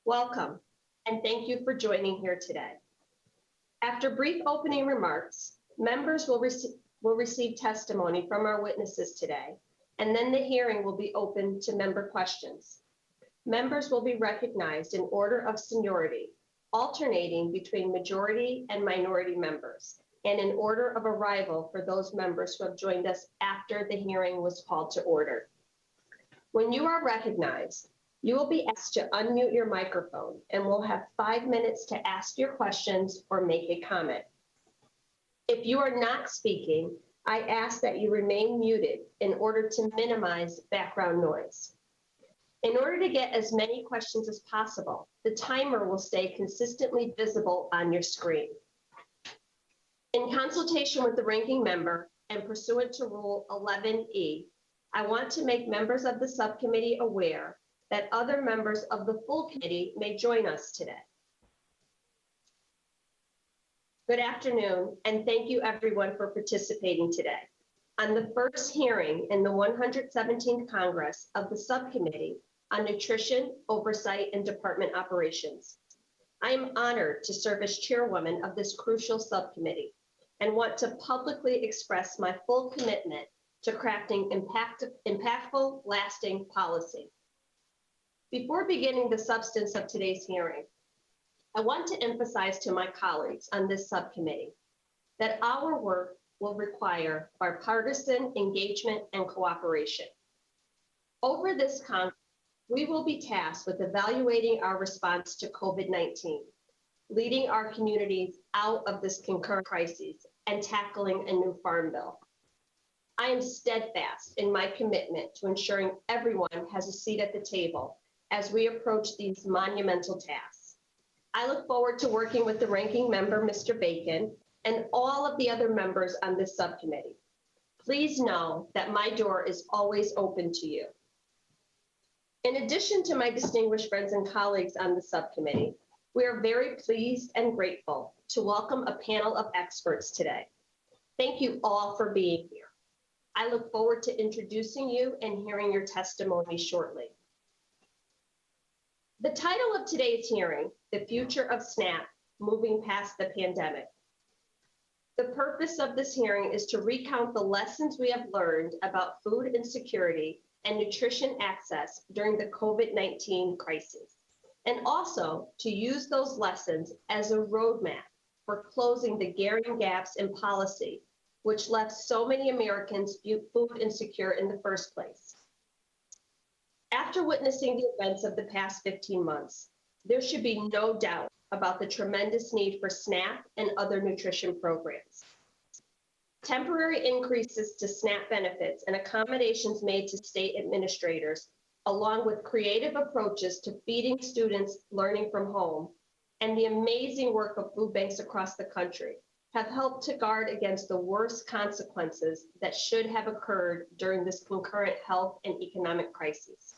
Welcome, and thank you for joining here today. After brief opening remarks, members will receive testimony from our witnesses today, and then the hearing will be open to member questions. Members will be recognized in order of seniority, alternating between majority and minority members, and in order of arrival for those members who have joined us after the hearing was called to order. When you are recognized, you will be asked to unmute your microphone and will have 5 minutes to ask your questions or make a comment. If you are not speaking, I ask that you remain muted in order to minimize background noise. In order to get as many questions as possible, the timer will stay consistently visible on your screen. In consultation with the ranking member and pursuant to Rule 11E, I want to make members of the subcommittee aware that other members of the full committee may join us today. Good afternoon, and thank you everyone for participating today on the first hearing in the 117th Congress of the Subcommittee on Nutrition, Oversight, and Department Operations. I am honored to serve as chairwoman of this crucial subcommittee and want to publicly express my full commitment to crafting impactful, lasting policy. Before beginning the substance of today's hearing, I want to emphasize to my colleagues on this subcommittee that our work will require bipartisan engagement and cooperation. Over this Congress, we will be tasked with evaluating our response to COVID-19, leading our communities out of this concurrent crisis, and tackling a new farm bill. I am steadfast in my commitment to ensuring everyone has a seat at the table as we approach these monumental tasks. I look forward to working with the ranking member, Mr. Bacon, and all of the other members on this subcommittee. Please know that my door is always open to you. In addition to my distinguished friends and colleagues on the subcommittee, we are very pleased and grateful to welcome a panel of experts today. Thank you all for being here. I look forward to introducing you and hearing your testimony shortly. The title of today's hearing, The Future of SNAP, Moving Past the Pandemic. The purpose of this hearing is to recount the lessons we have learned about food insecurity and nutrition access during the COVID-19 crisis, and also to use those lessons as a roadmap for closing the glaring gaps in policy, which left so many Americans food insecure in the first place. After witnessing the events of the past 15 months, there should be no doubt about the tremendous need for SNAP and other nutrition programs. Temporary increases to SNAP benefits and accommodations made to state administrators, along with creative approaches to feeding students learning from home, and the amazing work of food banks across the country have helped to guard against the worst consequences that should have occurred during this concurrent health and economic crisis.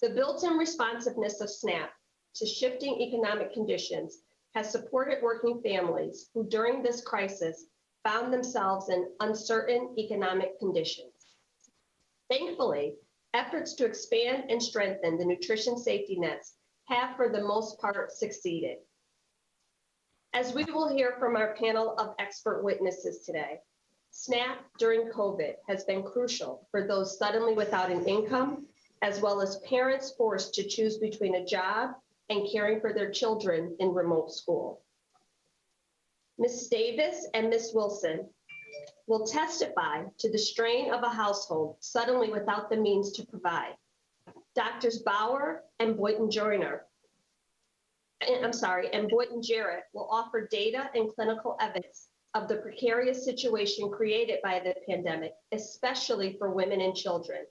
The built-in responsiveness of SNAP to shifting economic conditions has supported working families who during this crisis found themselves in uncertain economic conditions. Thankfully, efforts to expand and strengthen the nutrition safety nets have for the most part succeeded. As we will hear from our panel of expert witnesses today, SNAP during COVID has been crucial for those suddenly without an income, as well as parents forced to choose between a job and caring for their children in remote school. Ms. Davis and Ms. Wilson will testify to the strain of a household suddenly without the means to provide. Doctors Bauer and Boynton Jarrett will offer data and clinical evidence of the precarious situation created by the pandemic, especially for women and children,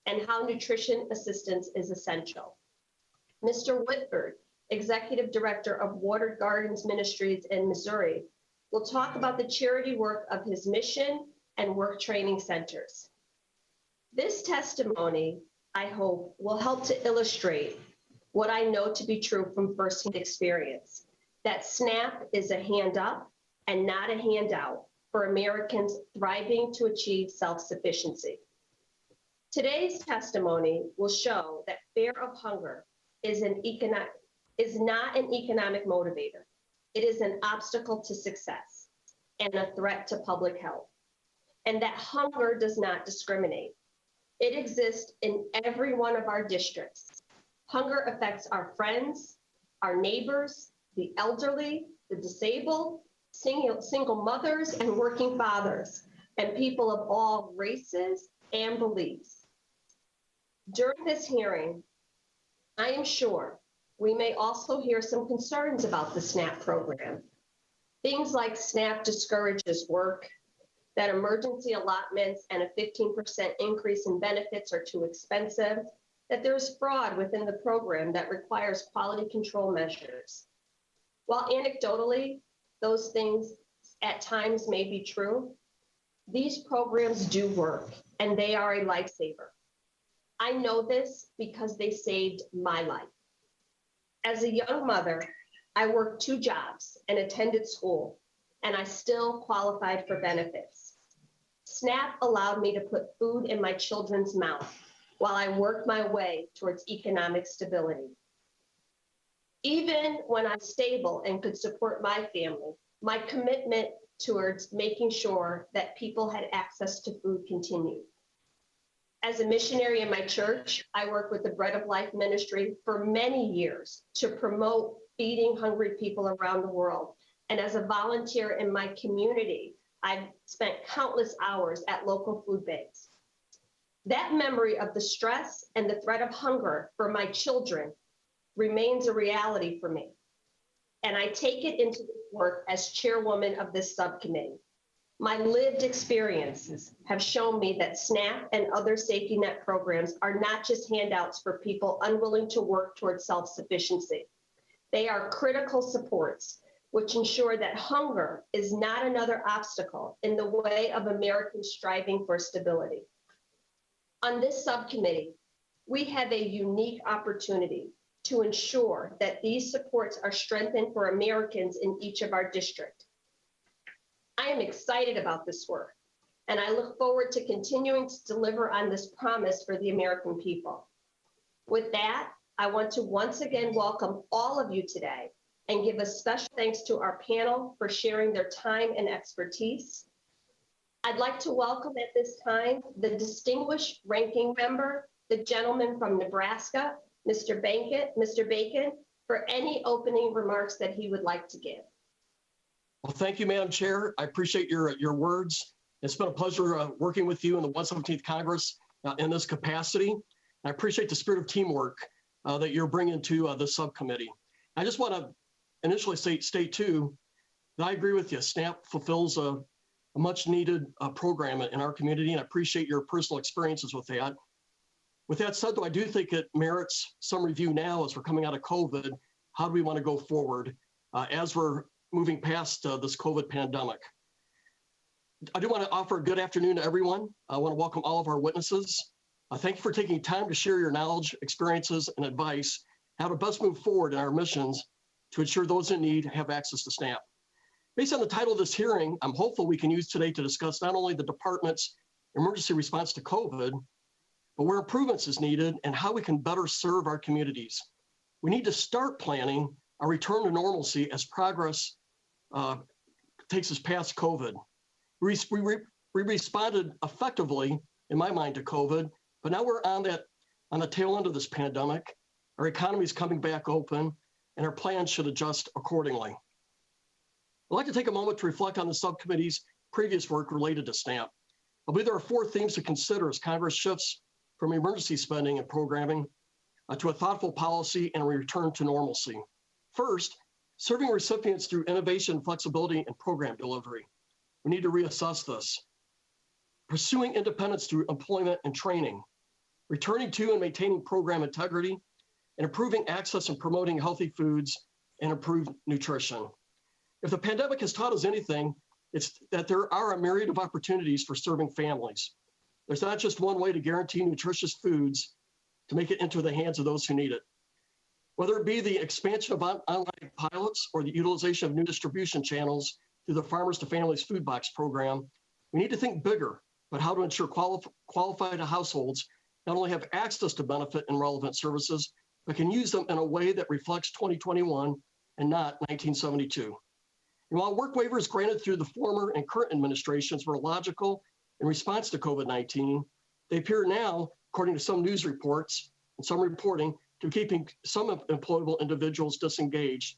and how nutrition assistance is essential. Mr. Whitford, Executive Director of Water Gardens Ministries in Missouri, will talk about the charity work of his mission and work training centers. This testimony, I hope, will help to illustrate what I know to be true from firsthand experience, that SNAP is a hand up and not a handout for Americans thriving to achieve self-sufficiency. Today's testimony will show that fear of hunger is not an economic motivator. It is an obstacle to success and a threat to public health. And that hunger does not discriminate. It exists in every one of our districts. Hunger affects our friends, our neighbors, the elderly, the disabled, single mothers and working fathers, and people of all races and beliefs. During this hearing, I am sure we may also hear some concerns about the SNAP program. Things like SNAP discourages work, that emergency allotments and a 15% increase in benefits are too expensive, that there's fraud within the program that requires quality control measures. While anecdotally, those things at times may be true, these programs do work and they are a lifesaver. I know this because they saved my life. As a young mother, I worked 2 jobs and attended school, and I still qualified for benefits. SNAP allowed me to put food in my children's mouth while I worked my way towards economic stability. Even when I'm stable and could support my family, my commitment towards making sure that people had access to food continued. As a missionary in my church, I worked with the Bread of Life ministry for many years to promote feeding hungry people around the world. And as a volunteer in my community, I've spent countless hours at local food banks. That memory of the stress and the threat of hunger for my children remains a reality for me. And I take it into work as chairwoman of this subcommittee. My lived experiences have shown me that SNAP and other safety net programs are not just handouts for people unwilling to work towards self-sufficiency. They are critical supports which ensure that hunger is not another obstacle in the way of Americans striving for stability. On this subcommittee, we have a unique opportunity to ensure that these supports are strengthened for Americans in each of our districts. I am excited about this work, and I look forward to continuing to deliver on this promise for the American people. With that, I want to once again welcome all of you today and give a special thanks to our panel for sharing their time and expertise. I'd like to welcome at this time the distinguished ranking member, the gentleman from Nebraska, Mr. Bacon, for any opening remarks that he would like to give. Well, thank you, Madam Chair. I appreciate your words. It's been a pleasure working with you in the 117th Congress in this capacity. I appreciate the spirit of teamwork that you're bringing to the subcommittee. I just want to initially state too, that I agree with you. SNAP fulfills a much needed program in our community, and I appreciate your personal experiences with that. With that said, though, I do think it merits some review now as we're coming out of COVID. How do we want to go forward as we're moving past this COVID pandemic? I do want to offer a good afternoon to everyone. I want to welcome all of our witnesses. Thank you for taking time to share your knowledge, experiences, and advice, how to best move forward in our missions to ensure those in need have access to SNAP. Based on the title of this hearing, I'm hopeful we can use today to discuss not only the department's emergency response to COVID, but where improvements is needed and how we can better serve our communities. We need to start planning a return to normalcy as progress takes us past COVID. We responded effectively, in my mind, to COVID, but now we're on the tail end of this pandemic. Our economy is coming back open, and our plans should adjust accordingly. I'd like to take a moment to reflect on the subcommittee's previous work related to SNAP. I believe there are 4 themes to consider as Congress shifts from emergency spending and programming to a thoughtful policy and a return to normalcy. First, serving recipients through innovation, flexibility, and program delivery. We need to reassess this. Pursuing independence through employment and training. Returning to and maintaining program integrity, and improving access and promoting healthy foods and improved nutrition. If the pandemic has taught us anything, it's that there are a myriad of opportunities for serving families. There's not just one way to guarantee nutritious foods to make it into the hands of those who need it. Whether it be the expansion of online pilots or the utilization of new distribution channels through the Farmers to Families Food Box program, we need to think bigger about how to ensure qualified households not only have access to benefit and relevant services, but can use them in a way that reflects 2021 and not 1972. And while work waivers granted through the former and current administrations were logical in response to COVID-19, they appear now, according to some news reports and some reporting, to keeping some employable individuals disengaged,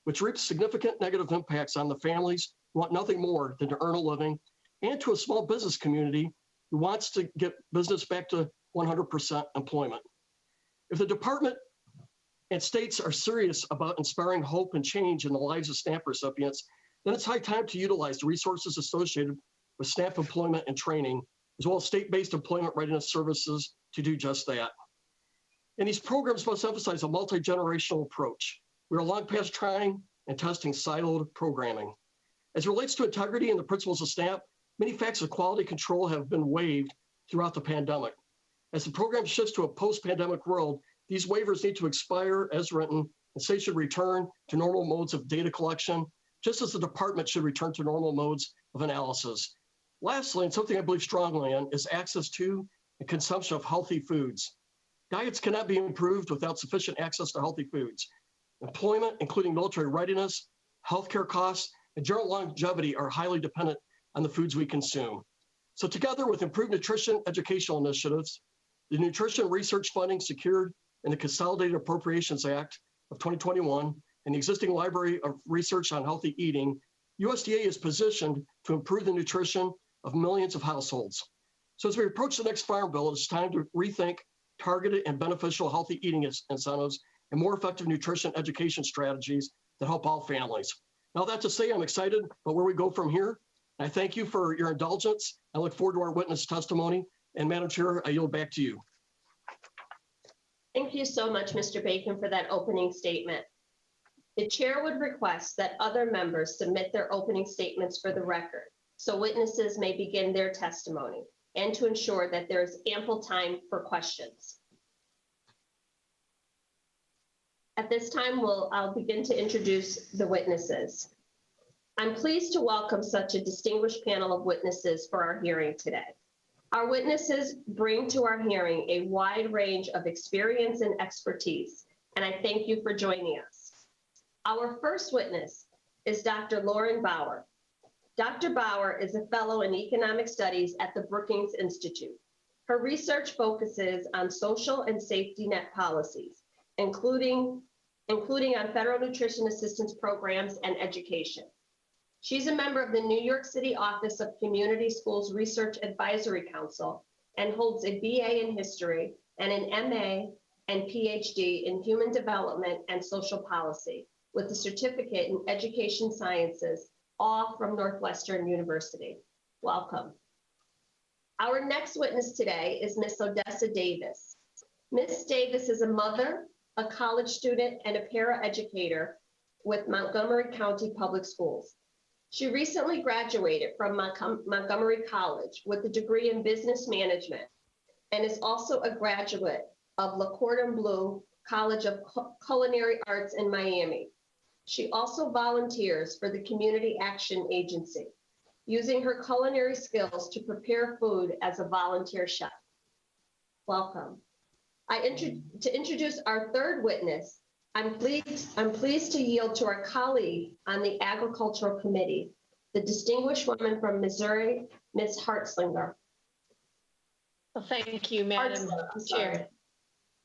which reaps significant negative impacts on the families who want nothing more than to earn a living, and to a small business community who wants to get business back to 100% employment. If the department and states are serious about inspiring hope and change in the lives of SNAP recipients, then it's high time to utilize the resources associated with SNAP employment and training, as well as state-based employment readiness services to do just that. And these programs must emphasize a multi-generational approach. We are long past trying and testing siloed programming. As it relates to integrity and the principles of SNAP, many facts of quality control have been waived throughout the pandemic. As the program shifts to a post-pandemic world, these waivers need to expire as written, and states should return to normal modes of data collection, just as the department should return to normal modes of analysis. Lastly, and something I believe strongly in, is access to and consumption of healthy foods. Diets cannot be improved without sufficient access to healthy foods. Employment, including military readiness, healthcare costs, and general longevity are highly dependent on the foods we consume. So together with improved nutrition educational initiatives, the nutrition research funding secured in the Consolidated Appropriations Act of 2021, and the existing library of research on healthy eating, USDA is positioned to improve the nutrition of millions of households. So as we approach the next Farm Bill, it's time to rethink targeted and beneficial healthy eating incentives and more effective nutrition education strategies that help all families. Now that to say, I'm excited about where we go from here. I thank you for your indulgence. I look forward to our witness testimony. And Madam Chair, I yield back to you. Thank you so much, Mr. Bacon, for that opening statement. The chair would request that other members submit their opening statements for the record, so witnesses may begin their testimony, and to ensure that there is ample time for questions. At this time, I'll begin to introduce the witnesses. I'm pleased to welcome such a distinguished panel of witnesses for our hearing today. Our witnesses bring to our hearing a wide range of experience and expertise, and I thank you for joining us. Our first witness is Dr. Lauren Bauer. Dr. Bauer is a fellow in economic studies at the Brookings Institute. Her research focuses on social and safety net policies, including on federal nutrition assistance programs and education. She's a member of the New York City Office of Community Schools Research Advisory Council and holds a BA in history and an MA and PhD in human development and social policy with a certificate in education sciences, all from Northwestern University. Welcome. Our next witness today is Ms. Odessa Davis. Ms. Davis is a mother, a college student, and a paraeducator with Montgomery County Public Schools. She recently graduated from Montgomery College with a degree in business management and is also a graduate of Le Cordon Bleu College of Culinary Arts in Miami. She also volunteers for the Community Action Agency, using her culinary skills to prepare food as a volunteer chef. Welcome. To introduce our third witness, I'm pleased to yield to our colleague on the Agricultural Committee, the distinguished woman from Missouri, Ms. Hartslinger. Well, thank you, Madam Chair.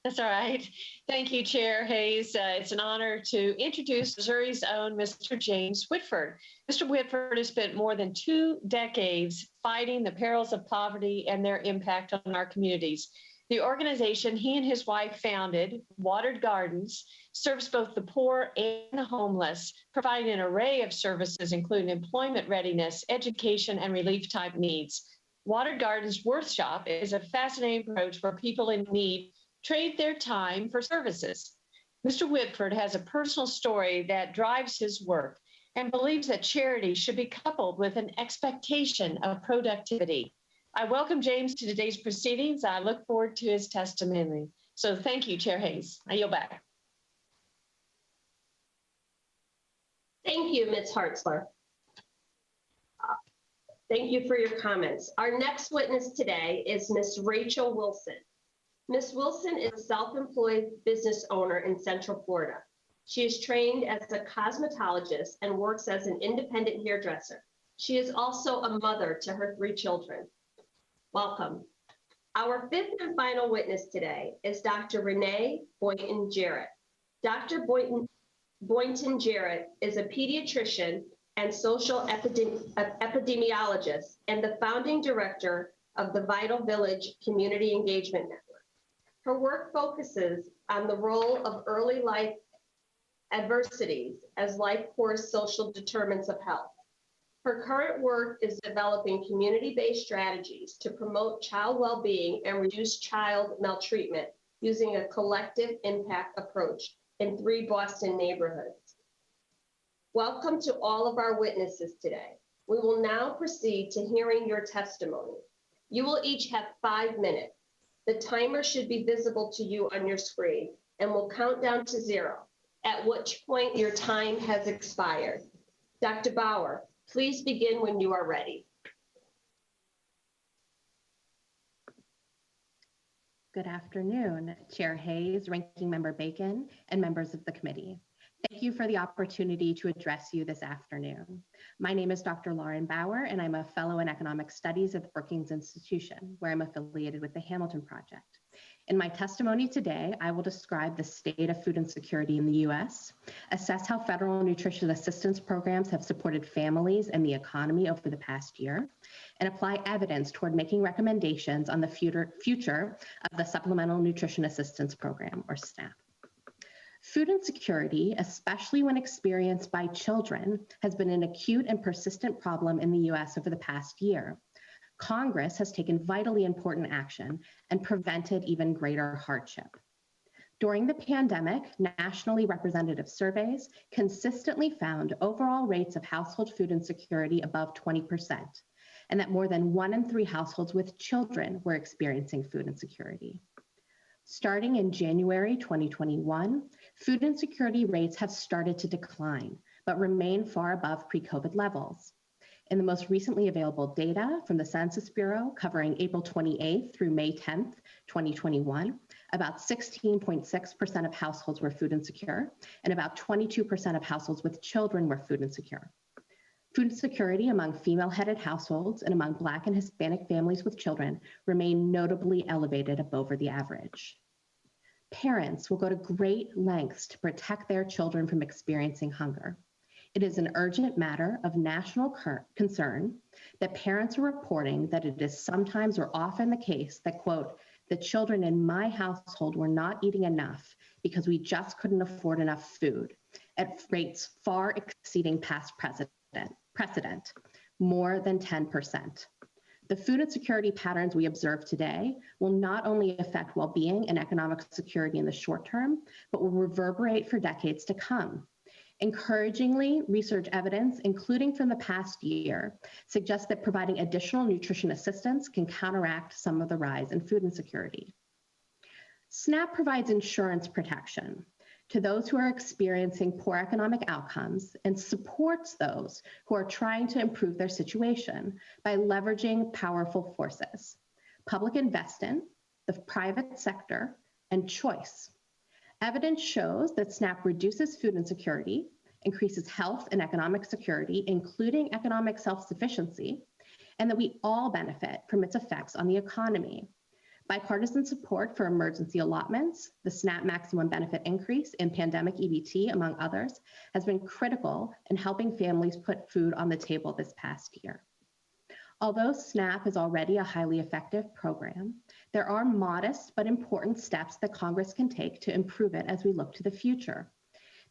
That's all right. Thank you, Chair Hayes. It's an honor to introduce Missouri's own Mr. James Whitford. Mr. Whitford has spent more than 2 decades fighting the perils of poverty and their impact on our communities. The organization he and his wife founded, Watered Gardens, serves both the poor and the homeless, providing an array of services, including employment readiness, education, and relief type needs. Watered Gardens Workshop is a fascinating approach where people in need trade their time for services. Mr. Whitford has a personal story that drives his work and believes that charity should be coupled with an expectation of productivity. I welcome James to today's proceedings. I look forward to his testimony. So thank you, Chair Hayes. I yield back. Thank you, Ms. Hartzler. Thank you for your comments. Our next witness today is Ms. Rachel Wilson. Ms. Wilson is a self-employed business owner in Central Florida. She is trained as a cosmetologist and works as an independent hairdresser. She is also a mother to her 3 children. Welcome. Our 5th and final witness today is Dr. Renee Boynton-Jarrett. Dr. Boynton-Jarrett is a pediatrician and social epidemiologist and the founding director of the Vital Village Community Engagement Network. Her work focuses on the role of early life adversities as life course social determinants of health. Her current work is developing community-based strategies to promote child well-being and reduce child maltreatment using a collective impact approach in 3 Boston neighborhoods. Welcome to all of our witnesses today. We will now proceed to hearing your testimony. You will each have 5 minutes. The timer should be visible to you on your screen and will count down to 0, at which point your time has expired. Dr. Bauer, please begin when you are ready. Good afternoon, Chair Hayes, Ranking Member Bacon, and members of the committee. Thank you for the opportunity to address you this afternoon. My name is Dr. Lauren Bauer, and I'm a fellow in economic studies at the Brookings Institution, where I'm affiliated with the Hamilton Project. In my testimony today, I will describe the state of food insecurity in the U.S., assess how federal nutrition assistance programs have supported families and the economy over the past year, and apply evidence toward making recommendations on the future of the Supplemental Nutrition Assistance Program, or SNAP. Food insecurity, especially when experienced by children, has been an acute and persistent problem in the U.S. over the past year. Congress has taken vitally important action and prevented even greater hardship. During the pandemic, nationally representative surveys consistently found overall rates of household food insecurity above 20%, and that more than 1 in 3 households with children were experiencing food insecurity. Starting in January 2021, food insecurity rates have started to decline, but remain far above pre-COVID levels. In the most recently available data from the Census Bureau covering April 28th through May 10th, 2021, about 16.6% of households were food insecure, and about 22% of households with children were food insecure. Food insecurity among female-headed households and among Black and Hispanic families with children remain notably elevated above the average. Parents will go to great lengths to protect their children from experiencing hunger. It is an urgent matter of national concern that parents are reporting that it is sometimes or often the case that, quote, the children in my household were not eating enough because we just couldn't afford enough food, at rates far exceeding past precedent, more than 10%. The food insecurity patterns we observe today will not only affect well-being and economic security in the short term, but will reverberate for decades to come. Encouragingly, research evidence, including from the past year, suggests that providing additional nutrition assistance can counteract some of the rise in food insecurity. SNAP provides insurance protection to those who are experiencing poor economic outcomes and supports those who are trying to improve their situation by leveraging powerful forces: public investment, the private sector, and choice. Evidence shows that SNAP reduces food insecurity, increases health and economic security, including economic self-sufficiency, and that we all benefit from its effects on the economy. Bipartisan support for emergency allotments, the SNAP maximum benefit increase, and pandemic EBT, among others, has been critical in helping families put food on the table this past year. Although SNAP is already a highly effective program, there are modest but important steps that Congress can take to improve it as we look to the future.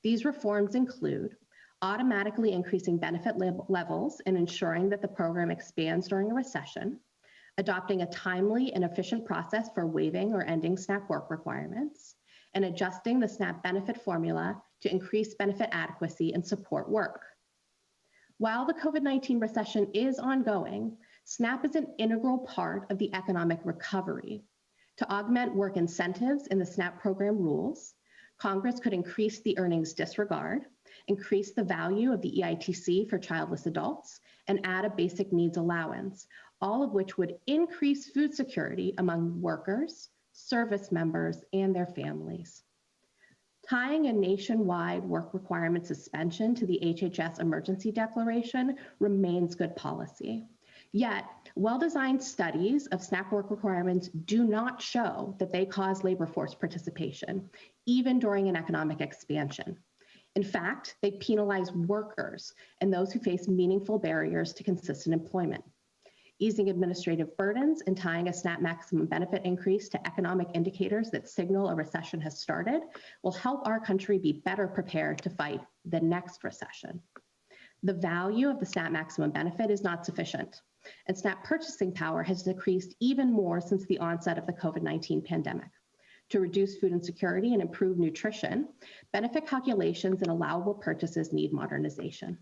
These reforms include automatically increasing benefit levels and ensuring that the program expands during a recession, adopting a timely and efficient process for waiving or ending SNAP work requirements, and adjusting the SNAP benefit formula to increase benefit adequacy and support work. While the COVID-19 recession is ongoing, SNAP is an integral part of the economic recovery. To augment work incentives in the SNAP program rules, Congress could increase the earnings disregard, increase the value of the EITC for childless adults, and add a basic needs allowance, all of which would increase food security among workers, service members, and their families. Tying a nationwide work requirement suspension to the HHS emergency declaration remains good policy. Yet, well-designed studies of SNAP work requirements do not show that they cause labor force participation, even during an economic expansion. In fact, they penalize workers and those who face meaningful barriers to consistent employment. Easing administrative burdens and tying a SNAP maximum benefit increase to economic indicators that signal a recession has started will help our country be better prepared to fight the next recession. The value of the SNAP maximum benefit is not sufficient, and SNAP purchasing power has decreased even more since the onset of the COVID-19 pandemic. To reduce food insecurity and improve nutrition, benefit calculations and allowable purchases need modernization.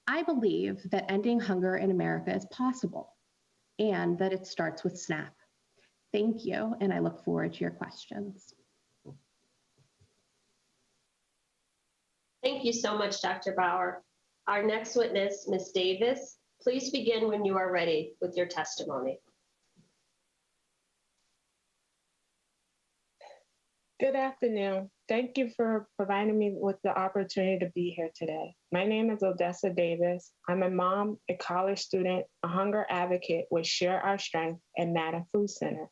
I believe that ending hunger in America is possible and that it starts with SNAP. Thank you, and I look forward to your questions. Thank you so much, Dr. Bauer. Our next witness, Ms. Davis, please begin when you are ready with your testimony. Good afternoon. Thank you for providing me with the opportunity to be here today. My name is Odessa Davis. I'm a mom, a college student, a hunger advocate with Share Our Strength and Madden Food Center.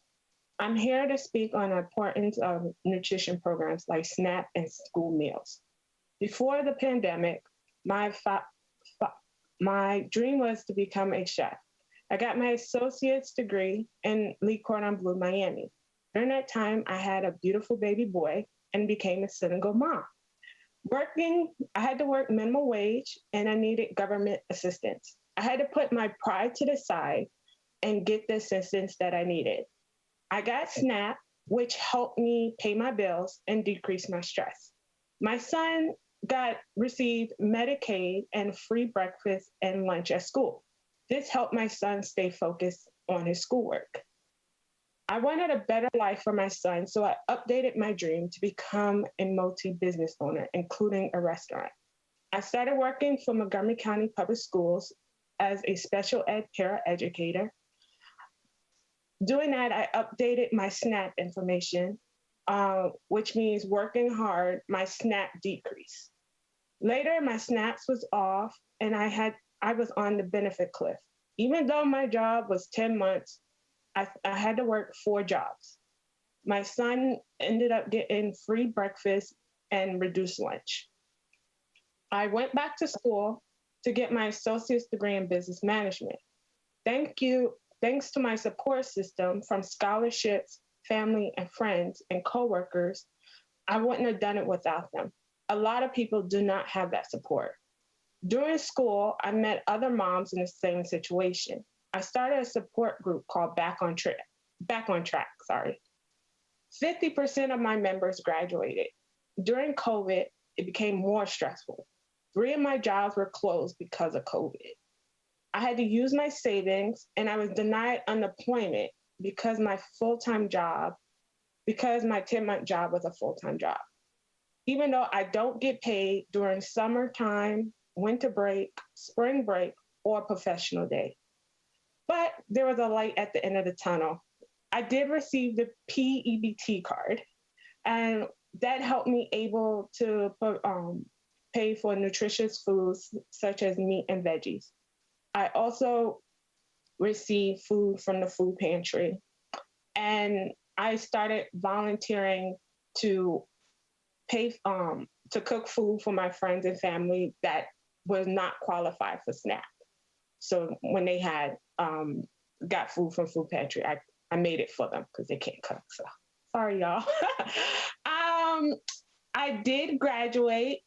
I'm here to speak on the importance of nutrition programs like SNAP and school meals. Before the pandemic, my dream was to become a chef. I got my associate's degree in Lee Cordon Bleu, Miami. During that time, I had a beautiful baby boy and became a single mom. I had to work minimum wage and I needed government assistance. I had to put my pride to the side and get the assistance that I needed. I got SNAP, which helped me pay my bills and decrease my stress. My son received Medicaid and free breakfast and lunch at school. This helped my son stay focused on his schoolwork. I wanted a better life for my son, so I updated my dream to become a multi-business owner, including a restaurant. I started working for Montgomery County Public Schools as a special ed paraeducator. Doing that, I updated my SNAP information, which means working hard, my SNAP decreased. Later, my SNAPs was off and I was on the benefit cliff. Even though my job was 10 months, I had to work 4 jobs. My son ended up getting free breakfast and reduced lunch. I went back to school to get my associate's degree in business management. Thanks to my support system from scholarships, family and friends and coworkers, I wouldn't have done it without them. A lot of people do not have that support. During school, I met other moms in the same situation. I started a support group called Back on Track. 50% of my members graduated. During COVID, it became more stressful. 3 of my jobs were closed because of COVID. I had to use my savings and I was denied unemployment because my 10-month job was a full-time job. Even though I don't get paid during summertime, winter break, spring break, or professional day. But there was a light at the end of the tunnel. I did receive the PEBT card, and that helped me able to pay for nutritious foods such as meat and veggies. I also received food from the food pantry, and I started volunteering to pay to cook food for my friends and family that was not qualified for SNAP. So when they had got food from food pantry, I made it for them because they can't cook. So sorry, y'all. I did graduate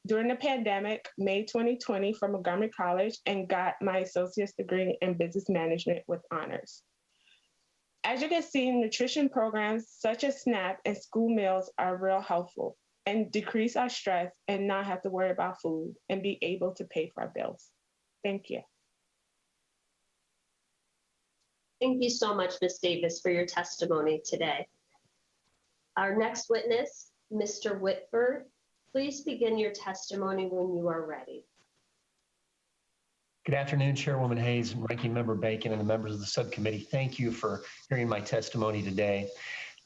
during the pandemic, May 2020, from Montgomery College and got my associate's degree in business management with honors. As you can see, nutrition programs such as SNAP and school meals are real helpful and decrease our stress and not have to worry about food and be able to pay for our bills. Thank you. Thank you so much, Ms. Davis, for your testimony today. Our next witness, Mr. Whitford, please begin your testimony when you are ready. Good afternoon, Chairwoman Hayes and Ranking Member Bacon and the members of the subcommittee. Thank you for hearing my testimony today.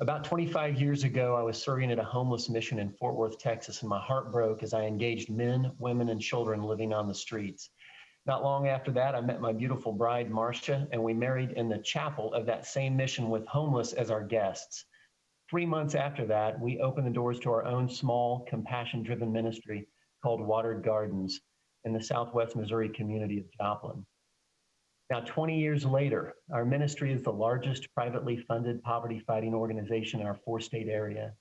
About 25 years ago, I was serving at a homeless mission in Fort Worth, Texas, and my heart broke as I engaged men, women, and children living on the streets. Not long after that, I met my beautiful bride, Marcia, and we married in the chapel of that same mission with homeless as our guests. 3 months after that, we opened the doors to our own small, compassion-driven ministry called Watered Gardens in the Southwest Missouri community of Joplin. Now, 20 years later, our ministry is the largest privately funded poverty-fighting organization in our 4-state area.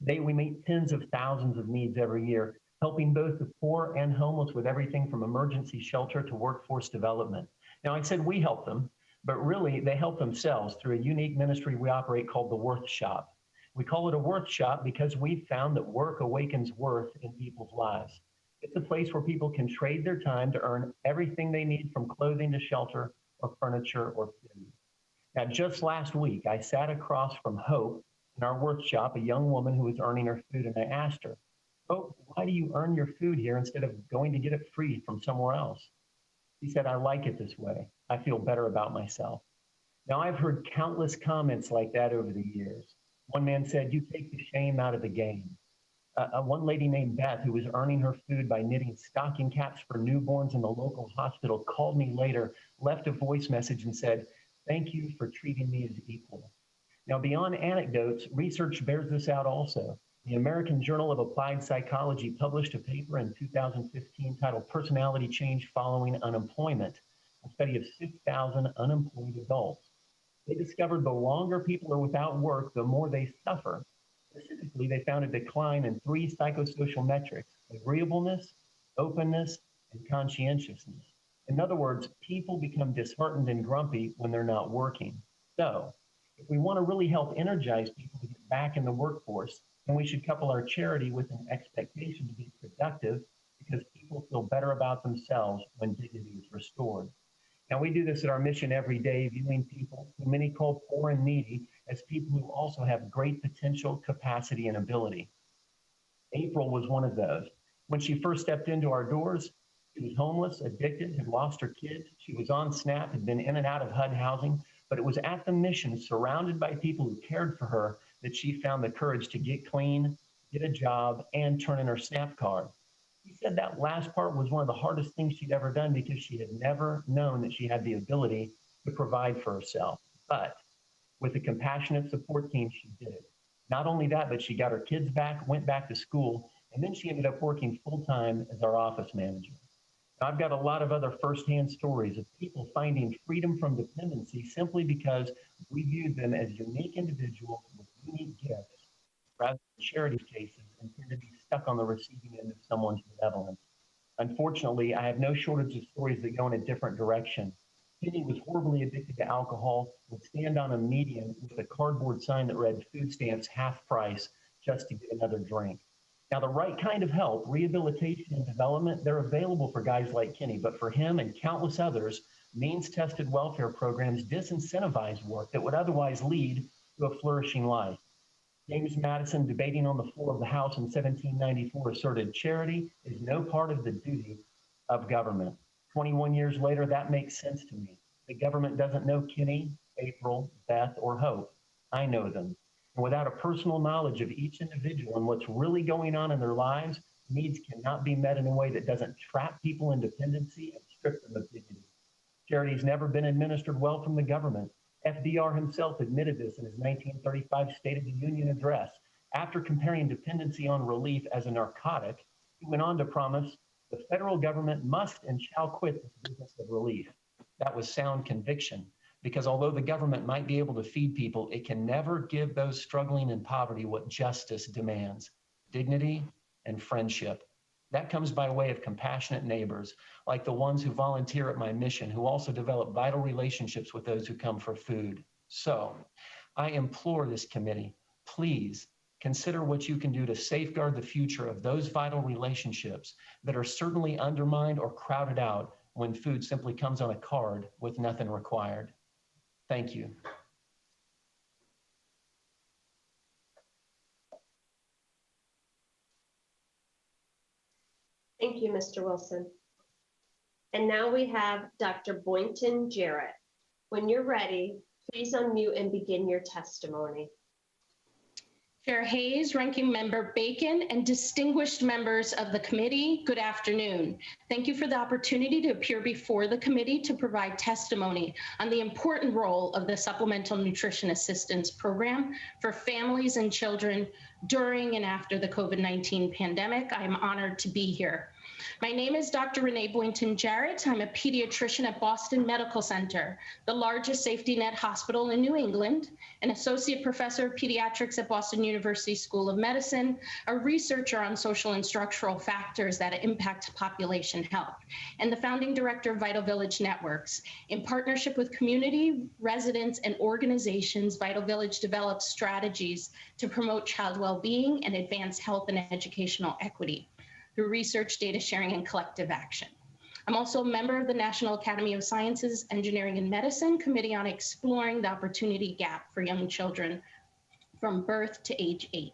Today, we meet tens of thousands of needs every year, helping both the poor and homeless with everything from emergency shelter to workforce development. Now, I said we help them, but really they help themselves through a unique ministry we operate called the Worth Shop. We call it a Worth Shop because we've found that work awakens worth in people's lives. It's a place where people can trade their time to earn everything they need, from clothing to shelter or furniture or food. Now, just last week, I sat across from Hope in our Worth Shop, a young woman who was earning her food, and I asked her, "Hope, why do you earn your food here instead of going to get it free from somewhere else?" She said, "I like it this way. I feel better about myself." Now, I've heard countless comments like that over the years. One man said, "You take the shame out of the game." One lady named Beth, who was earning her food by knitting stocking caps for newborns in the local hospital, called me later, left a voice message and said, "Thank you for treating me as equal." Now, beyond anecdotes, research bears this out also. The American Journal of Applied Psychology published a paper in 2015 titled "Personality Change Following Unemployment," a study of 6,000 unemployed adults. They discovered the longer people are without work, the more they suffer. Specifically, they found a decline in 3 psychosocial metrics: agreeableness, openness, and conscientiousness. In other words, people become disheartened and grumpy when they're not working. So, if we want to really help energize people to get back in the workforce, then we should couple our charity with an expectation to be productive, because people feel better about themselves when dignity is restored. Now, we do this at our mission every day, viewing people who many call poor and needy as people who also have great potential, capacity, and ability. April was one of those. When she first stepped into our doors, she was homeless, addicted, had lost her kids. She was on SNAP, had been in and out of HUD housing, but it was at the mission, surrounded by people who cared for her, that she found the courage to get clean, get a job, and turn in her SNAP card. She said that last part was one of the hardest things she'd ever done, because she had never known that she had the ability to provide for herself. But with a compassionate support team, she did it. Not only that, but she got her kids back, went back to school, and then she ended up working full-time as our office manager. Now, I've got a lot of other firsthand stories of people finding freedom from dependency simply because we viewed them as unique individuals with unique gifts, rather than charity cases intended to be stuck on the receiving end of someone's benevolence. Unfortunately, I have no shortage of stories that go in a different direction. Penny was horribly addicted to alcohol, would stand on a median with a cardboard sign that read "food stamps half price" just to get another drink. Now, the right kind of help, rehabilitation and development, they're available for guys like Kenny, but for him and countless others, means-tested welfare programs disincentivize work that would otherwise lead to a flourishing life. James Madison, debating on the floor of the House in 1794, asserted, "Charity is no part of the duty of government." 21 years later, that makes sense to me. The government doesn't know Kenny, April, Beth, or Hope. I know them. And without a personal knowledge of each individual and what's really going on in their lives, needs cannot be met in a way that doesn't trap people in dependency and strip them of dignity. Charity's never been administered well from the government. FDR himself admitted this in his 1935 State of the Union address. After comparing dependency on relief as a narcotic, he went on to promise, "The federal government must and shall quit this business of relief." That was sound conviction, because although the government might be able to feed people, it can never give those struggling in poverty what justice demands: dignity and friendship. That comes by way of compassionate neighbors, like the ones who volunteer at my mission, who also develop vital relationships with those who come for food. So I implore this committee, please consider what you can do to safeguard the future of those vital relationships that are certainly undermined or crowded out when food simply comes on a card with nothing required. Thank you. Thank you, Mr. Wilson. And now we have Dr. Boynton Jarrett. When you're ready, please unmute and begin your testimony. Chair Hayes, Ranking Member Bacon, and distinguished members of the committee, good afternoon. Thank you for the opportunity to appear before the committee to provide testimony on the important role of the Supplemental Nutrition Assistance Program for families and children during and after the COVID-19 pandemic. I am honored to be here. My name is Dr. Renee Boynton Jarrett. I'm a pediatrician at Boston Medical Center, the largest safety net hospital in New England, an associate professor of pediatrics at Boston University School of Medicine, a researcher on social and structural factors that impact population health, and the founding director of Vital Village Networks. In partnership with community, residents, and organizations, Vital Village develops strategies to promote child well-being and advance health and educational equity through research, data sharing, and collective action. I'm also a member of the National Academy of Sciences, Engineering, and Medicine Committee on Exploring the Opportunity Gap for Young Children from Birth to Age 8.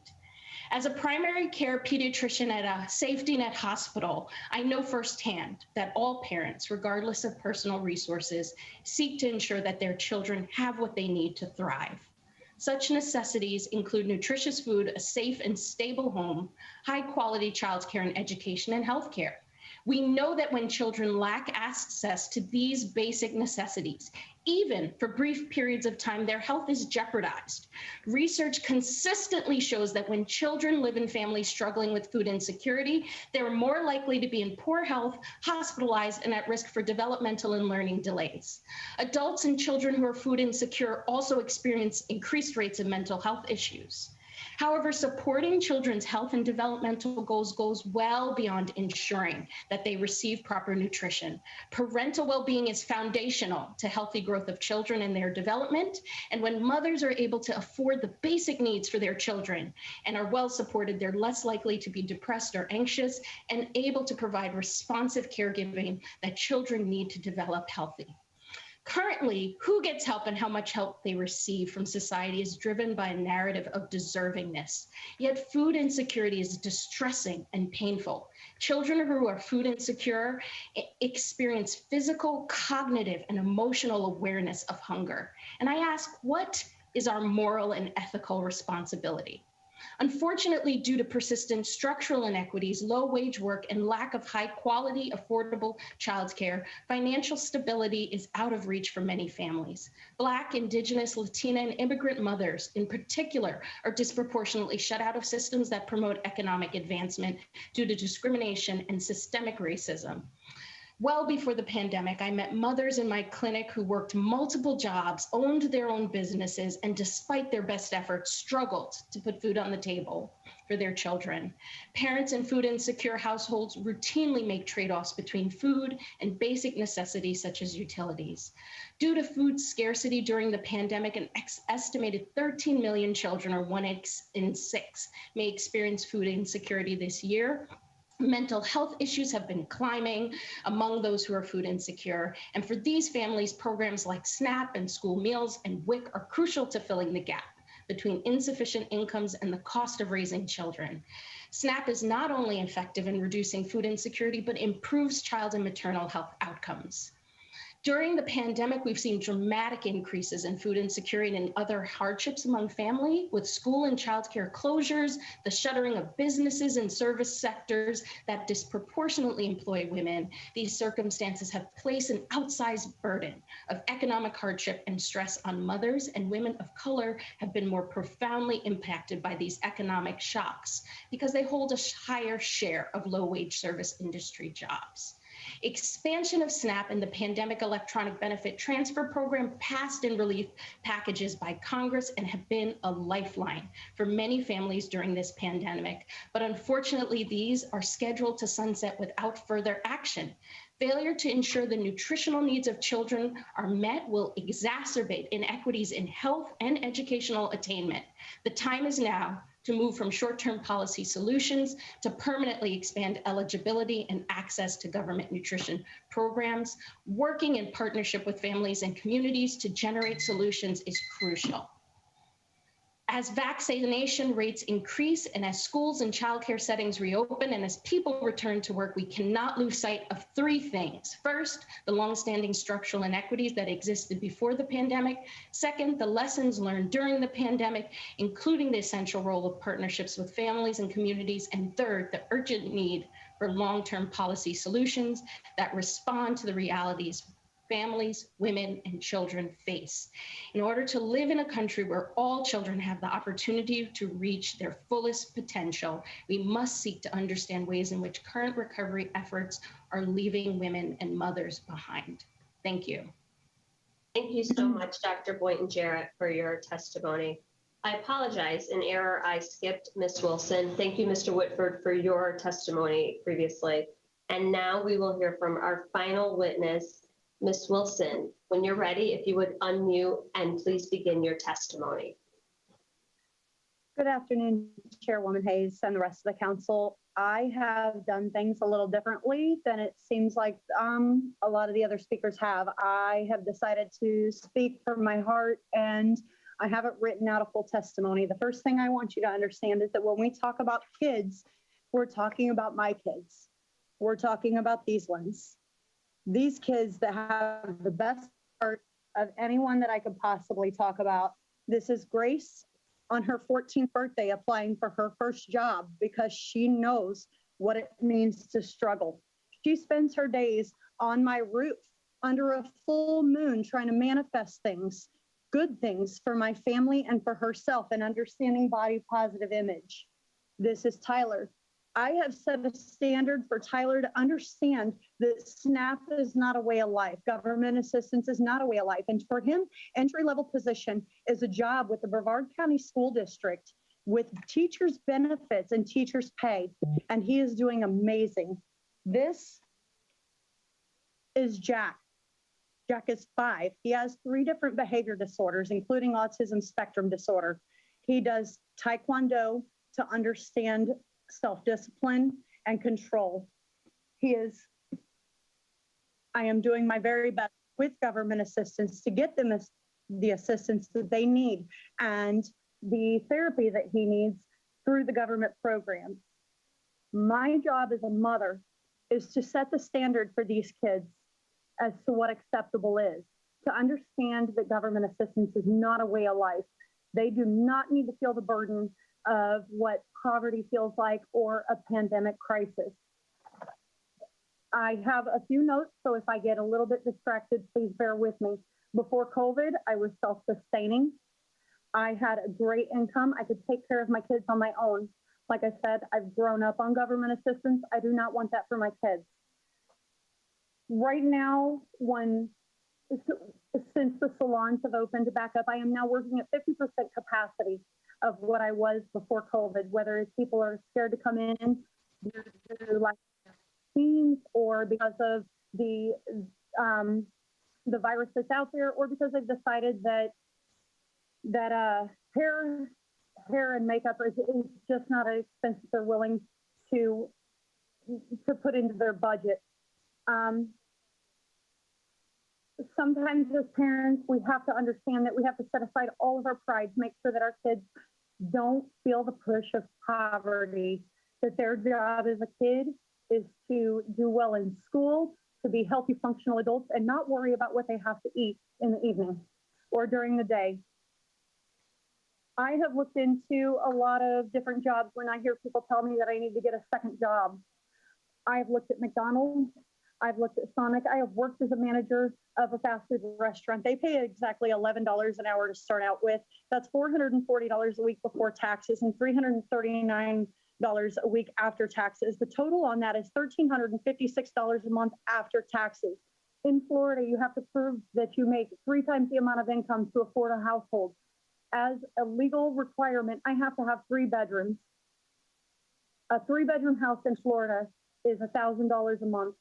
As a primary care pediatrician at a safety net hospital, I know firsthand that all parents, regardless of personal resources, seek to ensure that their children have what they need to thrive. Such necessities include nutritious food, a safe and stable home, high quality childcare and education, and healthcare. We know that when children lack access to these basic necessities, even for brief periods of time, their health is jeopardized. Research consistently shows that when children live in families struggling with food insecurity, they're more likely to be in poor health, hospitalized, and at risk for developmental and learning delays. Adults and children who are food insecure also experience increased rates of mental health issues. However, supporting children's health and developmental goals goes well beyond ensuring that they receive proper nutrition. Parental well-being is foundational to healthy growth of children and their development. And when mothers are able to afford the basic needs for their children and are well supported, they're less likely to be depressed or anxious and able to provide responsive caregiving that children need to develop healthy. Currently, who gets help and how much help they receive from society is driven by a narrative of deservingness. Yet food insecurity is distressing and painful. Children who are food insecure experience physical, cognitive, and emotional awareness of hunger. And I ask, what is our moral and ethical responsibility? Unfortunately, due to persistent structural inequities, low wage work, and lack of high quality, affordable childcare, financial stability is out of reach for many families. Black, Indigenous, Latina, and immigrant mothers in particular are disproportionately shut out of systems that promote economic advancement due to discrimination and systemic racism. Well before the pandemic, I met mothers in my clinic who worked multiple jobs, owned their own businesses, and despite their best efforts, struggled to put food on the table for their children. Parents in food insecure households routinely make trade-offs between food and basic necessities such as utilities. Due to food scarcity during the pandemic, an estimated 13 million children, or 1 in 6, may experience food insecurity this year. Mental health issues have been climbing among those who are food insecure. And for these families, programs like SNAP and school meals and WIC are crucial to filling the gap between insufficient incomes and the cost of raising children. SNAP is not only effective in reducing food insecurity, but improves child and maternal health outcomes. During the pandemic, we've seen dramatic increases in food insecurity and other hardships among family, with school and childcare closures, the shuttering of businesses and service sectors that disproportionately employ women. These circumstances have placed an outsized burden of economic hardship and stress on mothers, and women of color have been more profoundly impacted by these economic shocks because they hold a higher share of low-wage service industry jobs. Expansion of SNAP and the Pandemic Electronic Benefit Transfer Program passed in relief packages by Congress and have been a lifeline for many families during this pandemic. But unfortunately, these are scheduled to sunset without further action. Failure to ensure the nutritional needs of children are met will exacerbate inequities in health and educational attainment. The time is now to move from short-term policy solutions to permanently expand eligibility and access to government nutrition programs. Working in partnership with families and communities to generate solutions is crucial. As vaccination rates increase and as schools and childcare settings reopen and as people return to work, we cannot lose sight of three things. First, the longstanding structural inequities that existed before the pandemic. Second, the lessons learned during the pandemic, including the essential role of partnerships with families and communities. And third, the urgent need for long-term policy solutions that respond to the realities families, women, and children face. In order to live in a country where all children have the opportunity to reach their fullest potential, we must seek to understand ways in which current recovery efforts are leaving women and mothers behind. Thank you. Thank you so much, Dr. Boynton Jarrett, for your testimony. I apologize, in error, I skipped Ms. Wilson. Thank you, Mr. Whitford, for your testimony previously. And now we will hear from our final witness, Ms. Wilson. When you're ready, if you would unmute and please begin your testimony. Good afternoon, Chairwoman Hayes and the rest of the council. I have done things a little differently than it seems like a lot of the other speakers have. I have decided to speak from my heart, and I haven't written out a full testimony. The first thing I want you to understand is that when we talk about kids, we're talking about my kids. We're talking about these ones. These kids that have the best heart of anyone that I could possibly talk about. This is Grace on her 14th birthday applying for her first job because she knows what it means to struggle. She spends her days on my roof under a full moon trying to manifest things, good things for my family and for herself, and understanding body positive image. This is Tyler. I have set a standard for Tyler to understand that SNAP is not a way of life. Government assistance is not a way of life. And for him, entry-level position is a job with the Brevard County School District with teachers' benefits and teachers' pay. And he is doing amazing. This is Jack. Jack is 5. He has 3 different behavior disorders, including autism spectrum disorder. He does Taekwondo to understand self-discipline and control. I am doing my very best with government assistance to get them the assistance that they need and the therapy that he needs through the government program. My job as a mother is to set the standard for these kids as to what acceptable is, to understand that government assistance is not a way of life. They do not need to feel the burden of what poverty feels like or a pandemic crisis. I have a few notes, so if I get a little bit distracted, please bear with me. Before COVID, I was self-sustaining. I had a great income. I could take care of my kids on my own. Like I said, I've grown up on government assistance. I do not want that for my kids. Right now, since the salons have opened back up, I am now working at 50% capacity of what I was before COVID, whether it's people are scared to come in due to like vaccines or because of the virus that's out there, or because they've decided that hair and makeup is just not an expense they're willing to put into their budget. Sometimes as parents, we have to understand that we have to set aside all of our pride to make sure that our kids don't feel the push of poverty, that their job as a kid is to do well in school, to be healthy, functional adults, and not worry about what they have to eat in the evening or during the day. I have looked into a lot of different jobs when I hear people tell me that I need to get a second job. I've looked at McDonald's. I've looked at Sonic. I have worked as a manager of a fast food restaurant. They pay exactly $11 an hour to start out with. That's $440 a week before taxes and $339 a week after taxes. The total on that is $1,356 a month after taxes. In Florida, you have to prove that you make 3 times the amount of income to afford a household. As a legal requirement, I have to have 3 bedrooms. A 3-bedroom house in Florida is $1,000 a month.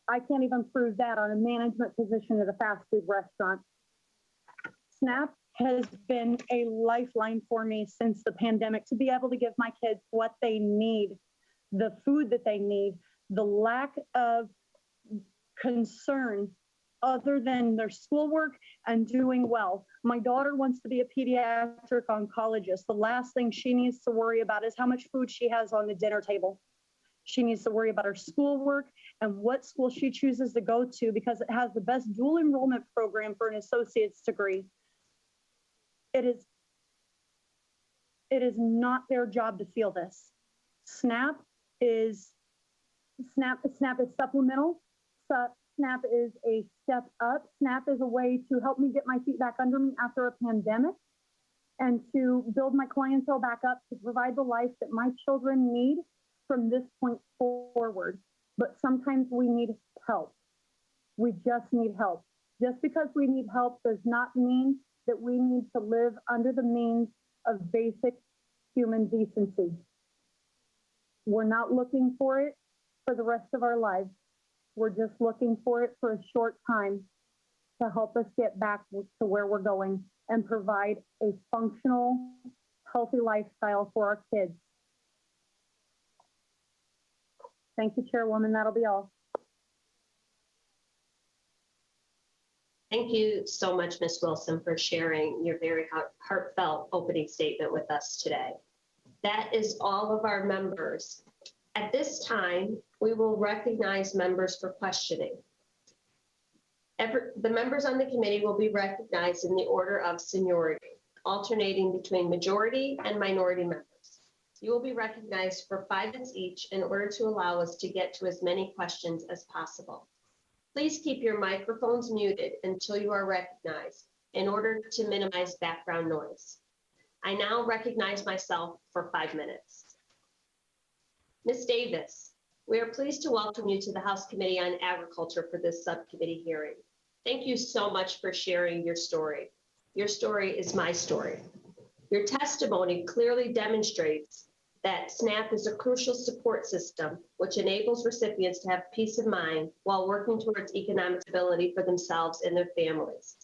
I can't even prove that on a management position at a fast food restaurant. SNAP has been a lifeline for me since the pandemic to be able to give my kids what they need, the food that they need, the lack of concern other than their schoolwork and doing well. My daughter wants to be a pediatric oncologist. The last thing she needs to worry about is how much food she has on the dinner table. She needs to worry about her schoolwork and what school she chooses to go to because it has the best dual enrollment program for an associate's degree. It is not their job to feel this. SNAP is supplemental. SNAP is a step up. SNAP is a way to help me get my feet back under me after a pandemic and to build my clientele back up to provide the life that my children need from this point forward. But sometimes we need help. We just need help. Just because we need help does not mean that we need to live under the means of basic human decency. We're not looking for it for the rest of our lives. We're just looking for it for a short time to help us get back to where we're going and provide a functional, healthy lifestyle for our kids. Thank you, Chairwoman. That'll be all. Thank you so much, Ms. Wilson, for sharing your very heartfelt opening statement with us today. That is all of our members. At this time, we will recognize members for questioning. The members on the committee will be recognized in the order of seniority, alternating between majority and minority members. You will be recognized for 5 minutes each in order to allow us to get to as many questions as possible. Please keep your microphones muted until you are recognized in order to minimize background noise. I now recognize myself for 5 minutes. Ms. Davis, we are pleased to welcome you to the House Committee on Agriculture for this subcommittee hearing. Thank you so much for sharing your story. Your story is my story. Your testimony clearly demonstrates that SNAP is a crucial support system which enables recipients to have peace of mind while working towards economic stability for themselves and their families.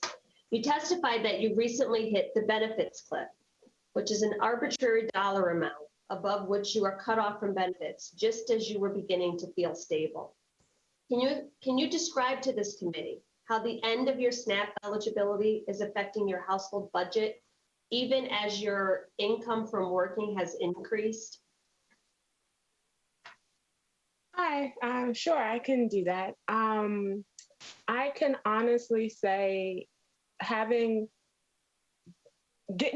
You testified that you recently hit the benefits cliff, which is an arbitrary dollar amount above which you are cut off from benefits just as you were beginning to feel stable. Can you describe to this committee how the end of your SNAP eligibility is affecting your household budget, even as your income from working has increased? Hi, sure, I can do that. I can honestly say getting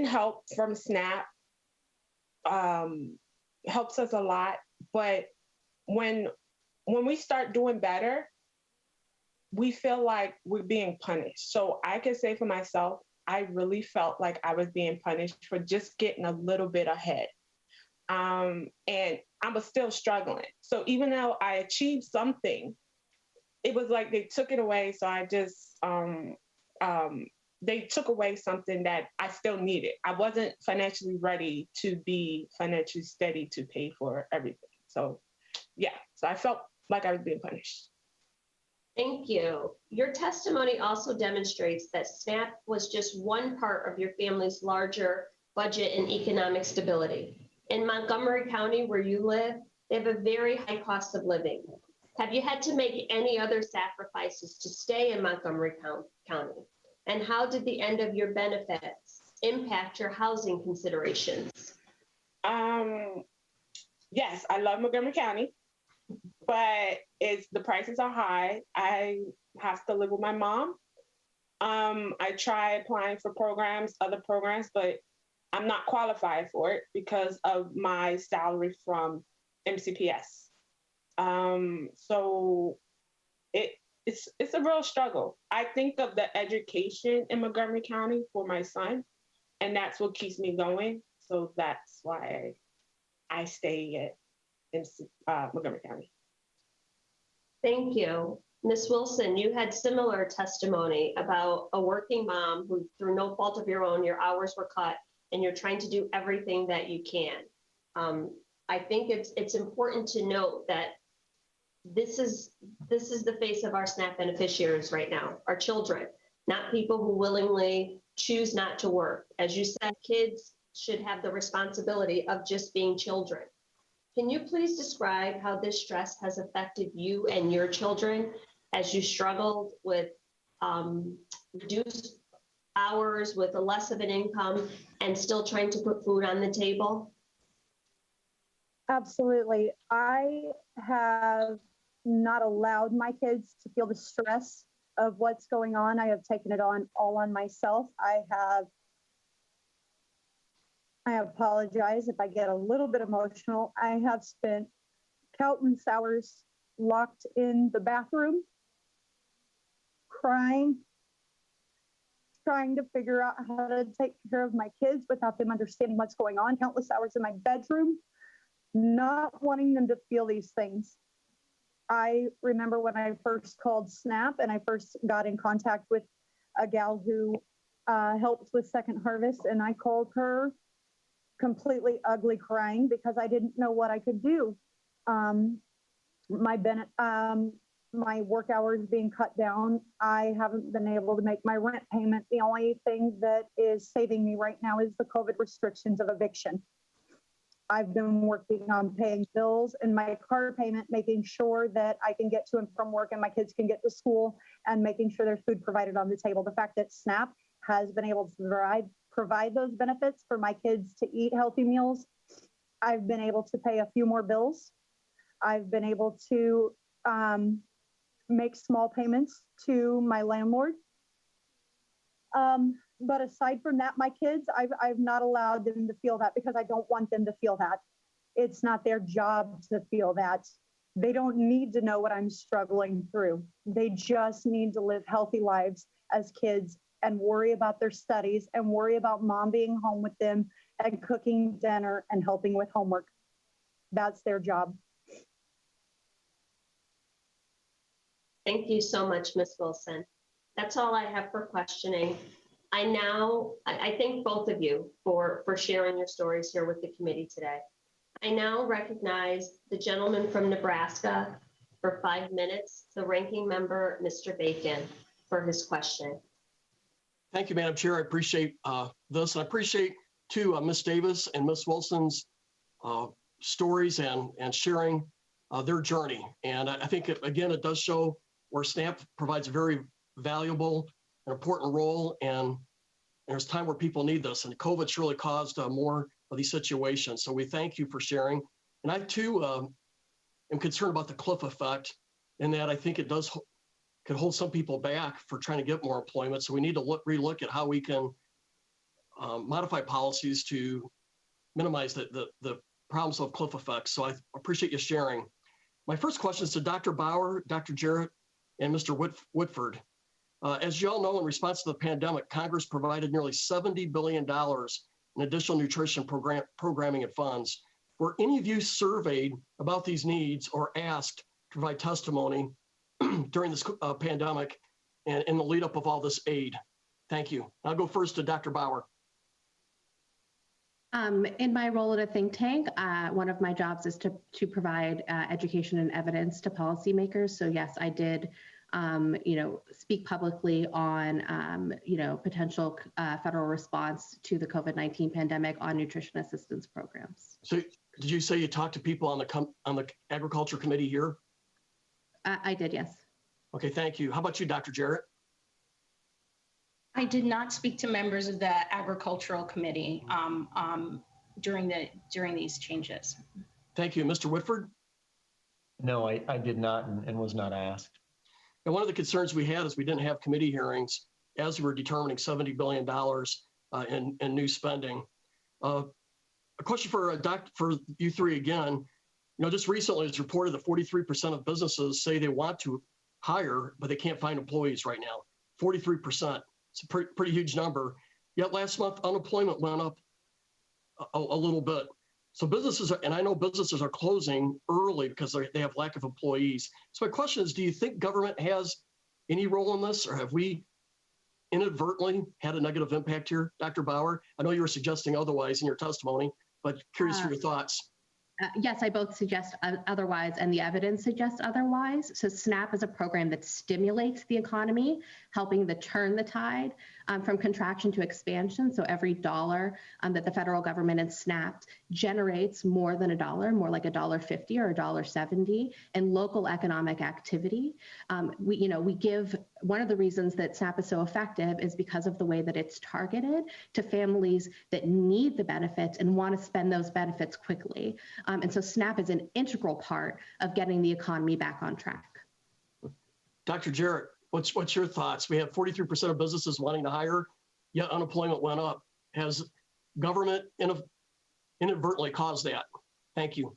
help from SNAP helps us a lot, but when we start doing better, we feel like we're being punished. So I can say for myself, I really felt like I was being punished for just getting a little bit ahead. And I was still struggling. So even though I achieved something, it was like they took it away. So I just, they took away something that I still needed. I wasn't financially ready to be financially steady to pay for everything. So yeah, so I felt like I was being punished. Thank you. Your testimony also demonstrates that SNAP was just one part of your family's larger budget and economic stability. In Montgomery County, where you live, they have a very high cost of living. Have you had to make any other sacrifices to stay in Montgomery County? And how did the end of your benefits impact your housing considerations? Yes, I love Montgomery County, but the prices are high. I have to live with my mom. I try applying for other programs, but I'm not qualified for it because of my salary from MCPS. So it's a real struggle. I think of the education in Montgomery County for my son, and that's what keeps me going. So that's why I stay in Montgomery County. Thank you. Ms. Wilson, you had similar testimony about a working mom who, through no fault of your own, your hours were cut and you're trying to do everything that you can. I think it's important to note that this is the face of our SNAP beneficiaries right now, our children, not people who willingly choose not to work. As you said, kids should have the responsibility of just being children. Can you please describe how this stress has affected you and your children as you struggled with reduced hours with a less of an income and still trying to put food on the table? Absolutely. I have not allowed my kids to feel the stress of what's going on. I have taken it on all on myself. I apologize if I get a little bit emotional. I have spent countless hours locked in the bathroom, crying, trying to figure out how to take care of my kids without them understanding what's going on, countless hours in my bedroom, not wanting them to feel these things. I remember when I first called SNAP and I first got in contact with a gal who helped with Second Harvest, and I called her completely ugly crying because I didn't know what I could do. My work hours being cut down. I haven't been able to make my rent payment. The only thing that is saving me right now is the COVID restrictions of eviction. I've been working on paying bills and my car payment, making sure that I can get to and from work and my kids can get to school, and making sure there's food provided on the table. The fact that SNAP has been able to provide those benefits for my kids to eat healthy meals, I've been able to pay a few more bills. I've been able to make small payments to my landlord. But aside from that, my kids, I've not allowed them to feel that because I don't want them to feel that. It's not their job to feel that. They don't need to know what I'm struggling through. They just need to live healthy lives as kids and worry about their studies and worry about mom being home with them and cooking dinner and helping with homework. That's their job. Thank you so much, Ms. Wilson. That's all I have for questioning. I thank both of you for sharing your stories here with the committee today. I now recognize the gentleman from Nebraska for 5 minutes, the ranking member, Mr. Bacon, for his question. Thank you, Madam Chair. I appreciate this. And I appreciate, too, Ms. Davis and Ms. Wilson's stories and sharing their journey. And I think, again, it does show where SNAP provides a very valuable and important role. And there's time where people need this. And COVID's really caused more of these situations. So we thank you for sharing. And I, too, am concerned about the cliff effect, in that I think it could hold some people back for trying to get more employment. So we need to relook at how we can modify policies to minimize the problems of cliff effects. So I appreciate you sharing. My first question is to Dr. Bauer, Dr. Jarrett, and Mr. Whitford. As you all know, in response to the pandemic, Congress provided nearly $70 billion in additional nutrition programming and funds. Were any of you surveyed about these needs or asked to provide testimony during this pandemic and in the lead up of all this aid? Thank you. I'll go first to Dr. Bauer. In my role at a think tank, one of my jobs is to provide education and evidence to policymakers. So yes, I did, speak publicly on, potential federal response to the COVID-19 pandemic on nutrition assistance programs. So did you say you talked to people on the Agriculture Committee here? I did, yes. Okay, thank you. How about you, Dr. Jarrett? I did not speak to members of the Agricultural Committee during these changes. Thank you. Mr. Whitford? No, I did not and was not asked. And one of the concerns we had is we didn't have committee hearings as we were determining $70 billion in new spending. A question for you three again. Just recently it's reported that 43% of businesses say they want to hire, but they can't find employees right now. 43%. It's a pretty huge number. Yet last month, unemployment went up a little bit. So businesses, and I know businesses are closing early because they have lack of employees. So my question is, do you think government has any role in this, or have we inadvertently had a negative impact here? Dr. Bauer, I know you were suggesting otherwise in your testimony, but curious for your thoughts. Yes, I both suggest otherwise, and the evidence suggests otherwise. So SNAP is a program that stimulates the economy, helping to turn the tide. from contraction to expansion. So every dollar that the federal government and SNAP generates more than a dollar, more like $1.50 or $1.70 in local economic activity. We give, one of the reasons that SNAP is so effective is because of the way that it's targeted to families that need the benefits and want to spend those benefits quickly. And so SNAP is an integral part of getting the economy back on track. Dr. Jarrett, what's your thoughts? We have 43% of businesses wanting to hire, yet unemployment went up. Has government inadvertently caused that? Thank you.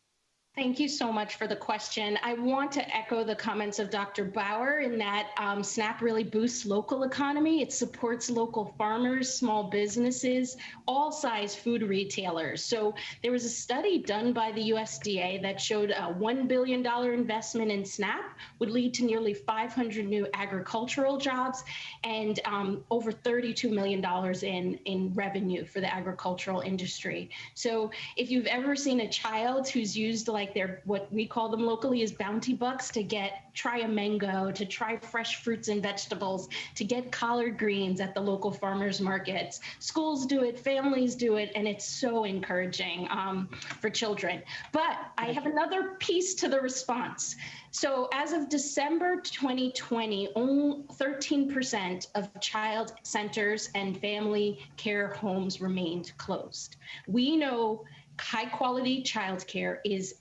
Thank you so much for the question. I want to echo the comments of Dr. Bauer in that SNAP really boosts local economy. It supports local farmers, small businesses, all size food retailers. So there was a study done by the USDA that showed a $1 billion investment in SNAP would lead to nearly 500 new agricultural jobs and over $32 million in revenue for the agricultural industry. So if you've ever seen a child who's used like what we call them locally is bounty bucks to try a mango, to try fresh fruits and vegetables, to get collard greens at the local farmers markets. Schools do it, families do it, and it's so encouraging for children. But I have another piece to the response. So as of December 2020, only 13% of child centers and family care homes remained closed. We know high quality childcare is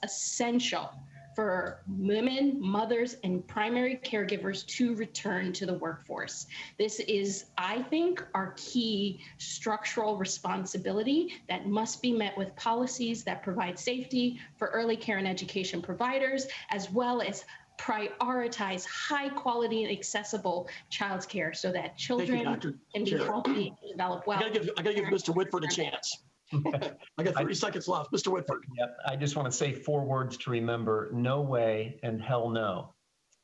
essential for women, mothers, and primary caregivers to return to the workforce. This is, I think, our key structural responsibility that must be met with policies that provide safety for early care and education providers, as well as prioritize high quality and accessible childcare so that children can be healthy and develop well. I gotta give Mr. Whitford a chance. I got 30 seconds left. Mr. Whitford. Yep. I just want to say 4 words to remember: no way and hell no.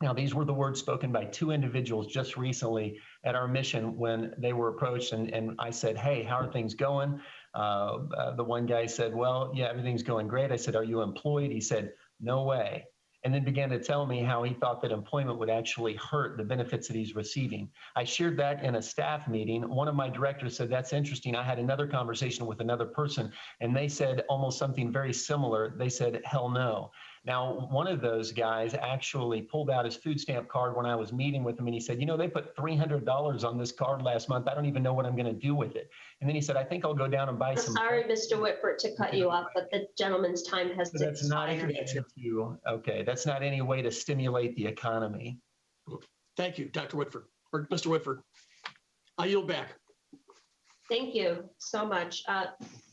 Now, these were the words spoken by 2 individuals just recently at our mission when they were approached and I said, hey, how are things going? The one guy said, well, yeah, everything's going great. I said, are you employed? He said, no way. And then began to tell me how he thought that employment would actually hurt the benefits that he's receiving. I shared that in a staff meeting. One of my directors said, that's interesting. I had another conversation with another person, and they said almost something very similar. They said, hell no. Now, one of those guys actually pulled out his food stamp card when I was meeting with him, and he said, you know, they put $300 on this card last month. I don't even know what I'm going to do with it. And then he said, I think I'll go down and buy some. Sorry, Mr. Whitford, to cut you off, but the gentleman's time has So that's not expired. that's not any way to stimulate the economy. Thank you, Dr. Whitford, or Mr. Whitford. I yield back. Thank you so much.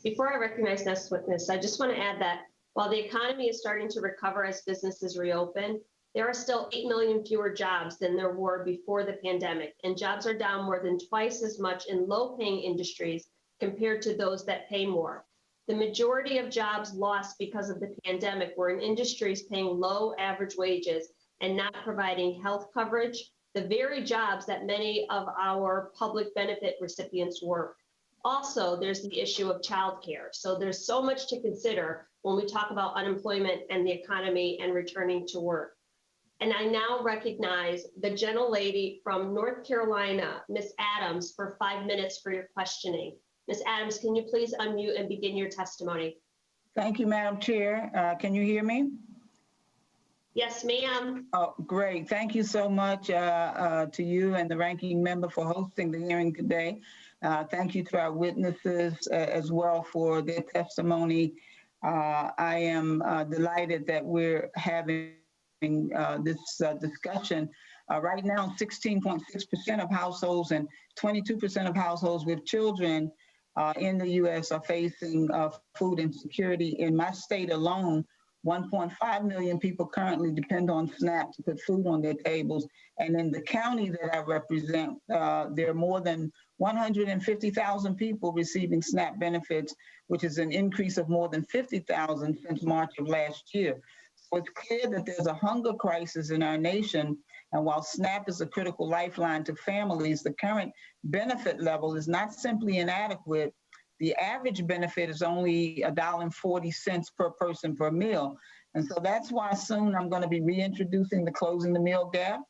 Before I recognize next witness, I just want to add that while the economy is starting to recover as businesses reopen, there are still 8 million fewer jobs than there were before the pandemic, and jobs are down more than twice as much in low-paying industries compared to those that pay more. The majority of jobs lost because of the pandemic were in industries paying low average wages and not providing health coverage, the very jobs that many of our public benefit recipients work. Also, there's the issue of childcare. So there's so much to consider when we talk about unemployment and the economy and returning to work. And I now recognize the gentlelady from North Carolina, Ms. Adams, for 5 minutes for your questioning. Ms. Adams, can you please unmute and begin your testimony? Thank you, Madam Chair. Can you hear me? Yes, ma'am. Oh, great. Thank you so much to you and the ranking member for hosting the hearing today. Thank you to our witnesses as well for their testimony. I am delighted that we're having this discussion. Right now, 16.6% of households and 22% of households with children in the U.S. are facing food insecurity. In my state alone, 1.5 million people currently depend on SNAP to put food on their tables. And in the county that I represent, there are more than 150,000 people receiving SNAP benefits, which is an increase of more than 50,000 since March of last year. So it's clear that there's a hunger crisis in our nation. And while SNAP is a critical lifeline to families, the current benefit level is not simply inadequate. The average benefit is only $1.40 per person per meal. And so that's why soon I'm going to be reintroducing the Closing the Meal Gap,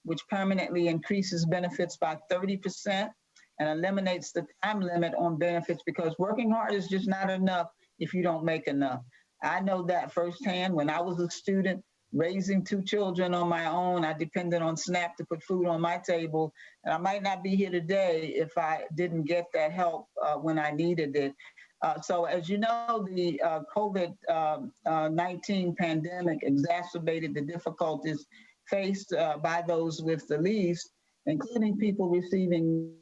which permanently increases benefits by 30%. and eliminates the time limit on benefits, because working hard is just not enough if you don't make enough. I know that firsthand. When I was a student raising 2 children on my own, I depended on SNAP to put food on my table. And I might not be here today if I didn't get that help when I needed it. So as you know, the COVID-19 pandemic exacerbated the difficulties faced by those with the least, including people receiving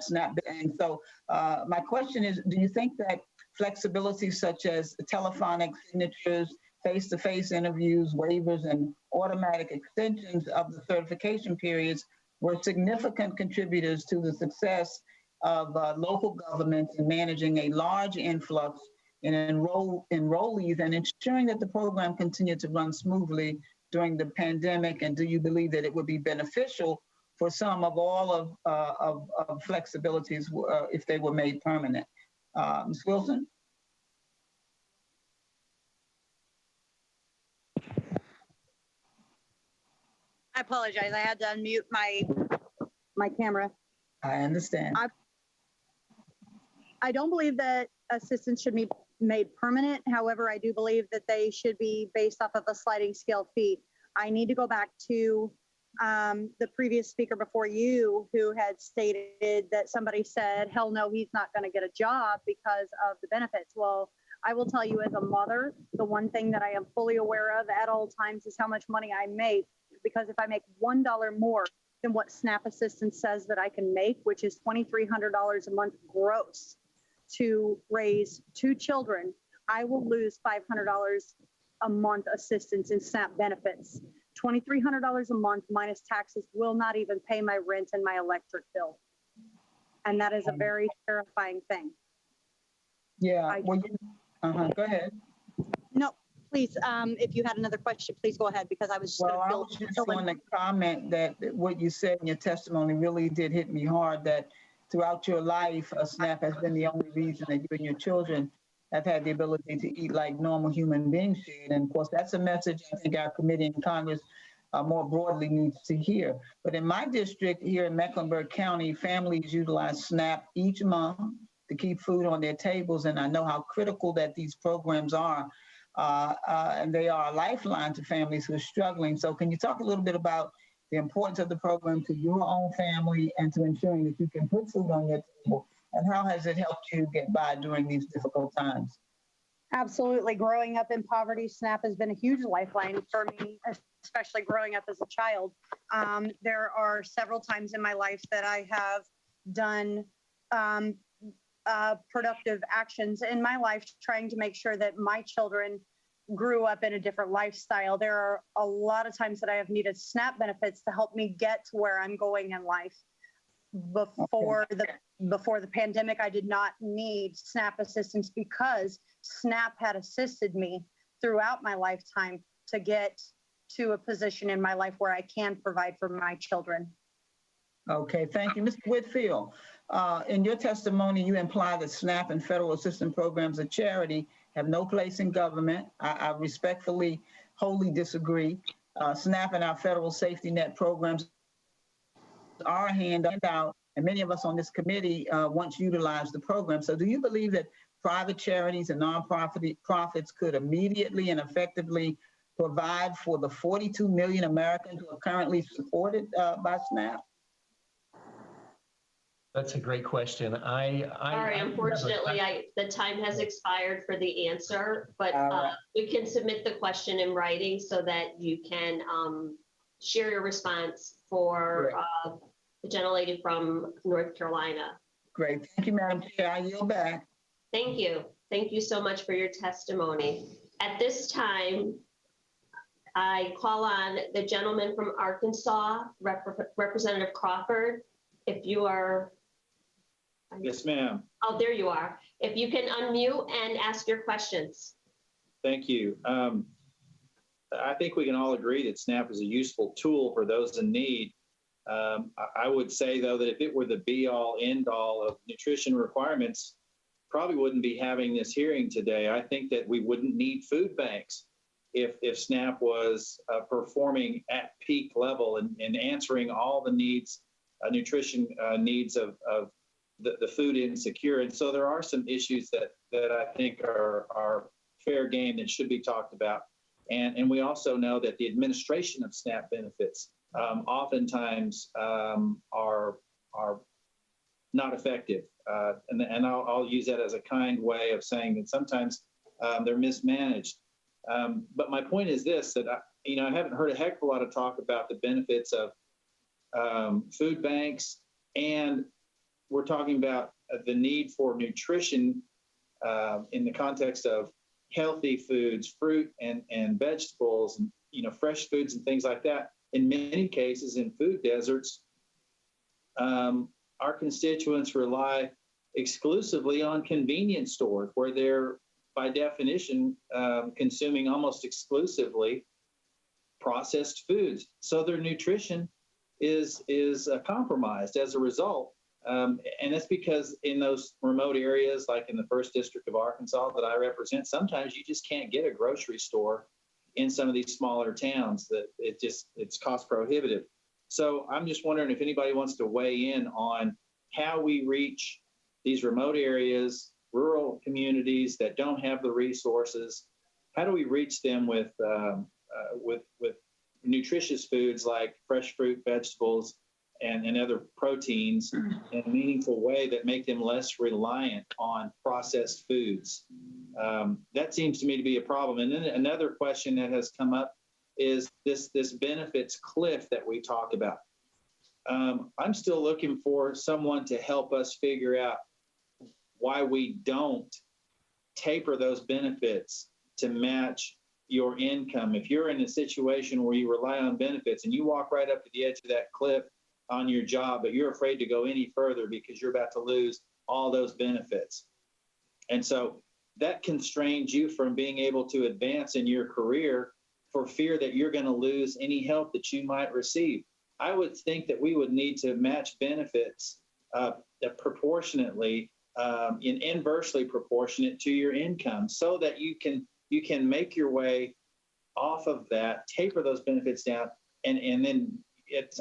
SNAP. And so my question is, do you think that flexibility such as telephonic signatures, face-to-face interviews, waivers, and automatic extensions of the certification periods were significant contributors to the success of local governments in managing a large influx in enrollees and ensuring that the program continued to run smoothly during the pandemic? And do you believe that it would be beneficial for some of all of flexibilities if they were made permanent? Ms. Wilson? I apologize. I had to unmute my camera. I understand. I don't believe that assistance should be made permanent. However, I do believe that they should be based off of a sliding scale fee. I need to go back to the previous speaker before you, who had stated that somebody said, hell no, he's not going to get a job because of the benefits. Well, I will tell you, as a mother, the one thing that I am fully aware of at all times is how much money I make, because if I make $1 more than what SNAP assistance says that I can make, which is $2,300 a month gross to raise 2 children, I will lose $500 a month assistance in SNAP benefits. $2,300 a month minus taxes will not even pay my rent and my electric bill. And that is a very terrifying thing. Yeah, go ahead. No, please, if you had another question, please go ahead, because I was just I was just going to comment that what you said in your testimony really did hit me hard, that throughout your life, SNAP has been the only reason that you and your children have had the ability to eat like normal human beings should. And of course, that's a message I think our committee in Congress more broadly needs to hear. But in my district here in Mecklenburg County, families utilize SNAP each month to keep food on their tables. And I know how critical that these programs are. And they are a lifeline to families who are struggling. So can you talk a little bit about the importance of the program to your own family and to ensuring that you can put food on your table? And how has it helped you get by during these difficult times? Absolutely. Growing up in poverty, SNAP has been a huge lifeline for me, especially growing up as a child. There are several times in my life that I have done productive actions in my life trying to make sure that my children grew up in a different lifestyle. There are a lot of times that I have needed SNAP benefits to help me get to where I'm going in life. Before the pandemic, I did not need SNAP assistance because SNAP had assisted me throughout my lifetime to get to a position in my life where I can provide for my children. Okay, thank you. Mr. Whitfield, in your testimony, you imply that SNAP and federal assistance programs of charity have no place in government. I respectfully, wholly disagree. SNAP and our federal safety net programs are a handout, and many of us on this committee once utilized the program. So do you believe that private charities and nonprofits could immediately and effectively provide for the 42 million Americans who are currently supported by SNAP? That's a great question. Sorry, unfortunately, the time has expired for the answer, but we can submit the question in writing so that you can share your response for the gentlelady from North Carolina. Great. Thank you, Madam Chair. I yield back. Thank you. Thank you so much for your testimony. At this time, I call on the gentleman from Arkansas, Representative Crawford. If you are... Yes, ma'am. Oh, there you are. If you can unmute and ask your questions. Thank you. I think we can all agree that SNAP is a useful tool for those in need. I would say, though, that if it were the be-all, end-all of nutrition requirements, probably wouldn't be having this hearing today. I think that we wouldn't need food banks if SNAP was performing at peak level and answering all the needs nutrition needs of the food insecure. And so there are some issues that I think are fair game that should be talked about. And we also know that the administration of SNAP benefits oftentimes are not effective. And I'll use that as a kind way of saying that sometimes they're mismanaged. But my point is this, that I haven't heard a heck of a lot of talk about the benefits of food banks, and we're talking about the need for nutrition in the context of healthy foods, fruit and vegetables, and fresh foods and things like that. In many cases, in food deserts, our constituents rely exclusively on convenience stores, where they're, by definition, consuming almost exclusively processed foods. So their nutrition is compromised as a result. And that's because in those remote areas, like in the 1st District of Arkansas that I represent, sometimes you just can't get a grocery store in some of these smaller towns. That it's cost prohibitive. So I'm just wondering if anybody wants to weigh in on how we reach these remote areas, rural communities that don't have the resources. How do we reach them with nutritious foods like fresh fruit, vegetables, and other proteins in a meaningful way that make them less reliant on processed foods? That seems to me to be a problem. And then another question that has come up is this benefits cliff that we talk about. I'm still looking for someone to help us figure out why we don't taper those benefits to match your income. If you're in a situation where you rely on benefits and you walk right up to the edge of that cliff on your job, but you're afraid to go any further because you're about to lose all those benefits. And so that constrains you from being able to advance in your career for fear that you're going to lose any help that you might receive. I would think that we would need to match benefits proportionately, inversely proportionate to your income, so that you can make your way off of that, taper those benefits down, and then it's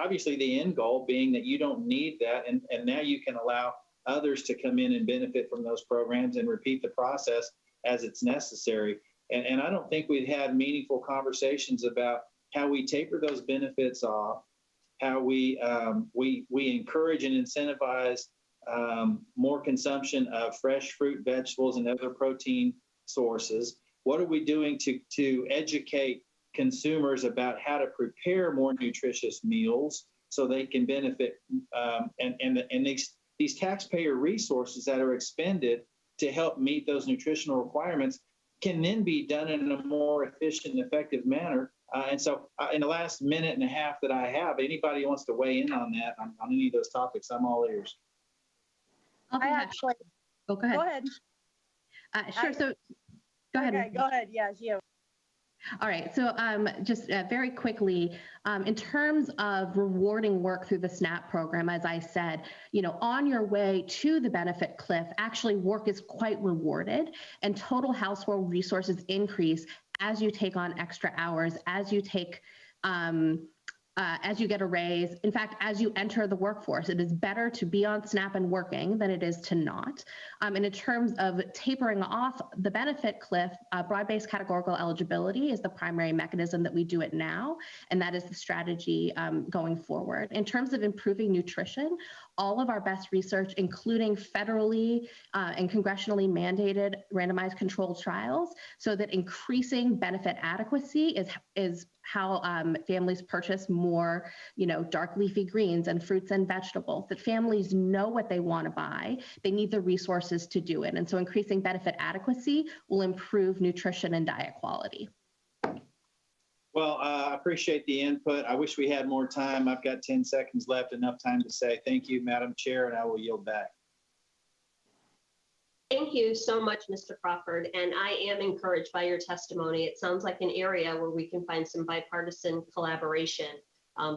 obviously the end goal being that you don't need that, and now you can allow others to come in and benefit from those programs and repeat the process as it's necessary. And I don't think we've had meaningful conversations about how we taper those benefits off, how we encourage and incentivize more consumption of fresh fruit, vegetables, and other protein sources. What are we doing to educate consumers about how to prepare more nutritious meals so they can benefit? And these taxpayer resources that are expended to help meet those nutritional requirements can then be done in a more efficient and effective manner. And so in the last minute and a half that I have, anybody wants to weigh in on that, on any of those topics, I'm all ears. Go ahead. Go ahead. Sure. So go ahead. Okay, go ahead. Yes, you. All right, so just very quickly, in terms of rewarding work through the SNAP program, as I said, on your way to the benefit cliff, actually work is quite rewarded, and total household resources increase as you take on extra hours, as you take as you get a raise. In fact, as you enter the workforce, it is better to be on SNAP and working than it is to not. And in terms of tapering off the benefit cliff, broad-based categorical eligibility is the primary mechanism that we do it now, and that is the strategy going forward. In terms of improving nutrition, all of our best research, including federally and congressionally mandated randomized controlled trials, so that increasing benefit adequacy is how families purchase more, dark leafy greens and fruits and vegetables, that families know what they want to buy. They need the resources to do it. And so increasing benefit adequacy will improve nutrition and diet quality. Well, I appreciate the input. I wish we had more time. I've got 10 seconds left, enough time to say thank you, Madam Chair, and I will yield back. Thank you so much, Mr. Crawford. And I am encouraged by your testimony. It sounds like an area where we can find some bipartisan collaboration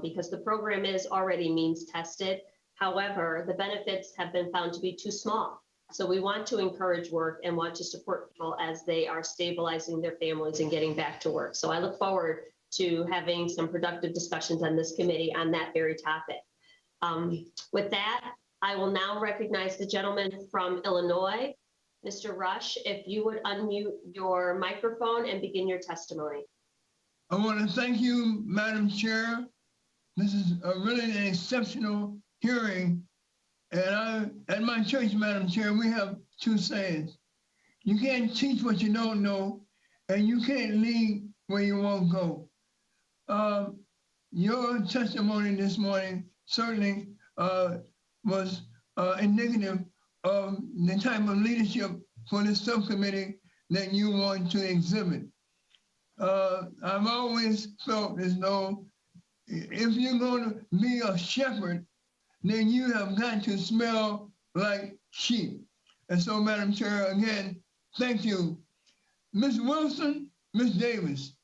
because the program is already means tested. However, the benefits have been found to be too small. So we want to encourage work and want to support people as they are stabilizing their families and getting back to work. So I look forward to having some productive discussions on this committee on that very topic. With that, I will now recognize the gentleman from Illinois, Mr. Rush, if you would unmute your microphone and begin your testimony. I want to thank you, Madam Chair. This is really an exceptional hearing. And at my church, Madam Chair, we have two sayings. You can't teach what you don't know, and you can't lead where you won't go. Your testimony this morning certainly was indicative of the type of leadership for the subcommittee that you want to exhibit. I've always felt as though if you're going to be a shepherd, then you have got to smell like sheep. And so, Madam Chair, again, thank you. Ms. Wilson, Ms. Davis,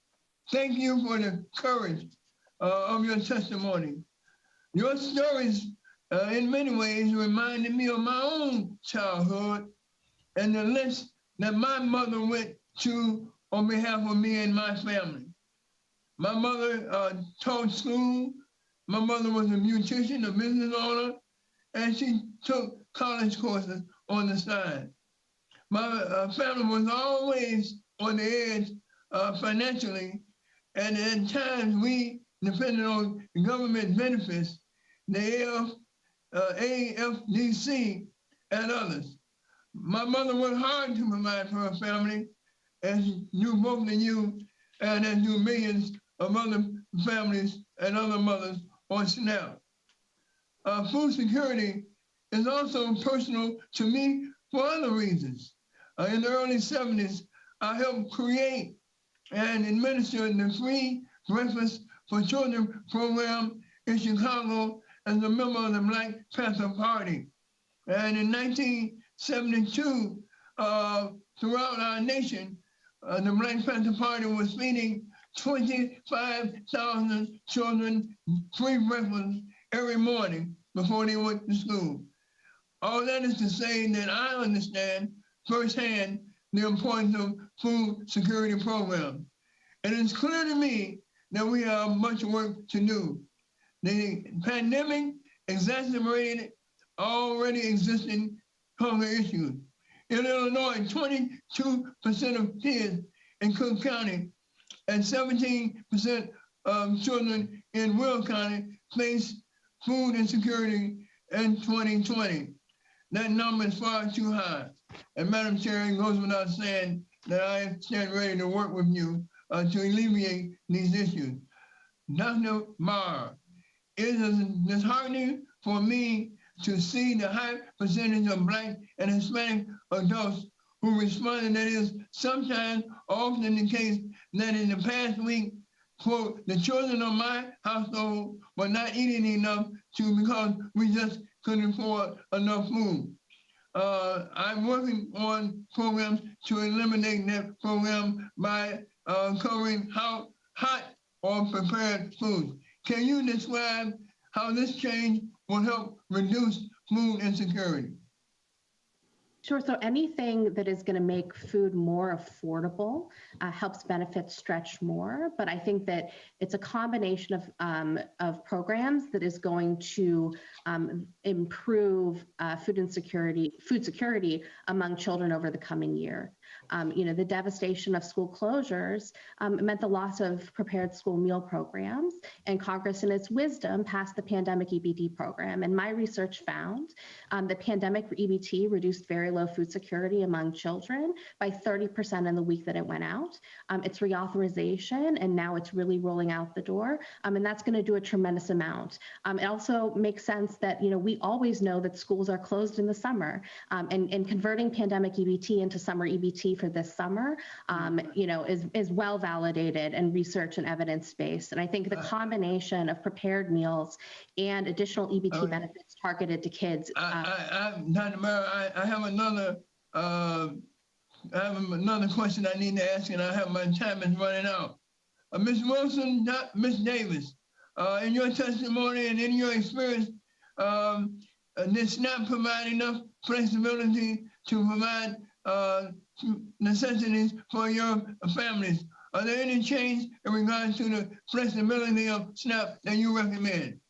thank you for the courage of your testimony. Your stories, in many ways, reminded me of my own childhood and the lengths that my mother went to on behalf of me and my family. My mother taught school. My mother was a beautician, a business owner, and she took college courses on the side. My family was always on the edge financially, and at times we depended on government benefits, the AFDC and others. My mother worked hard to provide for her family, as do both of you, and as do millions of other families and other mothers on SNAP. Food security is also personal to me for other reasons. In the early 70s, I helped create and administer the free breakfast for children program in Chicago as a member of the Black Panther Party. And in 1972, throughout our nation, the Black Panther Party was feeding 25,000 children free breakfast every morning before they went to school. All that is to say that I understand firsthand the importance of food security programs. And it's clear to me that we have much work to do. The pandemic exacerbated already existing hunger issues. In Illinois, 22% of kids in Cook County and 17% of children in Will County face food insecurity in 2020. That number is far too high. And Madam Chair, it goes without saying that I stand ready to work with you to alleviate these issues. Dr. Marr, it is disheartening for me to see the high percentage of Black and Hispanic adults who responded that is sometimes often the case that in the past week, quote, the children of my household were not eating enough because we just couldn't afford enough food. I'm working on programs to eliminate that program by covering hot or prepared foods. Can you describe how this change will help reduce food insecurity? Sure. So anything that is going to make food more affordable helps benefits stretch more. But I think that it's a combination of programs that is going to improve food security among children over the coming year. The devastation of school closures meant the loss of prepared school meal programs, and Congress in its wisdom passed the pandemic EBT program. And my research found the pandemic EBT reduced very low food security among children by 30% in the week that it went out. It's reauthorization, and now it's really rolling out the door, and that's going to do a tremendous amount. It also makes sense that we always know that schools are closed in the summer, and converting pandemic EBT into summer EBT for this summer, is well validated and research and evidence based. And I think the combination of prepared meals and additional EBT benefits targeted to kids. Dr. Mara, I have another question I need to ask, and my time is running out. Ms. Wilson, Ms. Davis, in your testimony and in your experience, does SNAP provide enough flexibility to provide necessities for your families? Are there any change in regards to the flexibility of SNAP that you recommend?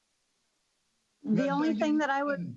The only thing that I would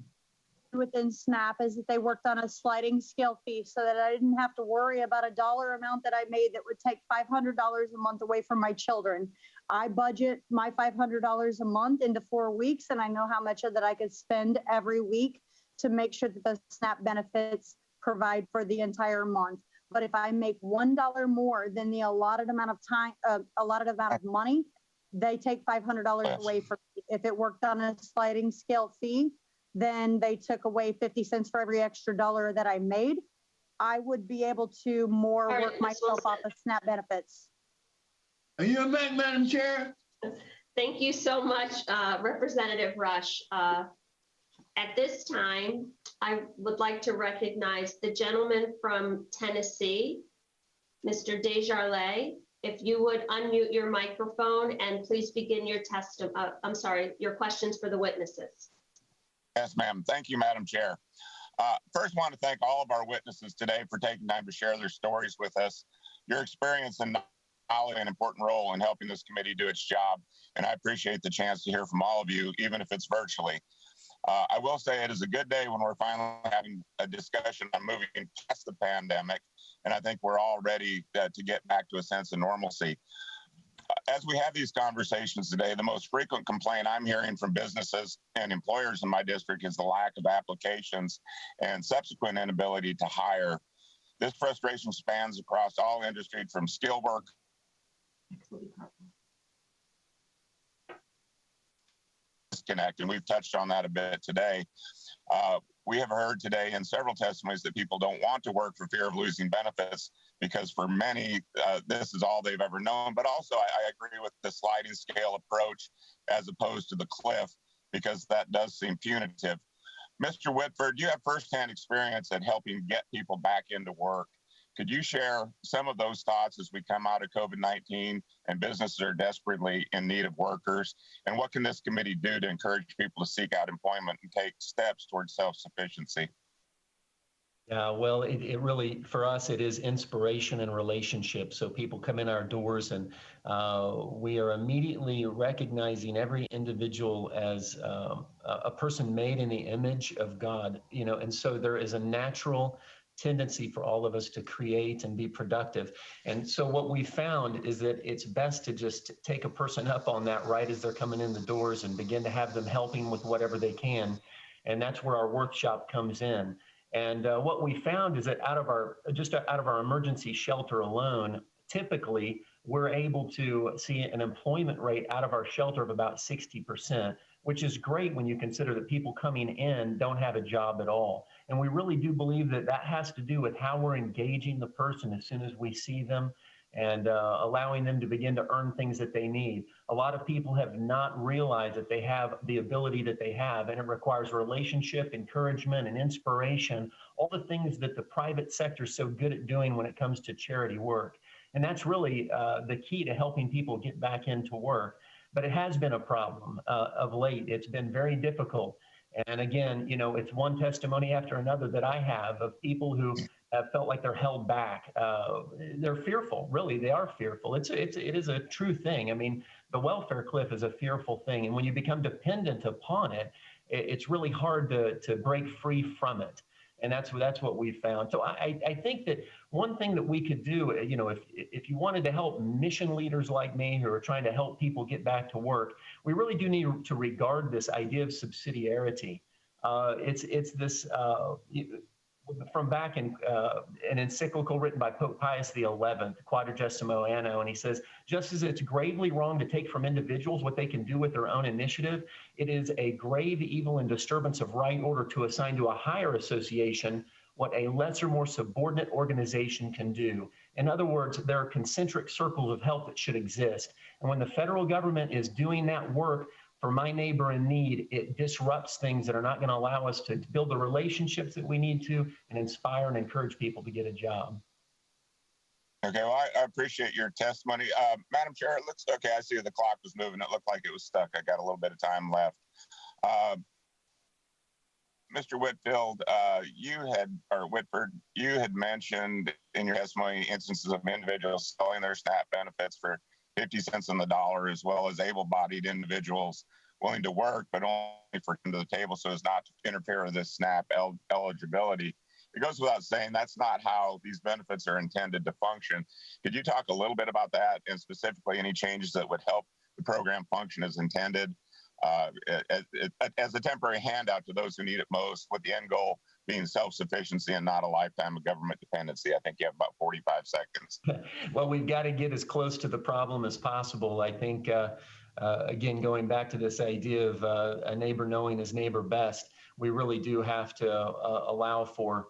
within SNAP is that they worked on a sliding scale fee so that I didn't have to worry about a dollar amount that I made that would take $500 a month away from my children. I budget my $500 a month into 4 weeks, and I know how much of that I could spend every week to make sure that the SNAP benefits provide for the entire month. But if I make $1 more than the allotted amount of time, allotted amount of money, they take $500 away from me. If it worked on a sliding scale fee, then they took away 50 cents for every extra dollar that I made. I would be able to more All right, work Ms. myself off Wilson. of SNAP benefits. Are you back, Madam Chair? Thank you so much, Representative Rush. At this time, I would like to recognize the gentleman from Tennessee, Mr. Desjardins. If you would unmute your microphone and please begin your your questions for the witnesses. Yes, ma'am. Thank you, Madam Chair. First, I want to thank all of our witnesses today for taking time to share their stories with us. Your experience and knowledge an important role in helping this committee do its job, and I appreciate the chance to hear from all of you, even if it's virtually. I will say it is a good day when we're finally having a discussion on moving past the pandemic, and I think we're all ready to get back to a sense of normalcy. As we have these conversations today, the most frequent complaint I'm hearing from businesses and employers in my district is the lack of applications and subsequent inability to hire. This frustration spans across all industries from skilled work disconnect, and we've touched on that a bit today. We have heard today in several testimonies that people don't want to work for fear of losing benefits because for many, this is all they've ever known. But also, I agree with the sliding scale approach as opposed to the cliff, because that does seem punitive. Mr. Whitford, you have firsthand experience at helping get people back into work. Could you share some of those thoughts as we come out of COVID-19 and businesses are desperately in need of workers? And what can this committee do to encourage people to seek out employment and take steps towards self-sufficiency? Yeah, well, it really, for us, it is inspiration and relationship. So people come in our doors and we are immediately recognizing every individual as a person made in the image of God, you know, and so there is a natural tendency for all of us to create and be productive. And so what we found is that it's best to just take a person up on that right as they're coming in the doors and begin to have them helping with whatever they can. And that's where our workshop comes in. And what we found is that out of our emergency shelter alone, typically we're able to see an employment rate out of our shelter of about 60%, which is great when you consider that people coming in don't have a job at all. And we really do believe that that has to do with how we're engaging the person as soon as we see them and allowing them to begin to earn things that they need. A lot of people have not realized that they have the ability that they have, and it requires relationship, encouragement, and inspiration, all the things that the private sector is so good at doing when it comes to charity work. And that's really the key to helping people get back into work. But it has been a problem of late. It's been very difficult. And again, you know, it's one testimony after another that I have of people who have felt like they're held back. They're fearful, really, they are fearful. It is a true thing. I mean, the welfare cliff is a fearful thing. And when you become dependent upon it, it's really hard to break free from it. And that's what we found. So I think that one thing that we could do, you know, if you wanted to help mission leaders like me who are trying to help people get back to work, we really do need to regard this idea of subsidiarity. It's this from back in an encyclical written by Pope Pius XI, Quadragesimo Anno, and he says, just as it's gravely wrong to take from individuals what they can do with their own initiative, it is a grave evil and disturbance of right order to assign to a higher association what a lesser, more subordinate organization can do. In other words, there are concentric circles of help that should exist. And when the federal government is doing that work for my neighbor in need, it disrupts things that are not going to allow us to build the relationships that we need to and inspire and encourage people to get a job. Okay, well, I appreciate your testimony. Madam Chair, it looks okay. I see the clock was moving. It looked like it was stuck. I got a little bit of time left. Mr. Whitfield, Whitford, you had mentioned in your testimony instances of individuals selling their SNAP benefits for 50 cents on the dollar, as well as able-bodied individuals willing to work, but only for come to the table so as not to interfere with this SNAP eligibility. It goes without saying that's not how these benefits are intended to function. Could you talk a little bit about that and specifically any changes that would help the program function as intended as a temporary handout to those who need it most, with the end goal being self-sufficiency and not a lifetime of government dependency? I think you have about 45 seconds. Well, we've got to get as close to the problem as possible. I think, again, going back to this idea of a neighbor knowing his neighbor best, we really do have to allow for.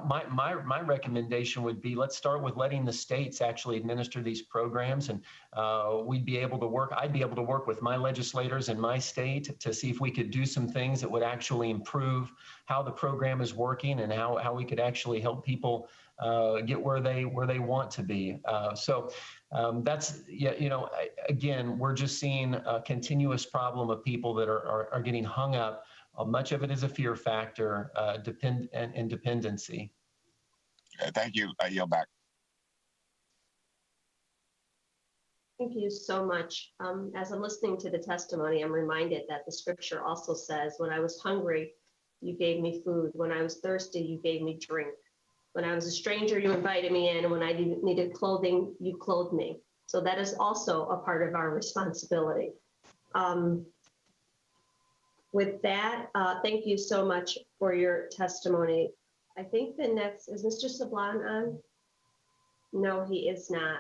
My recommendation would be, let's start with letting the states actually administer these programs, and I'd be able to work with my legislators in my state to see if we could do some things that would actually improve how the program is working and how we could actually help people get where they want to be. That's, again, we're just seeing a continuous problem of people that are getting hung up. Much of it is a fear factor and dependency. Thank you. I yield back. Thank you so much. As I'm listening to the testimony, I'm reminded that the scripture also says, when I was hungry, you gave me food. When I was thirsty, you gave me drink. When I was a stranger, you invited me in. And when I needed clothing, you clothed me. So that is also a part of our responsibility. With that, thank you so much for your testimony. I think the next, is Mr. Sablan on? No, he is not.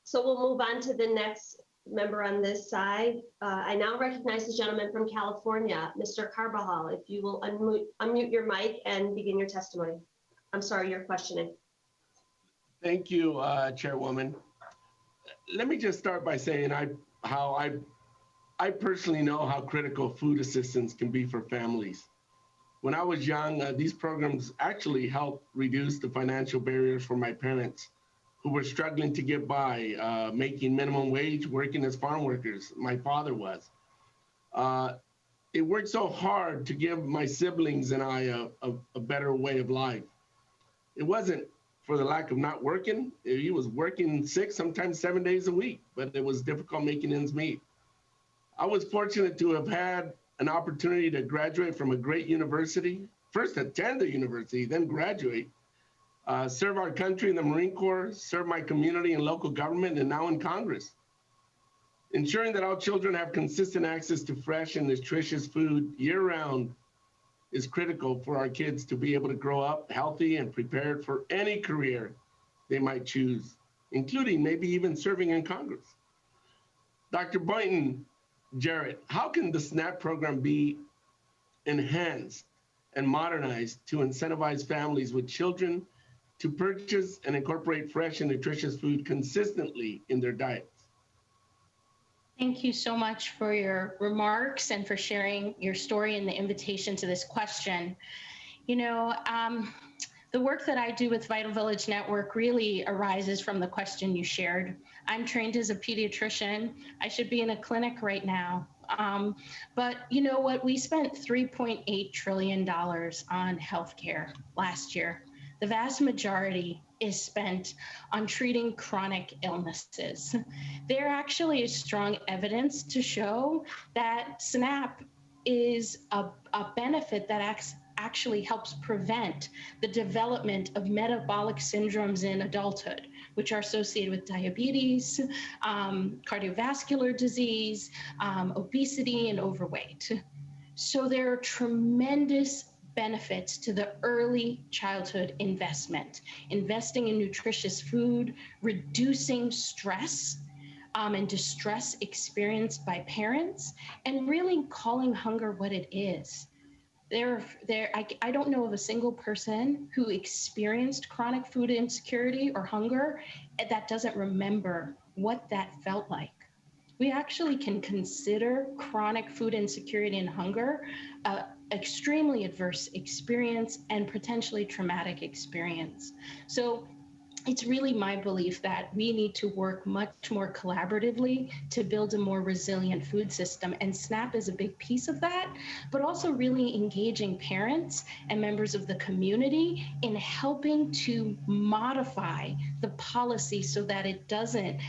So we'll move on to the next member on this side. I now recognize the gentleman from California, Mr. Carbajal. If you will unmute your mic and begin your testimony. I'm sorry, your questioning. Thank you, Chairwoman. Let me just start by saying I personally know how critical food assistance can be for families. When I was young, these programs actually helped reduce the financial barriers for my parents who were struggling to get by, making minimum wage, working as farm workers. My father was. It worked so hard to give my siblings and I a better way of life. It wasn't for the lack of not working. He was working 6, sometimes 7 days a week, but it was difficult making ends meet. I was fortunate to have had an opportunity to graduate from a great university, first attend the university, then graduate, serve our country in the Marine Corps, serve my community in local government, and now in Congress. Ensuring that all children have consistent access to fresh and nutritious food year-round is critical for our kids to be able to grow up healthy and prepared for any career they might choose, including maybe even serving in Congress. Dr. Boynton Jarrett, how can the SNAP program be enhanced and modernized to incentivize families with children to purchase and incorporate fresh and nutritious food consistently in their diets? Thank you so much for your remarks and for sharing your story and the invitation to this question. The work that I do with Vital Village Network really arises from the question you shared. I'm trained as a pediatrician. I should be in a clinic right now. But you know what? We spent $3.8 trillion on healthcare last year. The vast majority is spent on treating chronic illnesses. There actually is strong evidence to show that SNAP is a benefit that actually helps prevent the development of metabolic syndromes in adulthood, which are associated with diabetes, cardiovascular disease, obesity, and overweight. So there are tremendous benefits to the early childhood investment, investing in nutritious food, reducing stress and distress experienced by parents, and really calling hunger what it is. I don't know of a single person who experienced chronic food insecurity or hunger that doesn't remember what that felt like. We actually can consider chronic food insecurity and hunger extremely adverse experience and potentially traumatic experience. So it's really my belief that we need to work much more collaboratively to build a more resilient food system. And SNAP is a big piece of that, but also really engaging parents and members of the community in helping to modify the policy so that it doesn't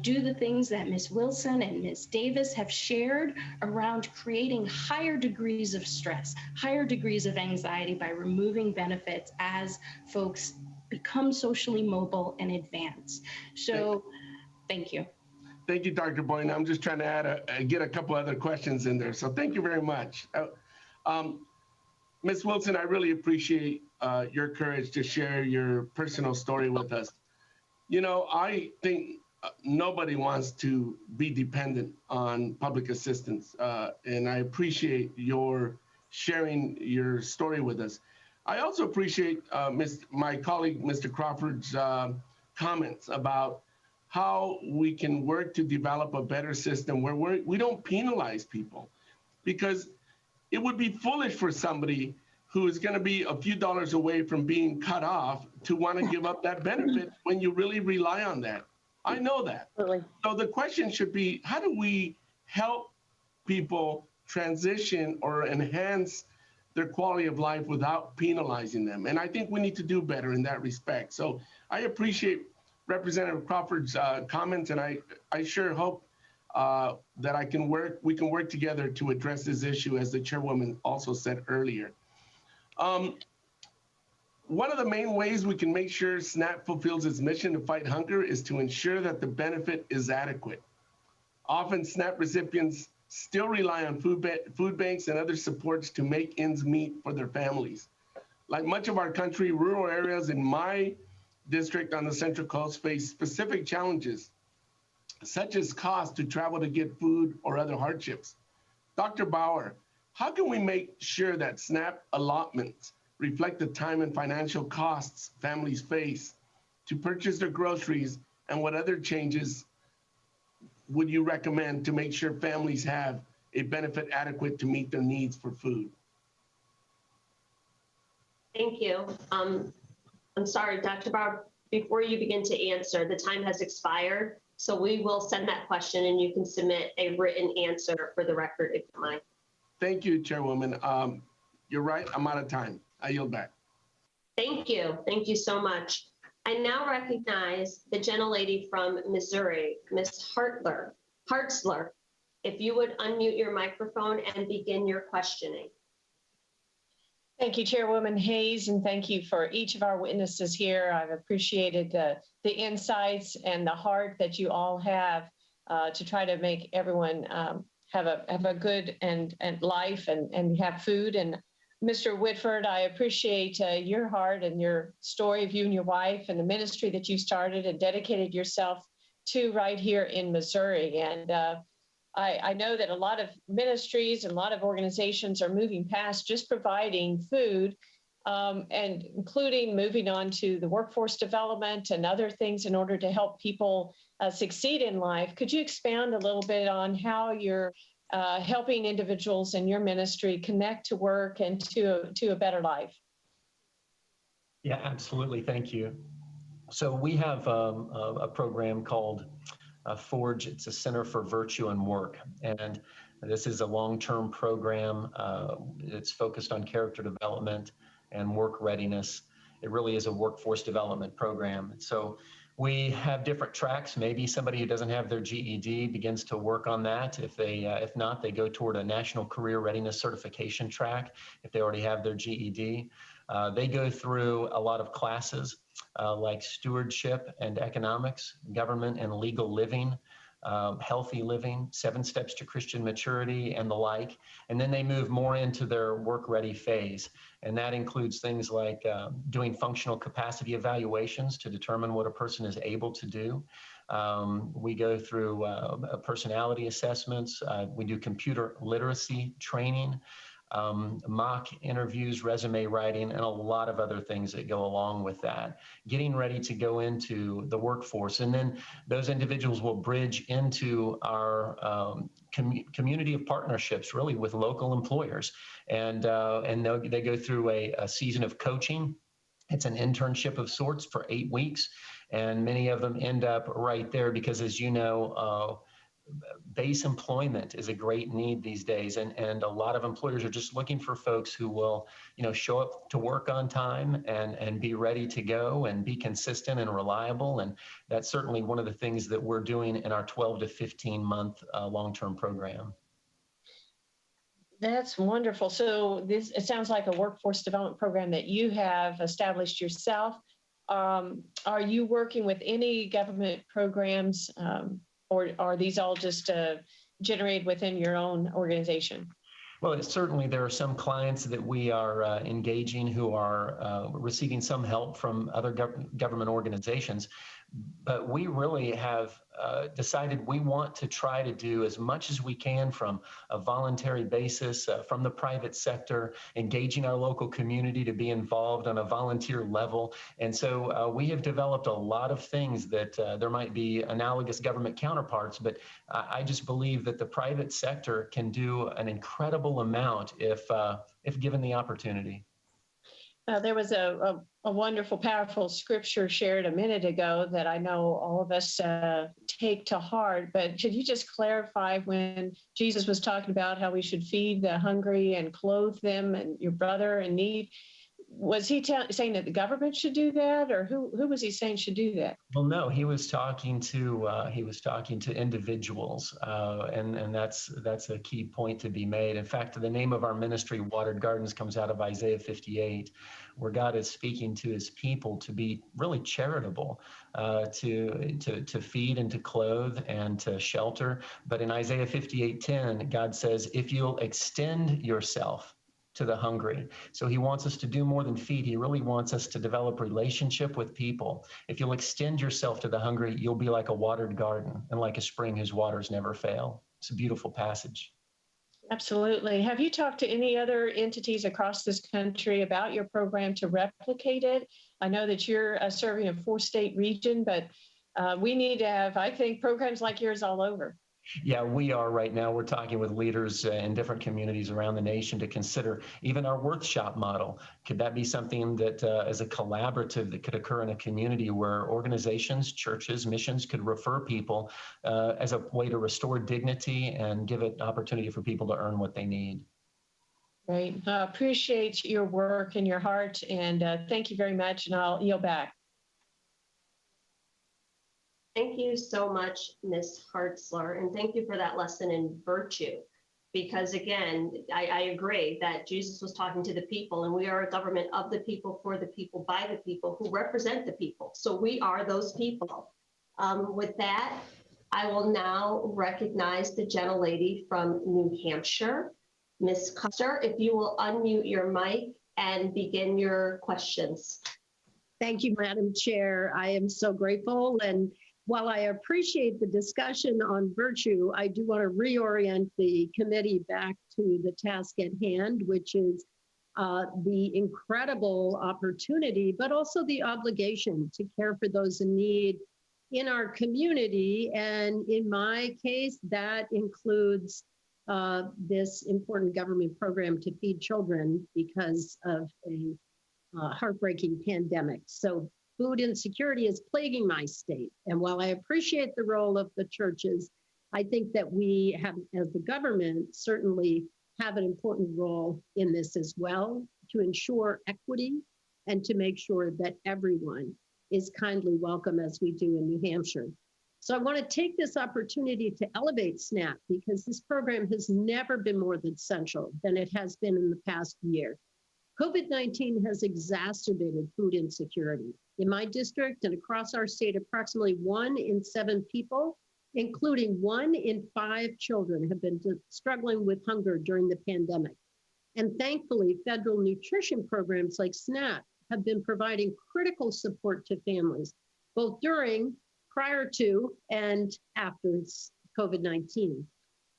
do the things that Ms. Wilson and Ms. Davis have shared around creating higher degrees of stress, higher degrees of anxiety by removing benefits as folks become socially mobile and advance. So thank you. Thank you, Dr. Boyne. I'm just trying to get a couple other questions in there. So thank you very much. Ms. Wilson, I really appreciate your courage to share your personal story with us. You know, I think nobody wants to be dependent on public assistance. And I appreciate your sharing your story with us. I also appreciate my colleague, Mr. Crawford's comments about how we can work to develop a better system where we don't penalize people, because it would be foolish for somebody who is going to be a few dollars away from being cut off to want to give up that benefit when you really rely on that. I know that. Absolutely. So the question should be, how do we help people transition or enhance their quality of life without penalizing them? And I think we need to do better in that respect. So I appreciate Representative Crawford's comments, and I sure hope that we can work together to address this issue, as the chairwoman also said earlier. One of the main ways we can make sure SNAP fulfills its mission to fight hunger is to ensure that the benefit is adequate. Often SNAP recipients still rely on food banks and other supports to make ends meet for their families. Like much of our country, rural areas in my district on the Central Coast face specific challenges, such as cost to travel to get food or other hardships. Dr. Bauer, how can we make sure that SNAP allotments reflect the time and financial costs families face to purchase their groceries, and what other changes would you recommend to make sure families have a benefit adequate to meet their needs for food? Thank you. I'm sorry, Dr. Bauer, before you begin to answer, the time has expired. So we will send that question and you can submit a written answer for the record if you mind. Thank you, Chairwoman. You're right, I'm out of time. I yield back. Thank you. Thank you so much. I now recognize the gentlelady from Missouri, Ms. Hartzler. If you would unmute your microphone and begin your questioning. Thank you, Chairwoman Hayes, and thank you for each of our witnesses here. I've appreciated the insights and the heart that you all have to try to make everyone have a good and life and have food. And Mr. Whitford, I appreciate your heart and your story of you and your wife and the ministry that you started and dedicated yourself to right here in Missouri. And I know that a lot of ministries and a lot of organizations are moving past just providing food and including moving on to the workforce development and other things in order to help people succeed in life. Could you expand a little bit on how you're helping individuals in your ministry connect to work and to a better life? Yeah, absolutely. Thank you. So we have a program called Forge. It's a Center for Virtue and Work. And this is a long-term program. It's focused on character development and work readiness. It really is a workforce development program. And so we have different tracks. Maybe somebody who doesn't have their GED begins to work on that. If not, they go toward a national career readiness certification track. If they already have their GED, they go through a lot of classes like stewardship and economics, government and legal living, healthy living, 7 steps to Christian maturity, and the like. And then they move more into their work-ready phase. And that includes things like doing functional capacity evaluations to determine what a person is able to do. We go through personality assessments. We do computer literacy training, mock interviews, resume writing, and a lot of other things that go along with that. Getting ready to go into the workforce. And then those individuals will bridge into our community of partnerships, really with local employers. And they go through a season of coaching It's an internship of sorts for 8 weeks, and many of them end up right there because, as you know, base employment is a great need these days, and a lot of employers are just looking for folks who will, show up to work on time and be ready to go and be consistent and reliable. And that's certainly one of the things that we're doing in our 12 to 15 month long-term program. That's wonderful. So it sounds like a workforce development program that you have established yourself. Are you working with any government programs, or are these all just generated within your own organization? Well, certainly there are some clients that we are engaging who are receiving some help from other government organizations, but we really have decided we want to try to do as much as we can from a voluntary basis, from the private sector, engaging our local community to be involved on a volunteer level. And so we have developed a lot of things that there might be analogous government counterparts, but I just believe that the private sector can do an incredible amount if given the opportunity. There was a wonderful, powerful scripture shared a minute ago that I know all of us take to heart, but could you just clarify when Jesus was talking about how we should feed the hungry and clothe them and your brother in need? Was he saying that the government should do that, or who was he saying should do that? Well, no, he was talking to individuals, and that's a key point to be made. In fact, the name of our ministry, Watered Gardens, comes out of Isaiah 58, where God is speaking to his people to be really charitable, to feed and to clothe and to shelter. But in Isaiah 58:10, God says, if you'll extend yourself to the hungry. So he wants us to do more than feed. He really wants us to develop relationship with people. If you'll extend yourself to the hungry, you'll be like a watered garden and like a spring whose waters never fail. It's a beautiful passage. Absolutely. Have you talked to any other entities across this country about your program to replicate it? I know that you're serving a 4-state region, but we need to have, I think, programs like yours all over. Yeah, we are right now. We're talking with leaders in different communities around the nation to consider even our workshop model. Could that be something that as a collaborative that could occur in a community where organizations, churches, missions could refer people as a way to restore dignity and give it opportunity for people to earn what they need? Great. Appreciate your work and your heart, and thank you very much, and I'll yield back. Thank you so much, Ms. Hartzler, and thank you for that lesson in virtue. Because again, I agree that Jesus was talking to the people, and we are a government of the people, for the people, by the people, who represent the people. So we are those people. With that, I will now recognize the gentlelady from New Hampshire, Ms. Custer. If you will unmute your mic and begin your questions. Thank you, Madam Chair. I am so grateful. And while I appreciate the discussion on virtue, I do want to reorient the committee back to the task at hand, which is the incredible opportunity, but also the obligation to care for those in need in our community. And in my case, that includes this important government program to feed children because of a heartbreaking pandemic. So food insecurity is plaguing my state. And while I appreciate the role of the churches, I think that we have, as the government, certainly have an important role in this as well, to ensure equity and to make sure that everyone is kindly welcome, as we do in New Hampshire. So I want to take this opportunity to elevate SNAP, because this program has never been more essential than it has been in the past year. COVID-19 has exacerbated food insecurity. In my district and across our state, approximately 1 in 7 people, including 1 in 5 children, have been struggling with hunger during the pandemic. And thankfully, federal nutrition programs like SNAP have been providing critical support to families, both during, prior to, and after COVID-19.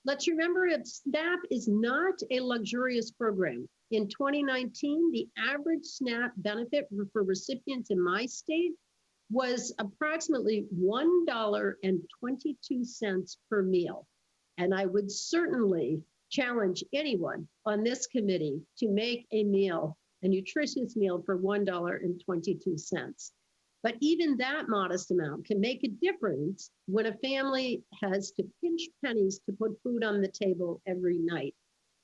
Let's remember that SNAP is not a luxurious program. In 2019, the average SNAP benefit for recipients in my state was approximately $1.22 per meal. And I would certainly challenge anyone on this committee to make a meal a nutritious meal for $1.22. But even that modest amount can make a difference when a family has to pinch pennies to put food on the table every night.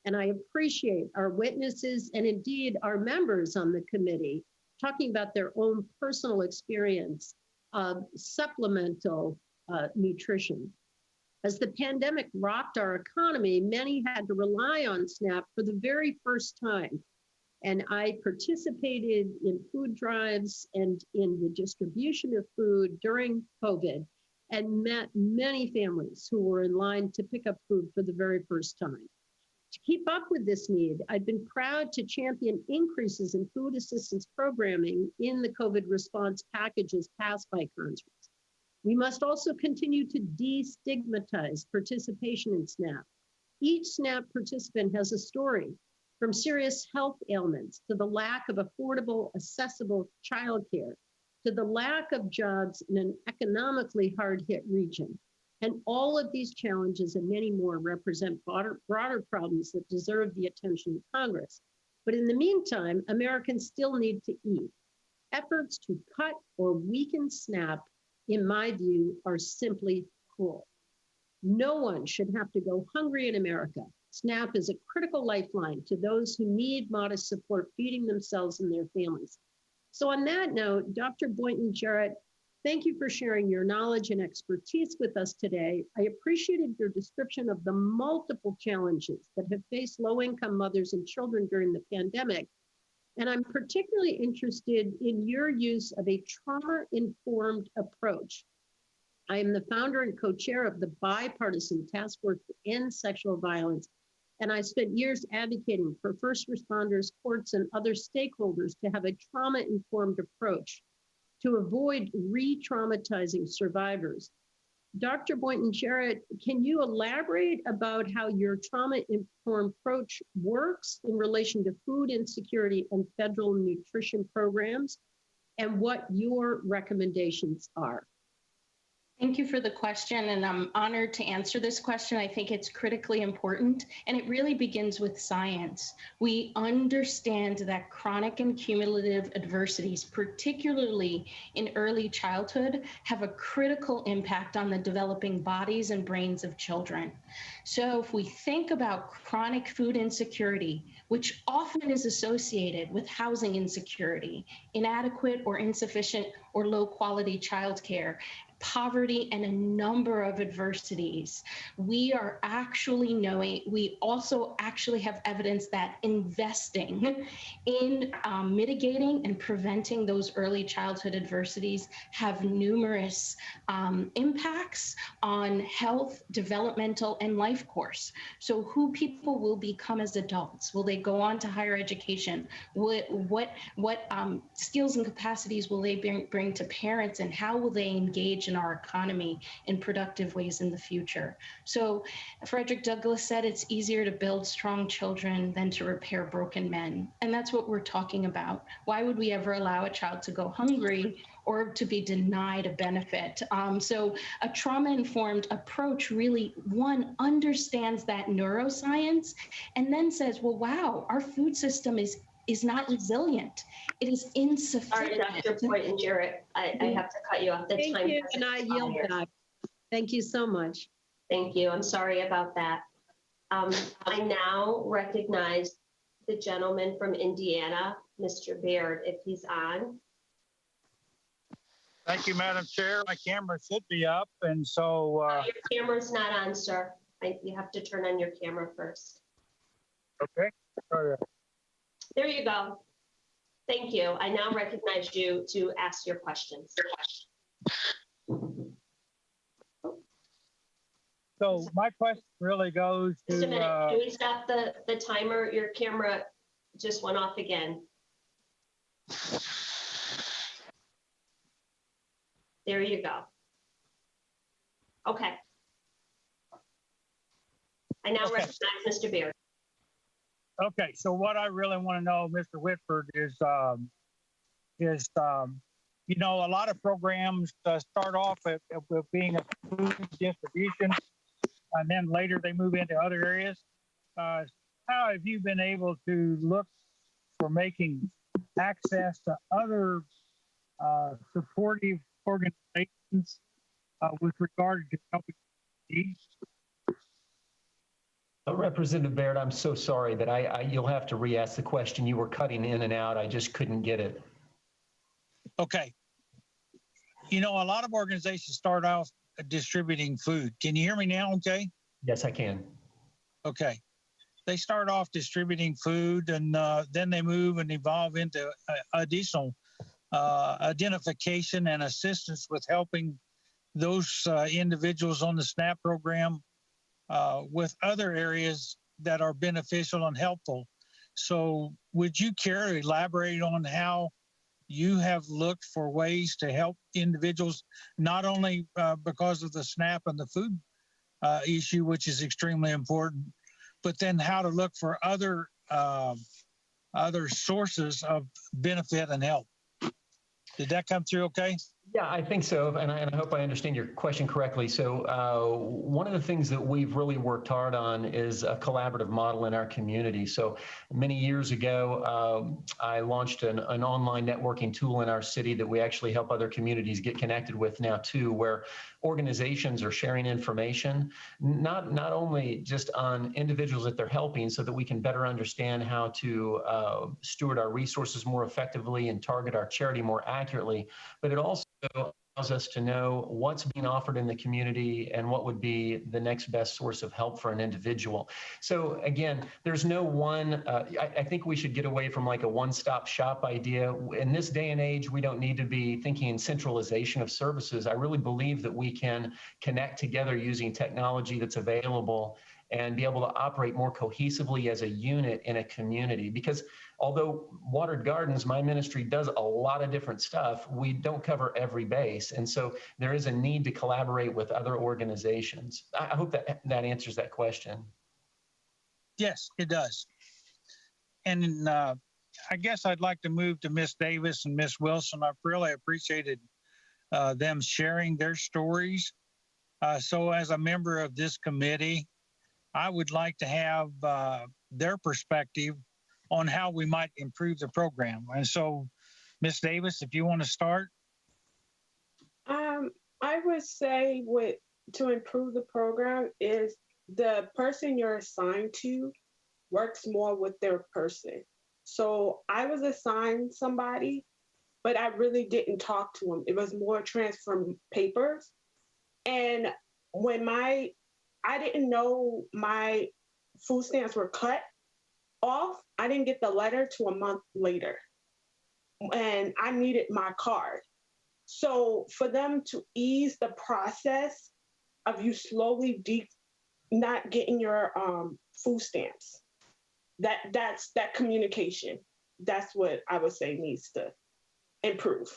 And I appreciate our witnesses and indeed our members on the committee talking about their own personal experience of supplemental nutrition. As the pandemic rocked our economy, many had to rely on SNAP for the very first time. And I participated in food drives and in the distribution of food during COVID and met many families who were in line to pick up food for the very first time. To keep up with this need, I've been proud to champion increases in food assistance programming in the COVID response packages passed by Congress. We must also continue to destigmatize participation in SNAP. Each SNAP participant has a story, from serious health ailments to the lack of affordable, accessible childcare, to the lack of jobs in an economically hard-hit region. And all of these challenges and many more represent broader problems that deserve the attention of Congress. But in the meantime, Americans still need to eat. Efforts to cut or weaken SNAP, in my view, are simply cruel. No one should have to go hungry in America. SNAP is a critical lifeline to those who need modest support feeding themselves and their families. So on that note, Dr. Boynton Jarrett, thank you for sharing your knowledge and expertise with us today. I appreciated your description of the multiple challenges that have faced low-income mothers and children during the pandemic. And I'm particularly interested in your use of a trauma-informed approach. I am the founder and co-chair of the Bipartisan Task Force to End Sexual Violence, and I spent years advocating for first responders, courts, and other stakeholders to have a trauma-informed approach to avoid re-traumatizing survivors. Dr. Boynton Jarrett, can you elaborate about how your trauma-informed approach works in relation to food insecurity and federal nutrition programs, and what your recommendations are? Thank you for the question, and I'm honored to answer this question. I think it's critically important, and it really begins with science. We understand that chronic and cumulative adversities, particularly in early childhood, have a critical impact on the developing bodies and brains of children. So if we think about chronic food insecurity, which often is associated with housing insecurity, inadequate or insufficient or low quality childcare, poverty, and a number of adversities, we are actually knowing, we also actually have evidence that investing in mitigating and preventing those early childhood adversities have numerous impacts on health, developmental, and life course. So who people will become as adults, will they go on to higher education? What skills and capacities will they bring to parents, and how will they engage in our economy in productive ways in the future? So Frederick Douglass said it's easier to build strong children than to repair broken men. And that's what we're talking about. Why would we ever allow a child to go hungry or to be denied a benefit? So a trauma-informed approach really, one, understands that neuroscience and then says, well, wow, our food system is not resilient. It is insufficient. All right, Dr. Boynton Jarrett, I have to cut you off. The Thank time you, and I yield back. Thank you so much. Thank you. I'm sorry about that. I now recognize the gentleman from Indiana, Mr. Baird, if he's on. Thank you, Madam Chair. My camera should be up, and so... Your camera's not on, sir. You have to turn on your camera first. Okay. There you go. Thank you. I now recognize you to ask your questions. So my question really goes to... Just a minute. Can we stop the timer? Your camera just went off again. There you go. Okay. I now recognize Mr. Baird. Okay, so what I really want to know, Mr. Whitford, is you know, a lot of programs start off with being a food distribution, and then later they move into other areas. How have you been able to look for for making access to other supportive organizations with regard to helping needs. Representative Baird, I'm so sorry, but you'll have to re-ask the question. You were cutting in and out. I just couldn't get it. Okay. You know, a lot of organizations start off distributing food. Can you hear me now, okay? Yes, I can. Okay. They start off distributing food, and then they move and evolve into additional identification and assistance with helping those individuals on the SNAP program with other areas that are beneficial and helpful. So would you care to elaborate on how you have looked for ways to help individuals, not only because of the SNAP and the food issue, which is extremely important, but then how to look for other sources of benefit and help? Did that come through okay? Yeah, I think so, and I hope I understand your question correctly. So one of the things that we've really worked hard on is a collaborative model in our community. So many years ago, I launched an online networking tool in our city that we actually help other communities get connected with now too, where organizations are sharing information, not only just on individuals that they're helping so that we can better understand how to steward our resources more effectively and target our charity more accurately, but it also allows us to know what's being offered in the community and what would be the next best source of help for an individual. So again, there's no one, I think we should get away from like a one-stop shop idea. In this day and age, we don't need to be thinking in centralization of services. I really believe that we can connect together using technology that's available and be able to operate more cohesively as a unit in a community. Because although Watered Gardens, my ministry, does a lot of different stuff, we don't cover every base. And so there is a need to collaborate with other organizations. I hope that answers that question. Yes, it does. And I guess I'd like to move to Ms. Davis and Ms. Wilson. I've really appreciated them sharing their stories. So as a member of this committee, I would like to have their perspective on how we might improve the program. And so, Ms. Davis, if you want to start. I would say to improve the program is the person you're assigned to works more with their person. So I was assigned somebody, but I really didn't talk to him. It was more transfer papers. And when I didn't know my food stamps were cut off, I didn't get the letter till a month later. And I needed my card. So for them to ease the process of you slowly not getting your food stamps, that's that communication. That's what I would say needs to improve.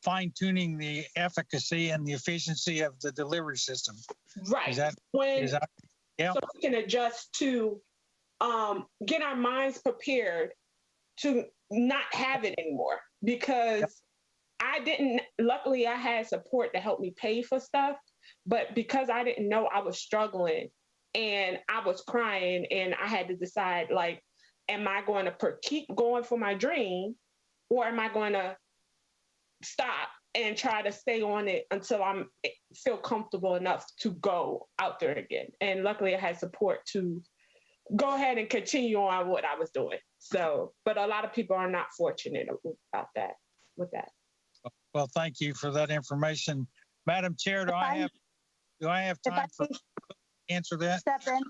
Fine-tuning the efficacy and the efficiency of the delivery system. Right. So we can adjust to get our minds prepared to not have it anymore, because luckily I had support to help me pay for stuff, but because I didn't know, I was struggling and I was crying, and I had to decide, like, am I going to keep going for my dream, or am I going to stop and try to stay on it until I feel comfortable enough to go out there again? And luckily I had support to go ahead and continue on what I was doing. So, but a lot of people are not fortunate about that, with that. Well, thank you for that information. Madam Chair, do I have time to answer that? Step in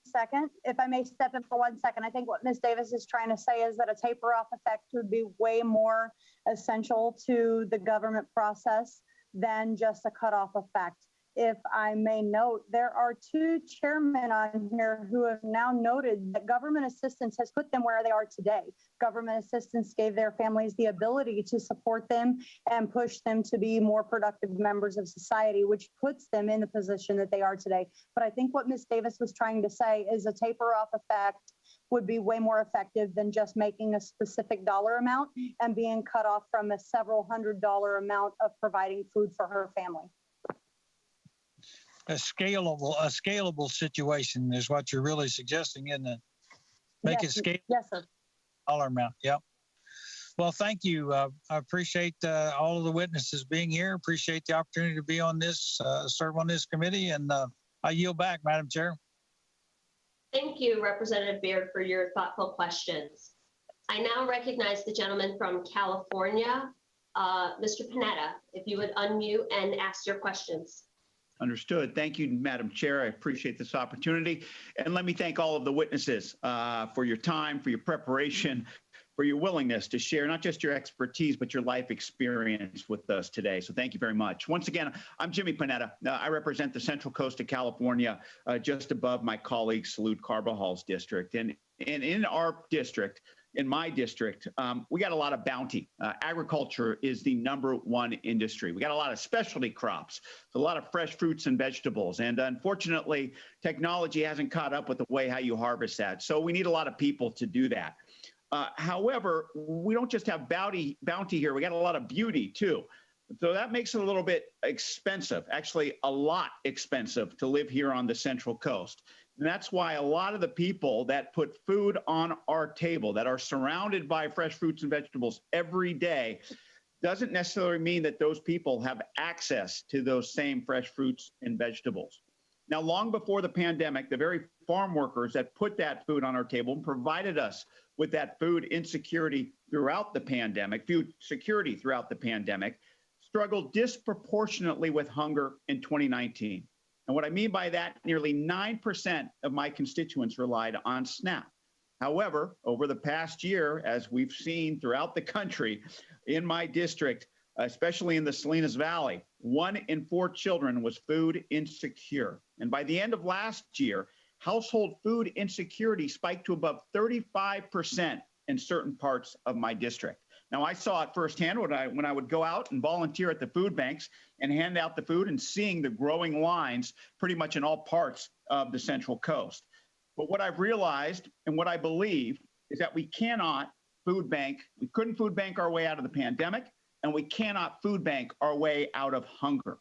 second. If I may step in for 1 second, I think what Ms. Davis is trying to say is that a taper off effect would be way more essential to the government process than just a cutoff effect. If I may note, there are 2 chairmen on here who have now noted that government assistance has put them where they are today. Government assistance gave their families the ability to support them and push them to be more productive members of society, which puts them in the position that they are today. But I think what Ms. Davis was trying to say is a taper off effect would be way more effective than just making a specific dollar amount and being cut off from a several $100 amount of providing food for her family. A scalable situation is what you're really suggesting, isn't it? Make it scalable. Yes, sir. dollar amount. Yep. Well, thank you. I appreciate all of the witnesses being here. Appreciate the opportunity to be on this, serve on this committee, and I yield back, Madam Chair. Thank you, Representative Beard, for your thoughtful questions. I now recognize the gentleman from California, Mr. Panetta, if you would unmute and ask your questions. Understood. Thank you, Madam Chair. I appreciate this opportunity. And let me thank all of the witnesses for your time, for your preparation, for your willingness to share not just your expertise, but your life experience with us today. So thank you very much. Once again, I'm Jimmy Panetta. I represent the Central Coast of California, just above my colleague Salud Carbajal's district. And in our district, in my district, we got a lot of bounty. Agriculture is the #1 industry. We got a lot of specialty crops, a lot of fresh fruits and vegetables. And unfortunately, technology hasn't caught up with the way how you harvest that. So we need a lot of people to do that. However, we don't just have bounty here. We got a lot of beauty too. So that makes it a little bit expensive, actually a lot expensive to live here on the Central Coast. And that's why a lot of the people that put food on our table, that are surrounded by fresh fruits and vegetables every day, doesn't necessarily mean that those people have access to those same fresh fruits and vegetables. Now, long before the pandemic, the very farm workers that put that food on our table and provided us with that food insecurity throughout the pandemic, food security throughout the pandemic, struggled disproportionately with hunger in 2019. And what I mean by that, nearly 9% of my constituents relied on SNAP. However, over the past year, as we've seen throughout the country, in my district, especially in the Salinas Valley, 1 in 4 children was food insecure. And by the end of last year, household food insecurity spiked to above 35% in certain parts of my district. Now, I saw it firsthand when I would go out and volunteer at the food banks and hand out the food and seeing the growing lines pretty much in all parts of the Central Coast. But what I've realized and what I believe is that we couldn't food bank our way out of the pandemic, and we cannot food bank our way out of hunger.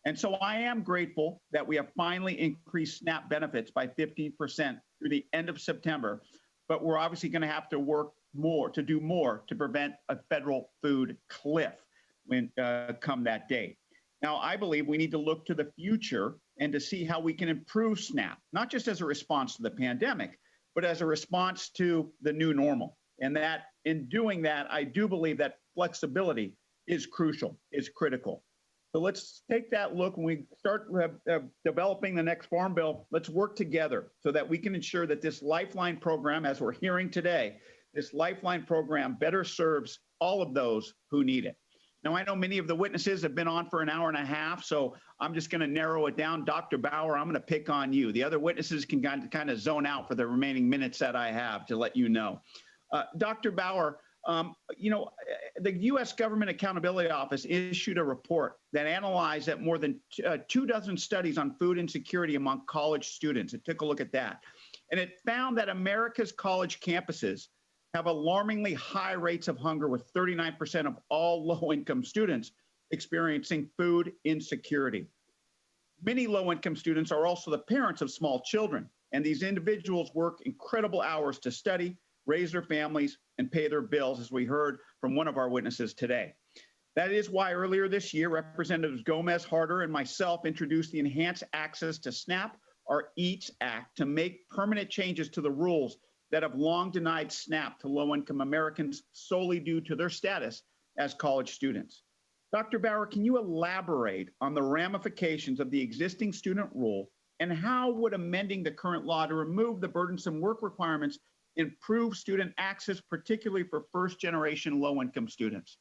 And so I am grateful that we have finally increased SNAP benefits by 15% through the end of September, but we're obviously going to have to work more to prevent a federal food cliff when come that date. Now, I believe we need to look to the future and to see how we can improve SNAP, not just as a response to the pandemic, but as a response to the new normal. And that in doing that, I do believe that flexibility is crucial, is critical. So let's take that look when we start developing the next Farm Bill. Let's work together so that we can ensure that this Lifeline program, as we're hearing today, this Lifeline program better serves all of those who need it. Now, I know many of the witnesses have been on for an hour and a half, so I'm just going to narrow it down. Dr. Bauer, I'm going to pick on you. The other witnesses can kind of zone out for the remaining minutes that I have to let you know. Dr. Bauer, the U.S. Government Accountability Office issued a report that analyzed that more than 24 studies on food insecurity among college students. It took a look at that. And it found that America's college campuses have alarmingly high rates of hunger, with 39% of all low-income students experiencing food insecurity. Many low-income students are also the parents of small children, and these individuals work incredible hours to study, raise their families, and pay their bills, as we heard from one of our witnesses today. That is why earlier this year, Representatives Gomez, Harder, and myself introduced the Enhanced Access to SNAP, or EATS Act, to make permanent changes to the rules that have long denied SNAP to low-income Americans solely due to their status as college students. Dr. Bauer, can you elaborate on the ramifications of the existing student rule, and how would amending the current law to remove the burdensome work requirements improve student access, particularly for first-generation low-income students?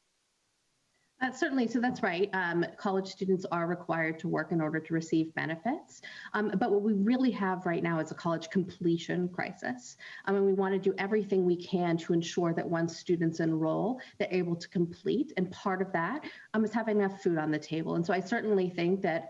Certainly, so that's right. College students are required to work in order to receive benefits. But what we really have right now is a college completion crisis. And we want to do everything we can to ensure that once students enroll, they're able to complete. And part of that is having enough food on the table. And so I certainly think that,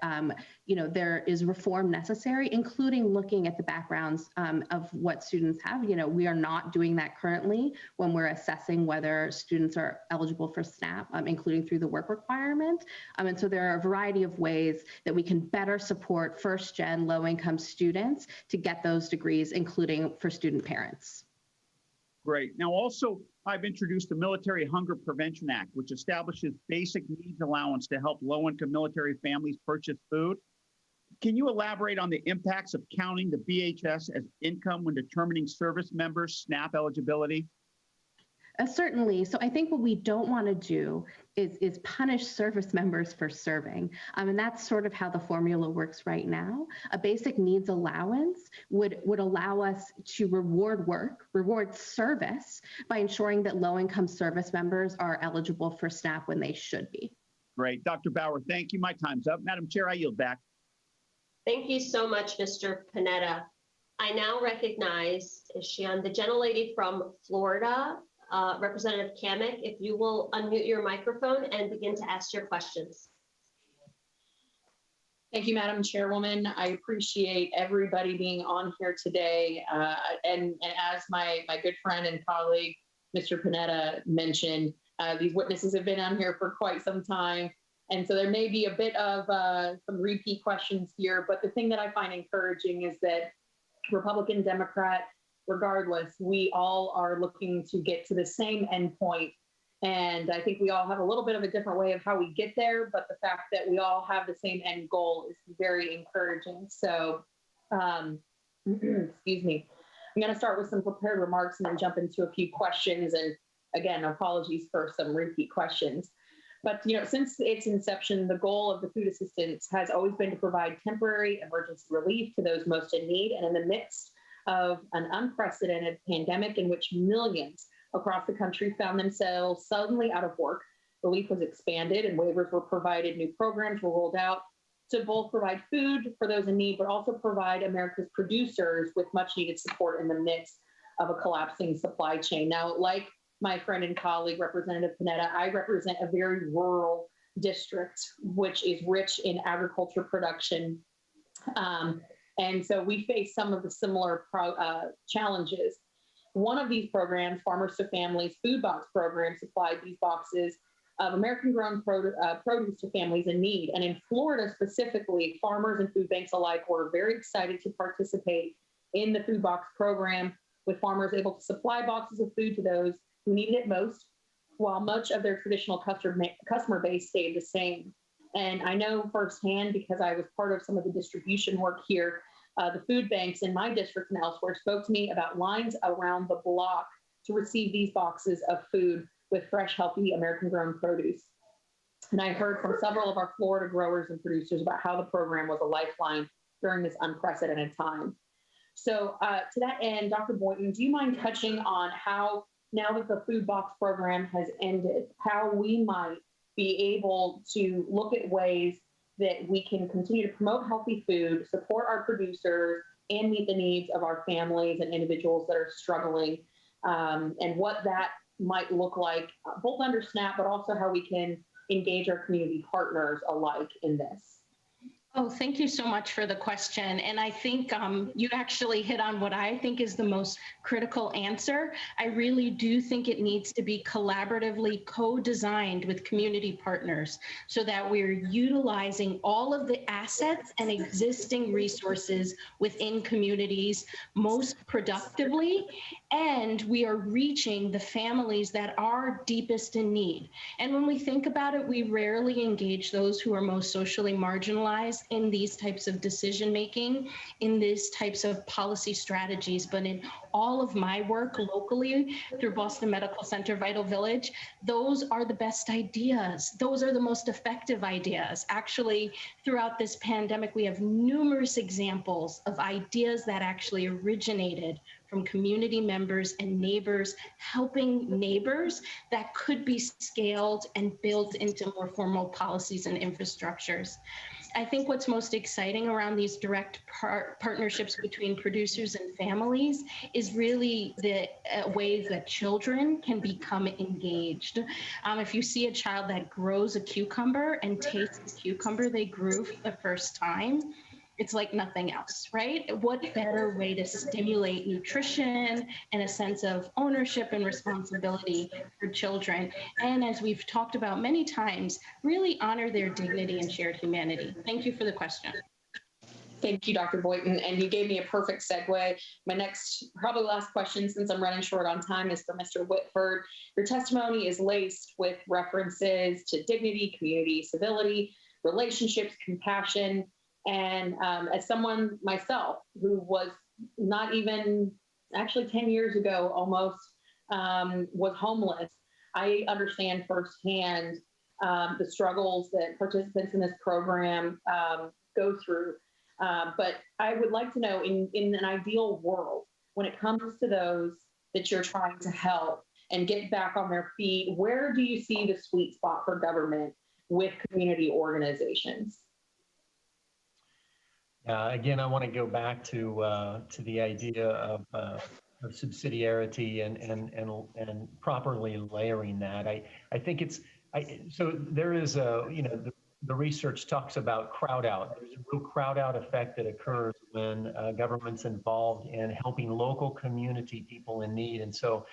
there is reform necessary, including looking at the backgrounds of what students have. We are not doing that currently when we're assessing whether students are eligible for SNAP, including through the work requirement. And so there are a variety of ways that we can better support first-gen low-income students to get those degrees, including for student parents. Great. Now, also, I've introduced the Military Hunger Prevention Act, which establishes basic needs allowance to help low-income military families purchase food. Can you elaborate on the impacts of counting the BHS as income when determining service members' SNAP eligibility? Certainly. So I think what we don't want to do is punish service members for serving. And that's sort of how the formula works right now. A basic needs allowance would allow us to reward service by ensuring that low-income service members are eligible for SNAP when they should be. Great. Dr. Bauer, thank you. My time's up. Madam Chair, I yield back. Thank you so much, Mr. Panetta. I now recognize, is she on, the gentlelady from Florida, Representative Kamick, if you will unmute your microphone and begin to ask your questions. Thank you, Madam Chairwoman. I appreciate everybody being on here today. And as my good friend and colleague, Mr. Panetta mentioned, these witnesses have been on here for quite some time. And so there may be a bit of some repeat questions here, but the thing that I find encouraging is that Republican, Democrat, regardless, we all are looking to get to the same endpoint. And I think we all have a little bit of a different way of how we get there, but the fact that we all have the same end goal is very encouraging. So, excuse me, I'm going to start with some prepared remarks and then jump into a few questions. And again, apologies for some repeat questions. But since its inception, the goal of the food assistance has always been to provide temporary emergency relief to those most in need. And in the midst of an unprecedented pandemic in which millions across the country found themselves suddenly out of work, relief was expanded and waivers were provided, new programs were rolled out to both provide food for those in need, but also provide America's producers with much needed support in the midst of a collapsing supply chain. Now, like my friend and colleague, Representative Panetta, I represent a very rural district, which is rich in agriculture production. And so we face some of the similar challenges. One of these programs, Farmers to Families Food Box Program, supplied these boxes of American-grown produce to families in need. And in Florida specifically, farmers and food banks alike were very excited to participate in the food box program, with farmers able to supply boxes of food to those who needed it most, while much of their traditional customer base stayed the same. And I know firsthand, because I was part of some of the distribution work here, the food banks in my district and elsewhere spoke to me about lines around the block to receive these boxes of food with fresh, healthy American-grown produce. And I heard from several of our Florida growers and producers about how the program was a lifeline during this unprecedented time. So to that end, Dr. Boynton, do you mind touching on how, now that the food box program has ended, how we might be able to look at ways that we can continue to promote healthy food, support our producers, and meet the needs of our families and individuals that are struggling, and what that might look like, both under SNAP, but also how we can engage our community partners alike in this. Oh, thank you so much for the question. And I think you actually hit on what I think is the most critical answer. I really do think it needs to be collaboratively co-designed with community partners so that we're utilizing all of the assets and existing resources within communities most productively, and we are reaching the families that are deepest in need. And when we think about it, we rarely engage those who are most socially marginalized in these types of decision making, in these types of policy strategies. But in all of my work locally through Boston Medical Center, Vital Village, those are the best ideas. Those are the most effective ideas. Actually, throughout this pandemic, we have numerous examples of ideas that actually originated from community members and neighbors helping neighbors that could be scaled and built into more formal policies and infrastructures. I think what's most exciting around these direct partnerships between producers and families is really the ways that children can become engaged. If you see a child that grows a cucumber and tastes the cucumber they grew for the first time, it's like nothing else, right? What better way to stimulate nutrition and a sense of ownership and responsibility for children? And as we've talked about many times, really honor their dignity and shared humanity. Thank you for the question. Thank you, Dr. Boynton. And you gave me a perfect segue. My next, probably last question, since I'm running short on time, is for Mr. Whitford. Your testimony is laced with references to dignity, community, civility, relationships, compassion. And as someone myself who was not even, actually 10 years ago almost, was homeless, I understand firsthand the struggles that participants in this program go through. But I would like to know, in an ideal world, when it comes to those that you're trying to help and get back on their feet, where do you see the sweet spot for government with community organizations? Again, I want to go back to the idea of subsidiarity and properly layering that. I think it's so there is a, you know, the research talks about crowd out. There's a real crowd out effect that occurs when government's involved in helping local community people in need. And so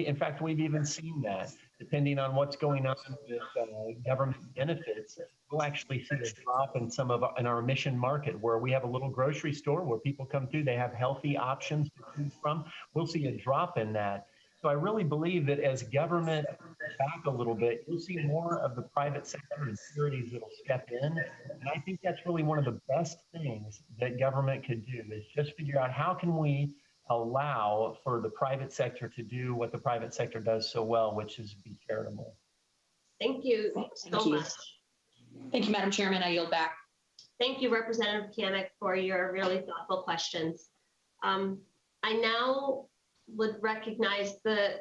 in fact, we've even seen that depending on what's going on with government benefits, we'll actually see a drop in in our mission market where we have a little grocery store where people come through, they have healthy options to choose from. We'll see a drop in that. So I really believe that as government back a little bit, you'll see more of the private sector and charities that'll step in. And I think that's really one of the best things that government could do is just figure out how can we allow for the private sector to do what the private sector does so well, which is be charitable. Thank you so much. Thank you, Madam Chairman. I yield back. Thank you, Representative Kamek, for your really thoughtful questions. I now would recognize the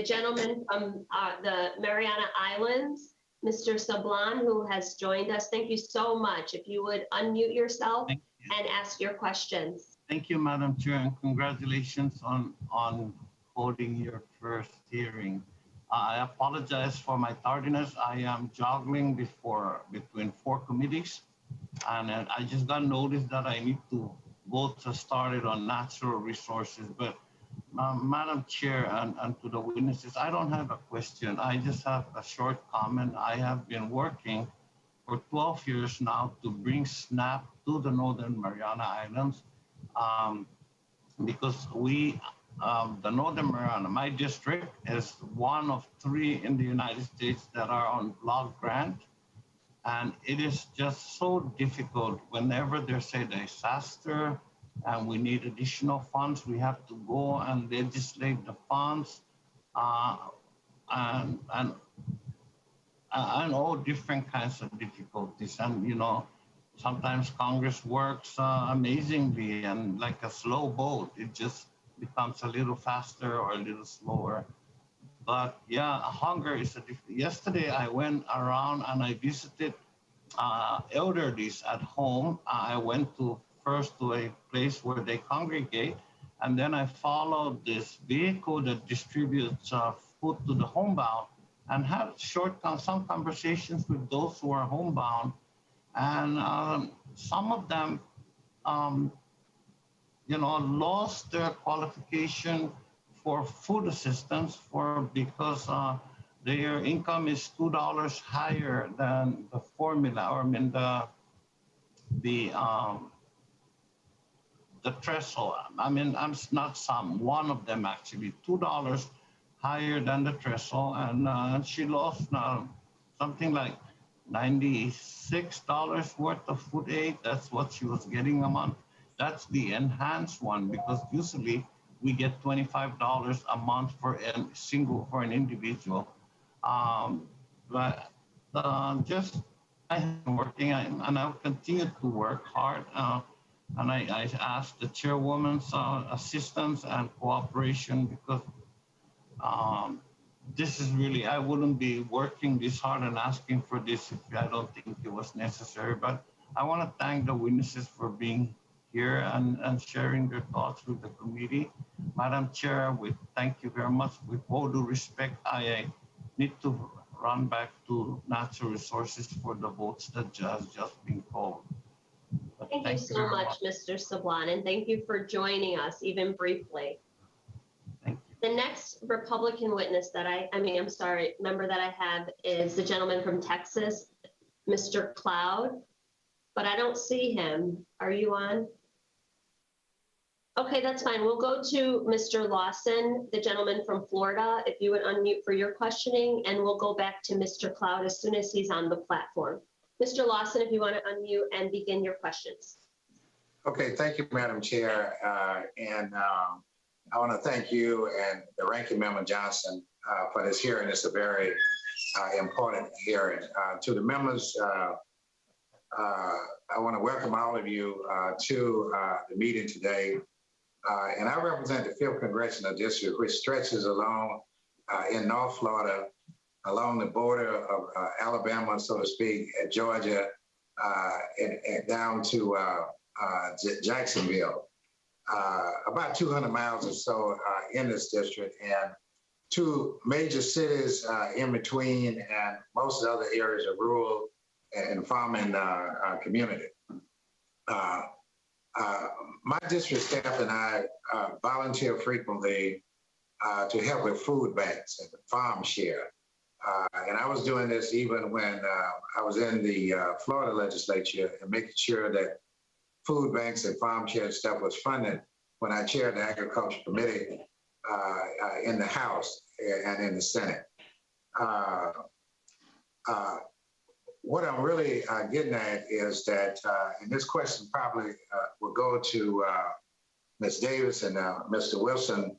gentleman from the Mariana Islands, Mr. Sablan, who has joined us. Thank you so much. If you would unmute yourself and ask your questions. Thank you, Madam Chair, and congratulations on holding your first hearing. I apologize for my tardiness. I am juggling between 4 committees, and I just got notice that I need to vote to start it on natural resources. But Madam Chair and to the witnesses, I don't have a question. I just have a short comment. I have been working for 12 years now to bring SNAP to the Northern Mariana Islands because the Northern Mariana, my district, is one of 3 in the United States that are on block grant. And it is just so difficult whenever there's a disaster and we need additional funds, we have to go and legislate the funds and all different kinds of difficulties. And, you know, sometimes Congress works amazingly and like a slow boat, it just becomes a little faster or a little slower. But yeah, hunger is a different. Yesterday I went around and I visited elderlies at home. I went first to a place where they congregate, and then I followed this vehicle that distributes food to the homebound and had some conversations with those who are homebound. And some of them, you know, lost their qualification for food assistance because their income is $2 higher than the formula, or I mean the threshold. I mean, I'm not some, one of them actually, $2 higher than the threshold, and she lost something like $96 worth of food aid. That's what she was getting a month. That's the enhanced one, because usually we get $25 a month for an individual. But just I'm working, and I'll continue to work hard. And I asked the chairwoman's assistance and cooperation because this is really, I wouldn't be working this hard and asking for this if I don't think it was necessary. But I want to thank the witnesses for being here and sharing their thoughts with the committee. Madam Chair, thank you very much. With all due respect, I need to run back to natural resources for the votes that has just been called. Thank you so much, Mr. Sablan, and thank you for joining us, even briefly. Thank you. The next Republican witness member that I have is the gentleman from Texas, Mr. Cloud. but I don't see him. Are you on? Okay, that's fine. We'll go to Mr. Lawson, the gentleman from Florida, if you would unmute for your questioning, and we'll go back to Mr. Cloud as soon as he's on the platform. Mr. Lawson, if you want to unmute and begin your questions. Okay, thank you, Madam Chair. I want to thank you and the Ranking Member Johnson for this hearing. It's a very important hearing. To the members, I want to welcome all of you to the meeting today. And I represent the 5th Congressional District, which stretches along in North Florida, along the border of Alabama, so to speak, at Georgia, and down to Jacksonville. About 200 miles or so in this district, and 2 major cities in between, and most of the other areas are rural and farming community. My district staff and I volunteer frequently to help with food banks and farm share. And I was doing this even when I was in the Florida legislature, and making sure that food banks and farm share stuff was funded when I chaired the Agriculture Committee in the House and in the Senate. What I'm really getting at is that, and this question probably will go to Ms. Davis and Mr. Wilson.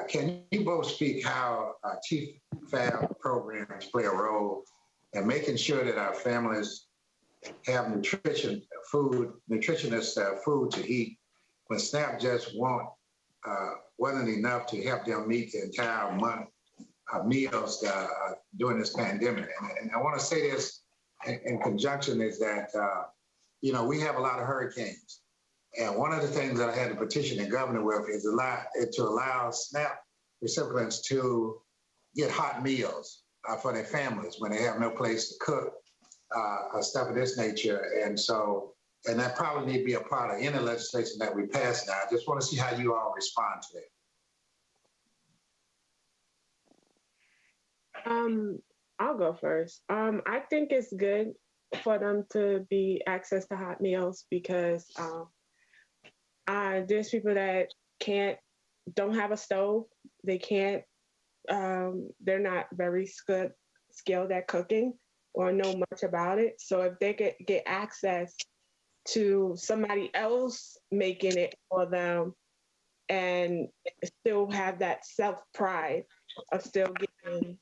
Can you both speak how TFAB programs play a role in making sure that our families have nutritionist food to eat when SNAP just wasn't enough to help them meet the entire month of meals during this pandemic? And I want to say this in conjunction is that, we have a lot of hurricanes. And one of the things that I had to petition the governor with is to allow SNAP recipients to get hot meals for their families when they have no place to cook, stuff of this nature. And that probably need to be a part of any legislation that we pass now. I just want to see how you all respond to that. I'll go first. I think it's good for them to be access to hot meals because there's people that don't have a stove. They can't, they're not very skilled at cooking or know much about it. So if they could get access to somebody else making it for them and still have that self-pride of still getting,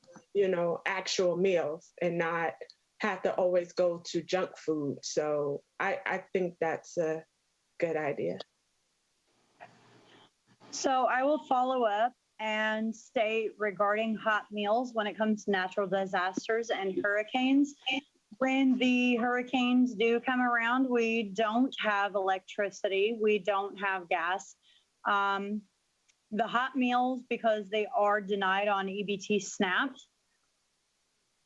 actual meals and not have to always go to junk food. So I think that's a good idea. So I will follow up and state regarding hot meals when it comes to natural disasters and hurricanes. When the hurricanes do come around, we don't have electricity, we don't have gas. The hot meals, because they are denied on EBT SNAP,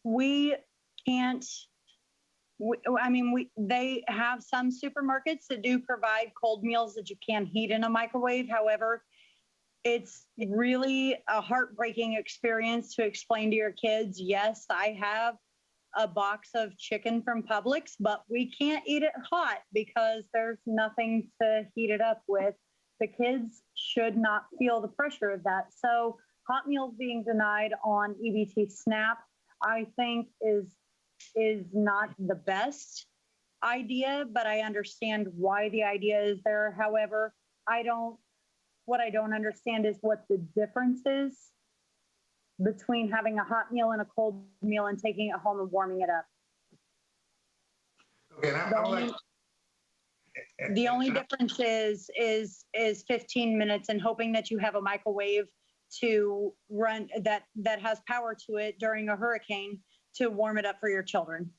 they have some supermarkets that do provide cold meals that you can heat in a microwave. However, it's really a heartbreaking experience to explain to your kids, yes, I have a box of chicken from Publix, but we can't eat it hot because there's nothing to heat it up with. The kids should not feel the pressure of that. So hot meals being denied on EBT SNAP, I think is not the best idea, but I understand why the idea is there. However, what I don't understand is what the difference is between having a hot meal and a cold meal and taking it home and warming it up. Okay, the only difference is 15 minutes and hoping that you have a microwave to run that has power to it during a hurricane to warm it up for your children.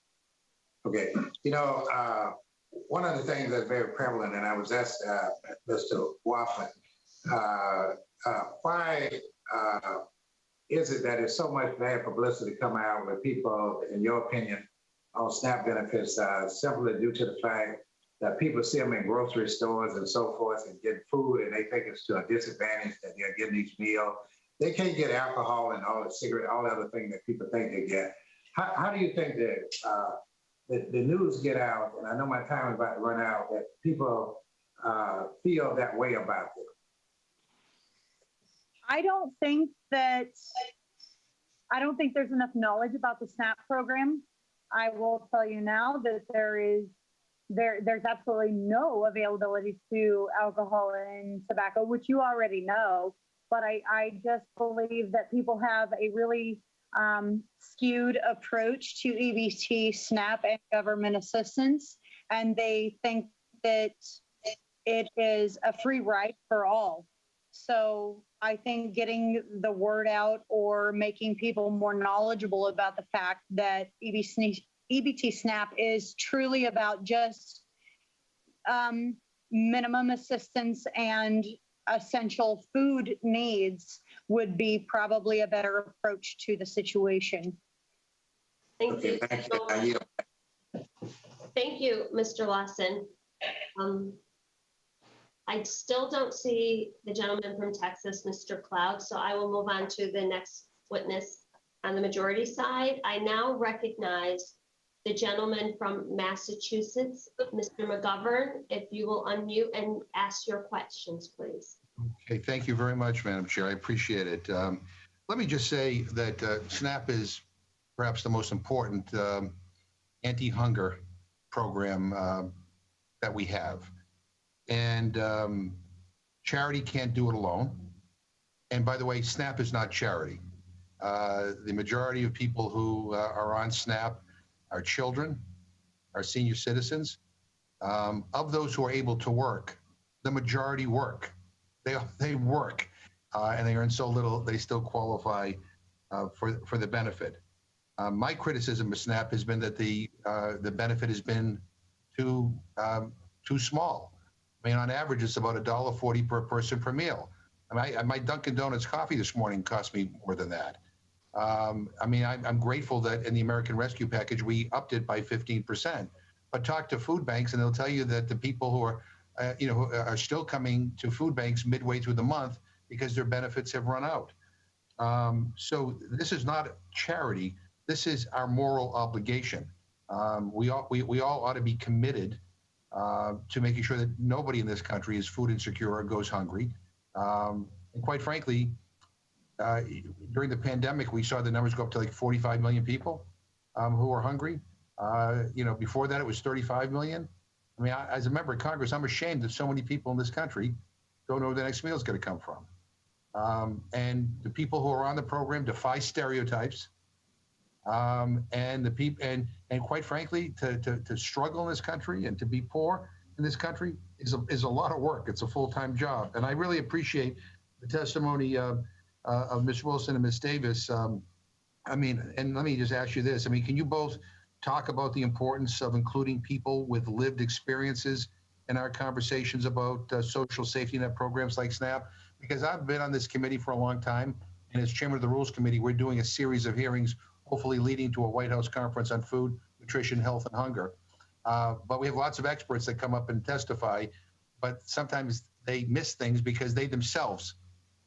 Okay, one of the things that's very prevalent, and I was asked Mr. Waffen, why is it that there's so much bad publicity coming out with people, in your opinion, on SNAP benefits, simply due to the fact that people see them in grocery stores and so forth and get food, and they think it's to a disadvantage that they're getting each meal. They can't get alcohol and all the cigarette, all the other things that people think they get. How do you think that the news get out, and I know my time is about to run out, that people feel that way about it. I don't think there's enough knowledge about the SNAP program. I will tell you now that there's absolutely no availability to alcohol and tobacco, which you already know. But I just believe that people have a really skewed approach to EBT, SNAP, and government assistance, and they think that it is a free ride for all. So I think getting the word out or making people more knowledgeable about the fact that EBT SNAP is truly about just minimum assistance and essential food needs would be probably a better approach to the situation. Thank you. Thank you, Mr. Lawson. I still don't see the gentleman from Texas, Mr. Cloud, so I will move on to the next witness on the majority side. I now recognize the gentleman from Massachusetts, Mr. McGovern. If you will unmute and ask your questions, please. Okay, thank you very much, Madam Chair. I appreciate it. Let me just say that SNAP is perhaps the most important anti-hunger program that we have. And charity can't do it alone. And by the way, SNAP is not charity. The majority of people who are on SNAP are children, are senior citizens. Of those who are able to work, the majority work. They work, and they earn so little, they still qualify for the benefit. My criticism of SNAP has been that the benefit has been too small. I mean, on average, it's about $1.40 per person per meal. I mean, my Dunkin' Donuts coffee this morning cost me more than that. I mean, I'm grateful that in the American Rescue Package, we upped it by 15%. But talk to food banks, and they'll tell you that the people who are, are still coming to food banks midway through the month because their benefits have run out. So this is not charity. This is our moral obligation. We all ought to be committed to making sure that nobody in this country is food insecure or goes hungry. And quite frankly, during the pandemic, we saw the numbers go up to like 45 million people who are hungry. Before that, it was 35 million. I mean, as a member of Congress, I'm ashamed that so many people in this country don't know where the next meal is going to come from. And the people who are on the program defy stereotypes. And the people, and quite frankly, to struggle in this country and to be poor in this country is a lot of work. It's a full-time job. And I really appreciate the testimony of Ms. Wilson and Ms. Davis. I mean, and let me just ask you this. I mean, can you both talk about the importance of including people with lived experiences in our conversations about social safety net programs like SNAP? Because I've been on this committee for a long time, and as chairman of the Rules Committee, we're doing a series of hearings, hopefully leading to a White House conference on food, nutrition, health, and hunger. But we have lots of experts that come up and testify, but sometimes they miss things because they themselves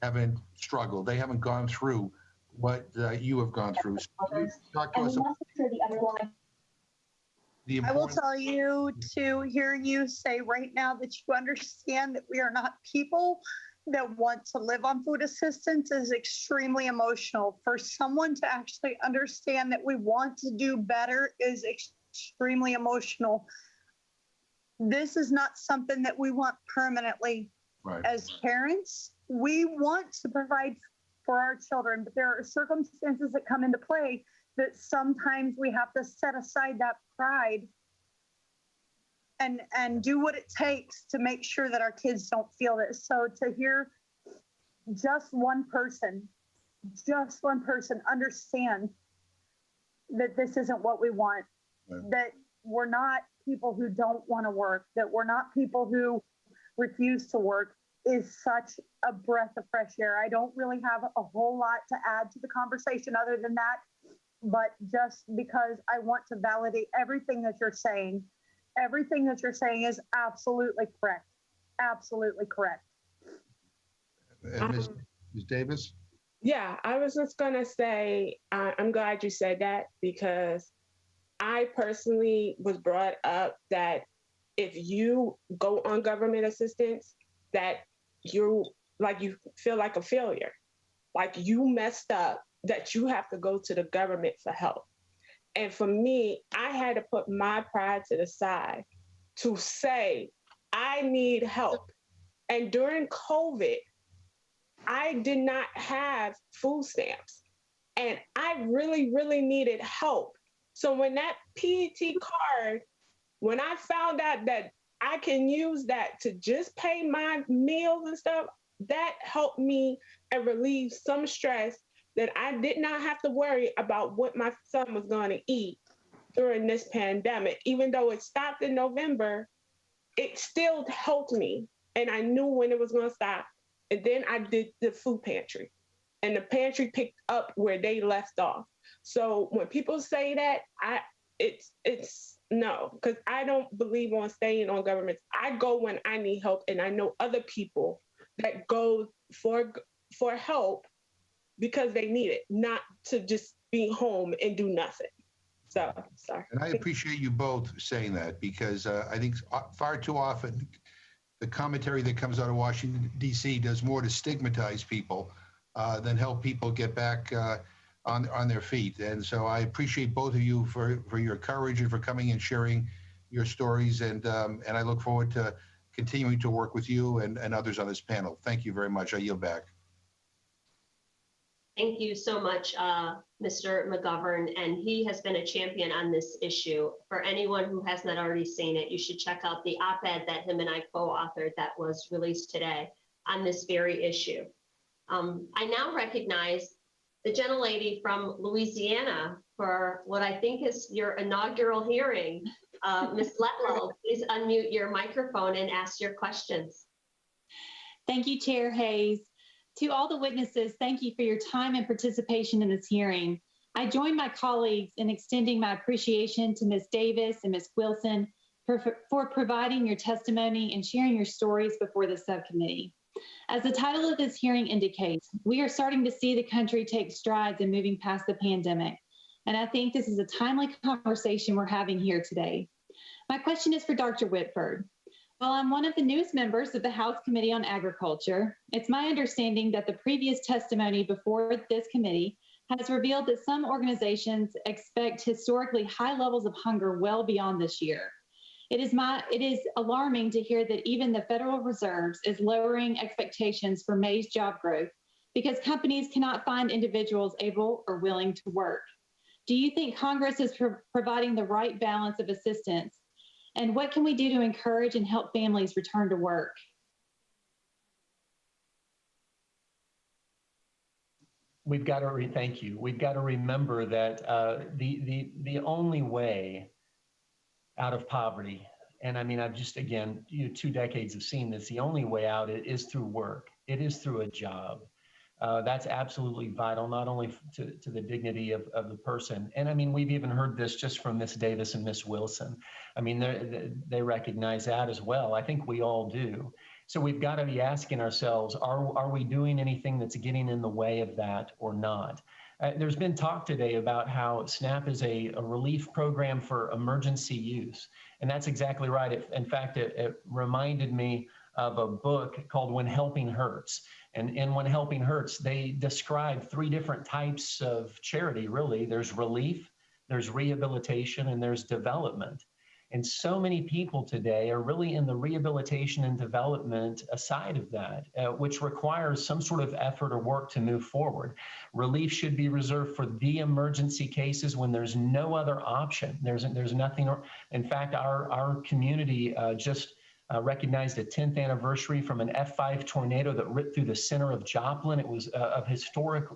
haven't struggled. They haven't gone through what you have gone through. So can you talk to us about I will tell you to hear you say right now that you understand that we are not people that want to live on food assistance is extremely emotional. For someone to actually understand that we want to do better is extremely emotional. This is not something that we want permanently. Right. As parents, we want to provide for our children, but there are circumstances that come into play that sometimes we have to set aside that pride and do what it takes to make sure that our kids don't feel this. So to hear just one person understand that this isn't what we want, that we're not people who don't want to work, that we're not people who refuse to work, is such a breath of fresh air. I don't really have a whole lot to add to the conversation other than that, but just because I want to validate everything that you're saying. Everything that you're saying is absolutely correct. Absolutely correct. Ms. Davis? Yeah, I was just going to say, I'm glad you said that because I personally was brought up that if you go on government assistance, that you feel like a failure, like you messed up, that you have to go to the government for help. And for me, I had to put my pride to the side to say, I need help. And during COVID, I did not have food stamps and I really, really needed help. So when that PET card, when I found out that I can use that to just pay my meals and stuff, that helped me and relieve some stress that I did not have to worry about what my son was going to eat during this pandemic. Even though it stopped in November, it still helped me. And I knew when it was going to stop. And then I did the food pantry. And the pantry picked up where they left off. So when people say that, it's no, because I don't believe on staying on government. I go when I need help, and I know other people that go for help because they need it, not to just be home and do nothing. So, sorry. And I appreciate you both saying that, because I think far too often the commentary that comes out of Washington, D.C. does more to stigmatize people than help people get back on their feet. And so I appreciate both of you for your courage and for coming and sharing your stories. And I look forward to continuing to work with you and others on this panel. Thank you very much. I yield back. Thank you so much, Mr. McGovern. And he has been a champion on this issue. For anyone who has not already seen it, you should check out the op-ed that him and I co-authored that was released today on this very issue. I now recognize the gentlelady from Louisiana for what I think is your inaugural hearing. Ms. Letlow, please unmute your microphone and ask your questions. Thank you, Chair Hayes. To all the witnesses, thank you for your time and participation in this hearing. I join my colleagues in extending my appreciation to Ms. Davis and Ms. Wilson for providing your testimony and sharing your stories before the subcommittee. As the title of this hearing indicates, we are starting to see the country take strides in moving past the pandemic. And I think this is a timely conversation we're having here today. My question is for Dr. Whitford. While I'm one of the newest members of the House Committee on Agriculture, it's my understanding that the previous testimony before this committee has revealed that some organizations expect historically high levels of hunger well beyond this year. It is alarming to hear that even the Federal Reserve is lowering expectations for maize job growth because companies cannot find individuals able or willing to work. Do you think Congress is providing the right balance of assistance? And what can we do to encourage and help families return to work? We've got to thank you. We've got to remember that the only way out of poverty, and I mean, I've just, again, 2 decades of seeing this, the only way out is through work. It is through a job. That's absolutely vital, not only to the dignity of the person. And I mean, we've even heard this just from Ms. Davis and Ms. Wilson. I mean, they recognize that as well. I think we all do. So we've got to be asking ourselves, are we doing anything that's getting in the way of that or not? There's been talk today about how SNAP is a relief program for emergency use. And that's exactly right. In fact, it reminded me of a book called When Helping Hurts. And in When Helping Hurts, they describe 3 different types of charity, really. There's relief, there's rehabilitation, and there's development. And so many people today are really in the rehabilitation and development side of that, which requires some sort of effort or work to move forward. Relief should be reserved for the emergency cases when there's no other option. There's nothing. In fact, our community just recognized a 10th anniversary from an F5 tornado that ripped through the center of Joplin. It was of historic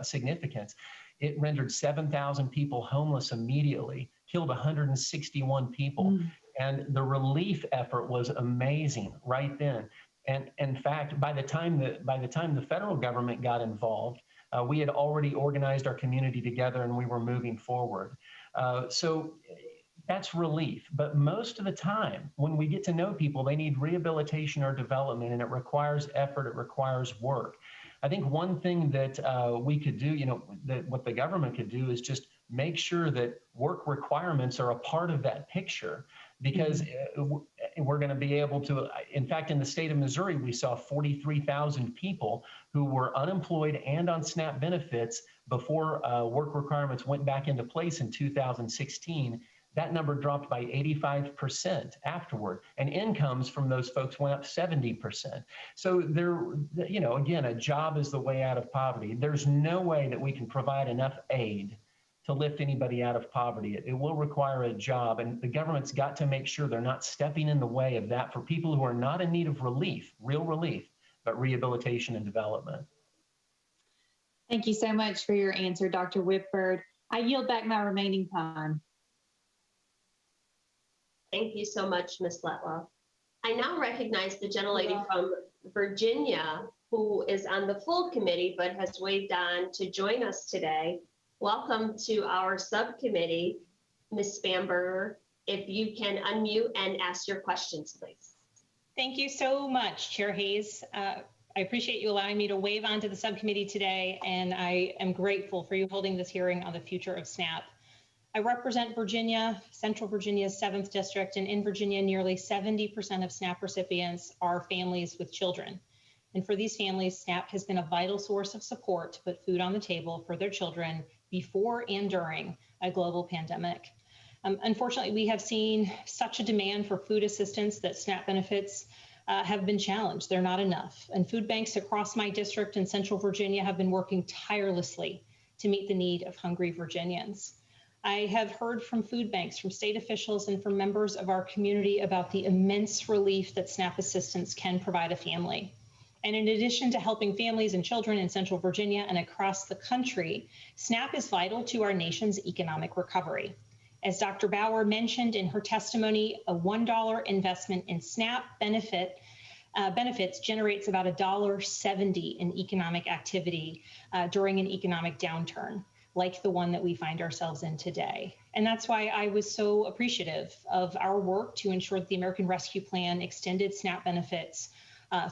significance. It rendered 7,000 people homeless immediately, killed 161 people. And the relief effort was amazing right then. And in fact, by the time the federal government got involved, we had already organized our community together and we were moving forward. So that's relief. But most of the time, when we get to know people, they need rehabilitation or development, and it requires effort, it requires work. I think one thing that we could do, that what the government could do is just make sure that work requirements are a part of that picture, because we're going to be able to, in fact, in the state of Missouri, we saw 43,000 people who were unemployed and on SNAP benefits before work requirements went back into place in 2016. That number dropped by 85% afterward, and incomes from those folks went up 70%. So there, you know, again, a job is the way out of poverty. There's no way that we can provide enough aid to lift anybody out of poverty. It will require a job, and the government's got to make sure they're not stepping in the way of that for people who are not in need of relief, real relief, but rehabilitation and development. Thank you so much for your answer, Dr. Whitford. I yield back my remaining time. Thank you so much, Ms. Letlow. I now recognize the gentlelady from Virginia, who is on the full committee, but has waved on to join us today. Welcome to our subcommittee, Ms. Spamberger. If you can unmute and ask your questions, please. Thank you so much, Chair Hayes. I appreciate you allowing me to wave onto the subcommittee today, and I am grateful for you holding this hearing on the future of SNAP. I represent Virginia, Central Virginia's 7th District, and in Virginia, nearly 70% of SNAP recipients are families with children. And for these families, SNAP has been a vital source of support to put food on the table for their children before and during a global pandemic. Unfortunately, we have seen such a demand for food assistance that SNAP benefits have been challenged. They're not enough. And food banks across my district in Central Virginia have been working tirelessly to meet the need of hungry Virginians. I have heard from food banks, from state officials, and from members of our community about the immense relief that SNAP assistance can provide a family. And in addition to helping families and children in Central Virginia and across the country, SNAP is vital to our nation's economic recovery. As Dr. Bauer mentioned in her testimony, a $1 investment in SNAP benefits generates about $1.70 in economic activity during an economic downturn, like the one that we find ourselves in today. And that's why I was so appreciative of our work to ensure that the American Rescue Plan extended SNAP benefits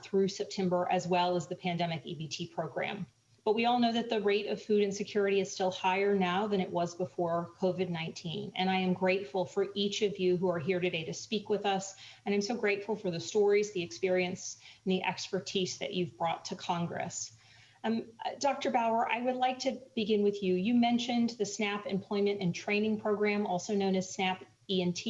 through September, as well as the pandemic EBT program. But we all know that the rate of food insecurity is still higher now than it was before COVID-19. And I am grateful for each of you who are here today to speak with us. And I'm so grateful for the stories, the experience, and the expertise that you've brought to Congress. Dr. Bauer, I would like to begin with you. You mentioned the SNAP Employment and Training Program, also known as SNAP ENT,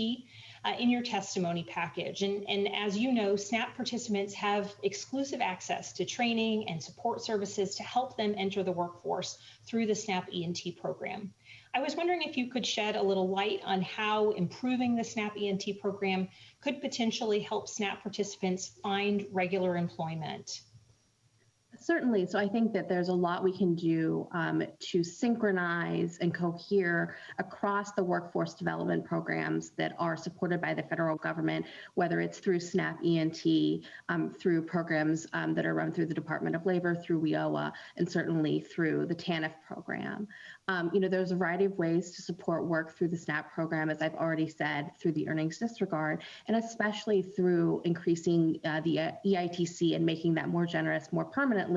in your testimony package. And as you know, SNAP participants have exclusive access to training and support services to help them enter the workforce through the SNAP ENT program. I was wondering if you could shed a little light on how improving the SNAP ENT program could potentially help SNAP participants find regular employment. Certainly. So I think that there's a lot we can do to synchronize and cohere across the workforce development programs that are supported by the federal government, whether it's through SNAP ENT, through programs that are run through the Department of Labor, through WIOA, and certainly through the TANF program. There's a variety of ways to support work through the SNAP program, as I've already said, through the earnings disregard, and especially through increasing the EITC and making that more generous, more permanently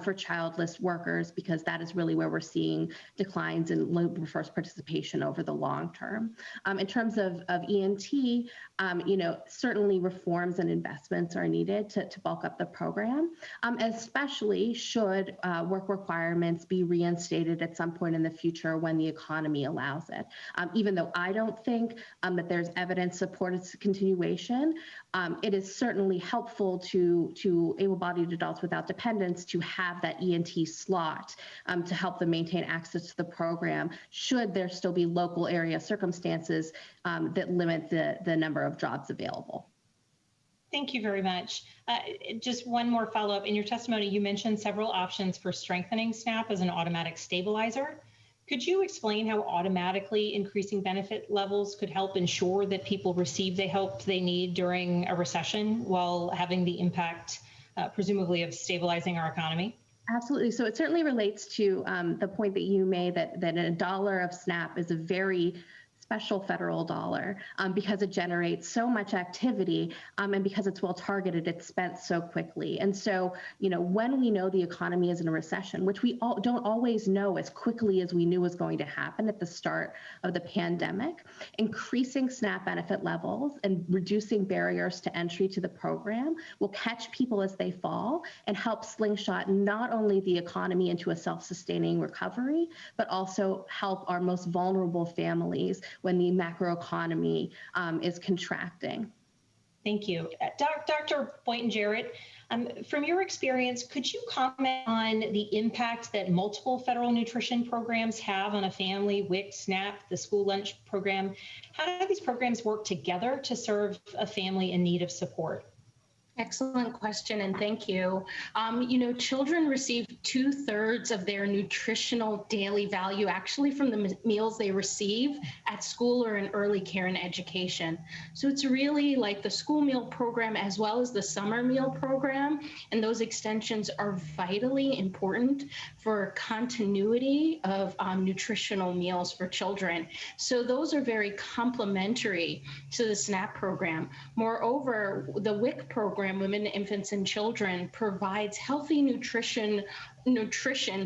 for childless workers, because that is really where we're seeing declines in labor force participation over the long term. In terms of ENT, certainly reforms and investments are needed to bulk up the program, especially should work requirements be reinstated at some point in the future when the economy allows it. Even though I don't think that there's evidence supporting its continuation, it is certainly helpful to able-bodied adults without dependents to have that ENT slot to help them maintain access to the program, should there still be local area circumstances that limit the number of jobs available. Thank you very much. Just one more follow-up. In your testimony, you mentioned several options for strengthening SNAP as an automatic stabilizer. Could you explain how automatically increasing benefit levels could help ensure that people receive the help they need during a recession while having the impact, presumably, of stabilizing our economy? Absolutely. So it certainly relates to the point that you made that $1 of SNAP is a very special federal dollar because it generates so much activity and because it's well targeted, it's spent so quickly. And so, when we know the economy is in a recession, which we don't always know as quickly as we knew was going to happen at the start of the pandemic, increasing SNAP benefit levels and reducing barriers to entry to the program will catch people as they fall and help slingshot not only the economy into a self-sustaining recovery, but also help our most vulnerable families when the macroeconomy is contracting. Thank you. Dr. Boynton-Jarrett, from your experience, could you comment on the impact that multiple federal nutrition programs have on a family, WIC, SNAP, the school lunch program? How do these programs work together to serve a family in need of support? Excellent question, and thank you. Children receive 2/3 of their nutritional daily value actually from the meals they receive at school or in early care and education. So it's really like the school meal program as well as the summer meal program, and those extensions are vitally important for continuity of nutritional meals for children. So those are very complementary to the SNAP program. Moreover, the WIC program, Women, Infants, and Children, provides healthy nutrition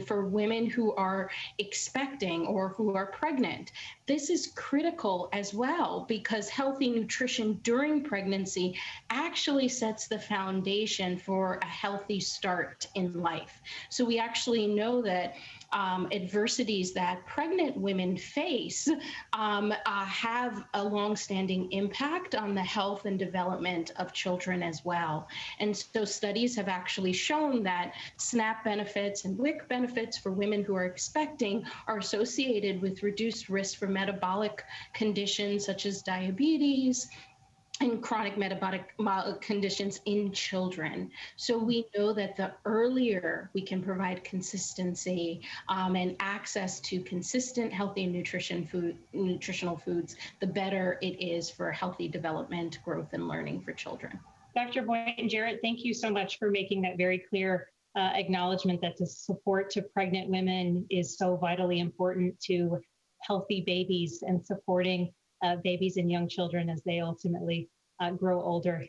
for women who are expecting or who are pregnant. This is critical as well because healthy nutrition during pregnancy actually sets the foundation for a healthy start in life. So we actually know that adversities that pregnant women face have a longstanding impact on the health and development of children as well. And so studies have actually shown that SNAP benefits and WIC benefits for women who are expecting are associated with reduced risk for metabolic conditions such as diabetes and chronic metabolic conditions in children. So we know that the earlier we can provide consistency and access to consistent, healthy nutritional foods, the better it is for healthy development, growth, and learning for children. Dr. Boynton-Jarrett, thank you so much for making that very clear acknowledgement that the support to pregnant women is so vitally important to healthy babies and supporting babies and young children as they ultimately grow older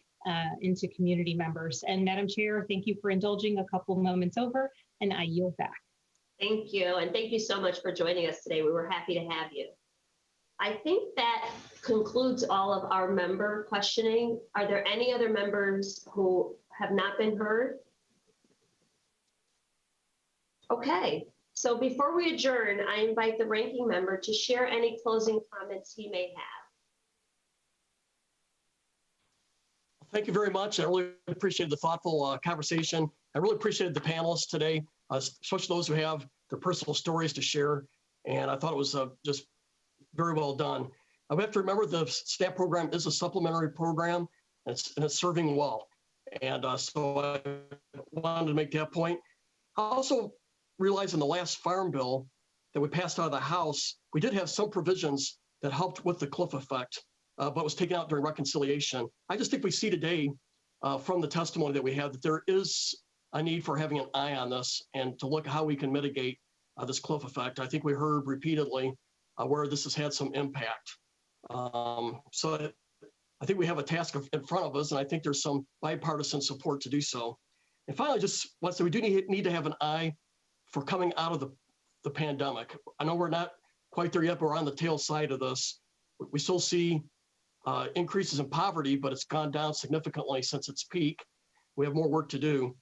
into community members. And Madam Chair, thank you for indulging a couple moments over, and I yield back. Thank you, and thank you so much for joining us today. We were happy to have you. I think that concludes all of our member questioning. Are there any other members who have not been heard? Okay, so before we adjourn, I invite the ranking member to share any closing comments he may have. Thank you very much. I really appreciated the thoughtful conversation. I really appreciated the panelists today, especially those who have their personal stories to share. And I thought it was just very well done. We have to remember the SNAP program is a supplementary program, and it's serving well. And so I wanted to make that point. I also realized in the last farm bill that we passed out of the House, we did have some provisions that helped with the cliff effect, but was taken out during reconciliation. I just think we see today from the testimony that we have that there is a need for having an eye on this and to look at how we can mitigate this cliff effect. I think we heard repeatedly where this has had some impact. So I think we have a task in front of us, and I think there's some bipartisan support to do so. And finally, just want to say we do need to have an eye for coming out of the pandemic. I know we're not quite there yet, but we're on the tail side of this. We still see increases in poverty, but it's gone down significantly since its peak. We have more work to do.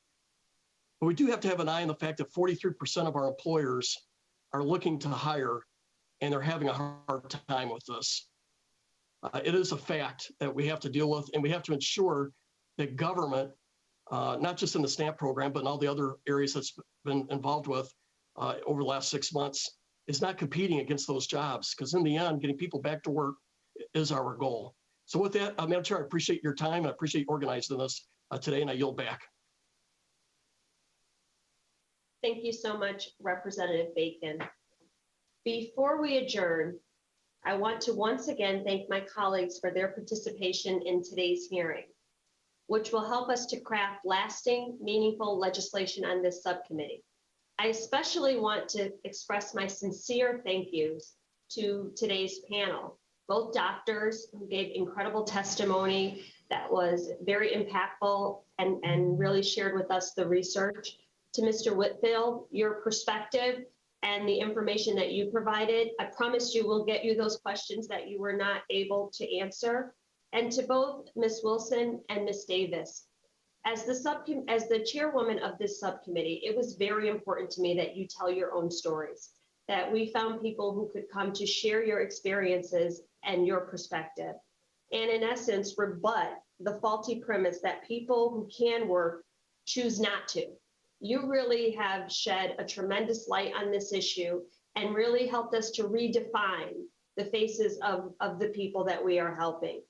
But we do have to have an eye on the fact that 43% of our employers are looking to hire, and they're having a hard time with this. It is a fact that we have to deal with, and we have to ensure that government, not just in the SNAP program, but in all the other areas that's been involved with over the last 6 months, is not competing against those jobs. Because in the end, getting people back to work is our goal. So with that, Madam Chair, I appreciate your time, and I appreciate you organizing this today, and I yield back. Thank you so much, Representative Bacon. Before we adjourn, I want to once again thank my colleagues for their participation in today's hearing, which will help us to craft lasting, meaningful legislation on this subcommittee. I especially want to express my sincere thank yous to today's panel, both doctors who gave incredible testimony that was very impactful and really shared with us the research. To Mr. Whitfield, your perspective and the information that you provided. I promise you we'll get you those questions that you were not able to answer. And to both Ms. Wilson and Ms. Davis, as the chairwoman of this subcommittee, it was very important to me that you tell your own stories, that we found people who could come to share your experiences and your perspective, and in essence, rebut the faulty premise that people who can work choose not to. You really have shed a tremendous light on this issue and really helped us to redefine the faces of the people that we are helping.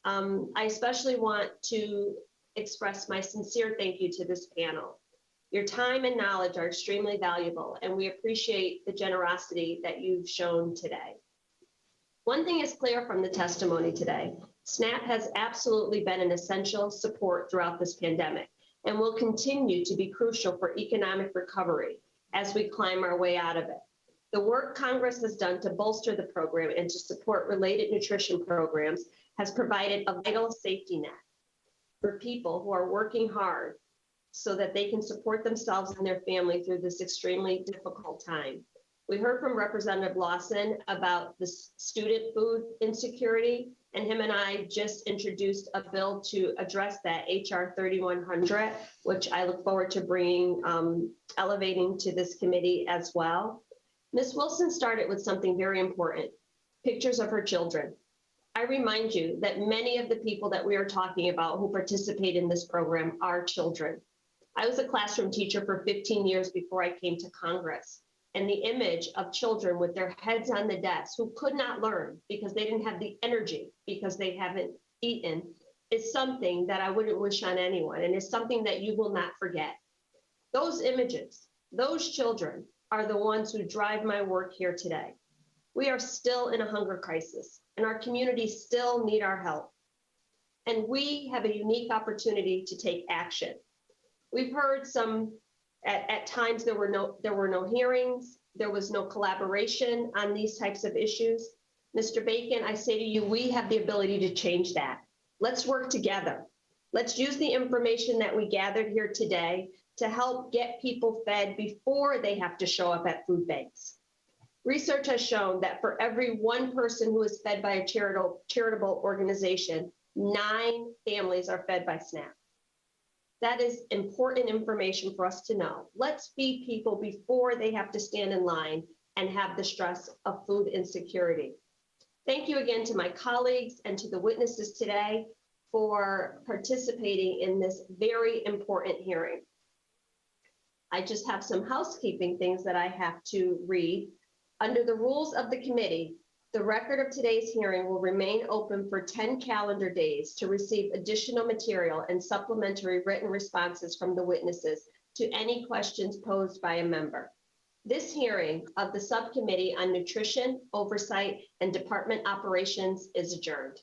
I especially want to express my sincere thank you to this panel. Your time and knowledge are extremely valuable, and we appreciate the generosity that you've shown today. One thing is clear from the testimony today: SNAP has absolutely been an essential support throughout this pandemic and will continue to be crucial for economic recovery as we climb our way out of it. The work Congress has done to bolster the program and to support related nutrition programs has provided a vital safety net for people who are working hard so that they can support themselves and their family through this extremely difficult time. We heard from Representative Lawson about the student food insecurity, and him and I just introduced a bill to address that, HR 3100, which I look forward to bringing, elevating to this committee as well. Ms. Wilson started with something very important: pictures of her children. I remind you that many of the people that we are talking about who participate in this program are children. I was a classroom teacher for 15 years before I came to Congress. And the image of children with their heads on the desk who could not learn because they didn't have the energy, because they haven't eaten, is something that I wouldn't wish on anyone, and is something that you will not forget. Those images, those children are the ones who drive my work here today. We are still in a hunger crisis, and our communities still need our help. And we have a unique opportunity to take action. We've heard some. At times, there were no hearings. There was no collaboration on these types of issues. Mr. Bacon, I say to you, we have the ability to change that. Let's work together. Let's use the information that we gathered here today to help get people fed before they have to show up at food banks. Research has shown that for every one person who is fed by a charitable organization, 9 families are fed by SNAP. That is important information for us to know. Let's feed people before they have to stand in line and have the stress of food insecurity. Thank you again to my colleagues and to the witnesses today for participating in this very important hearing. I just have some housekeeping things that I have to read. Under the rules of the committee, the record of today's hearing will remain open for 10 calendar days to receive additional material and supplementary written responses from the witnesses to any questions posed by a member. This hearing of the Subcommittee on Nutrition, Oversight, and Department Operations is adjourned.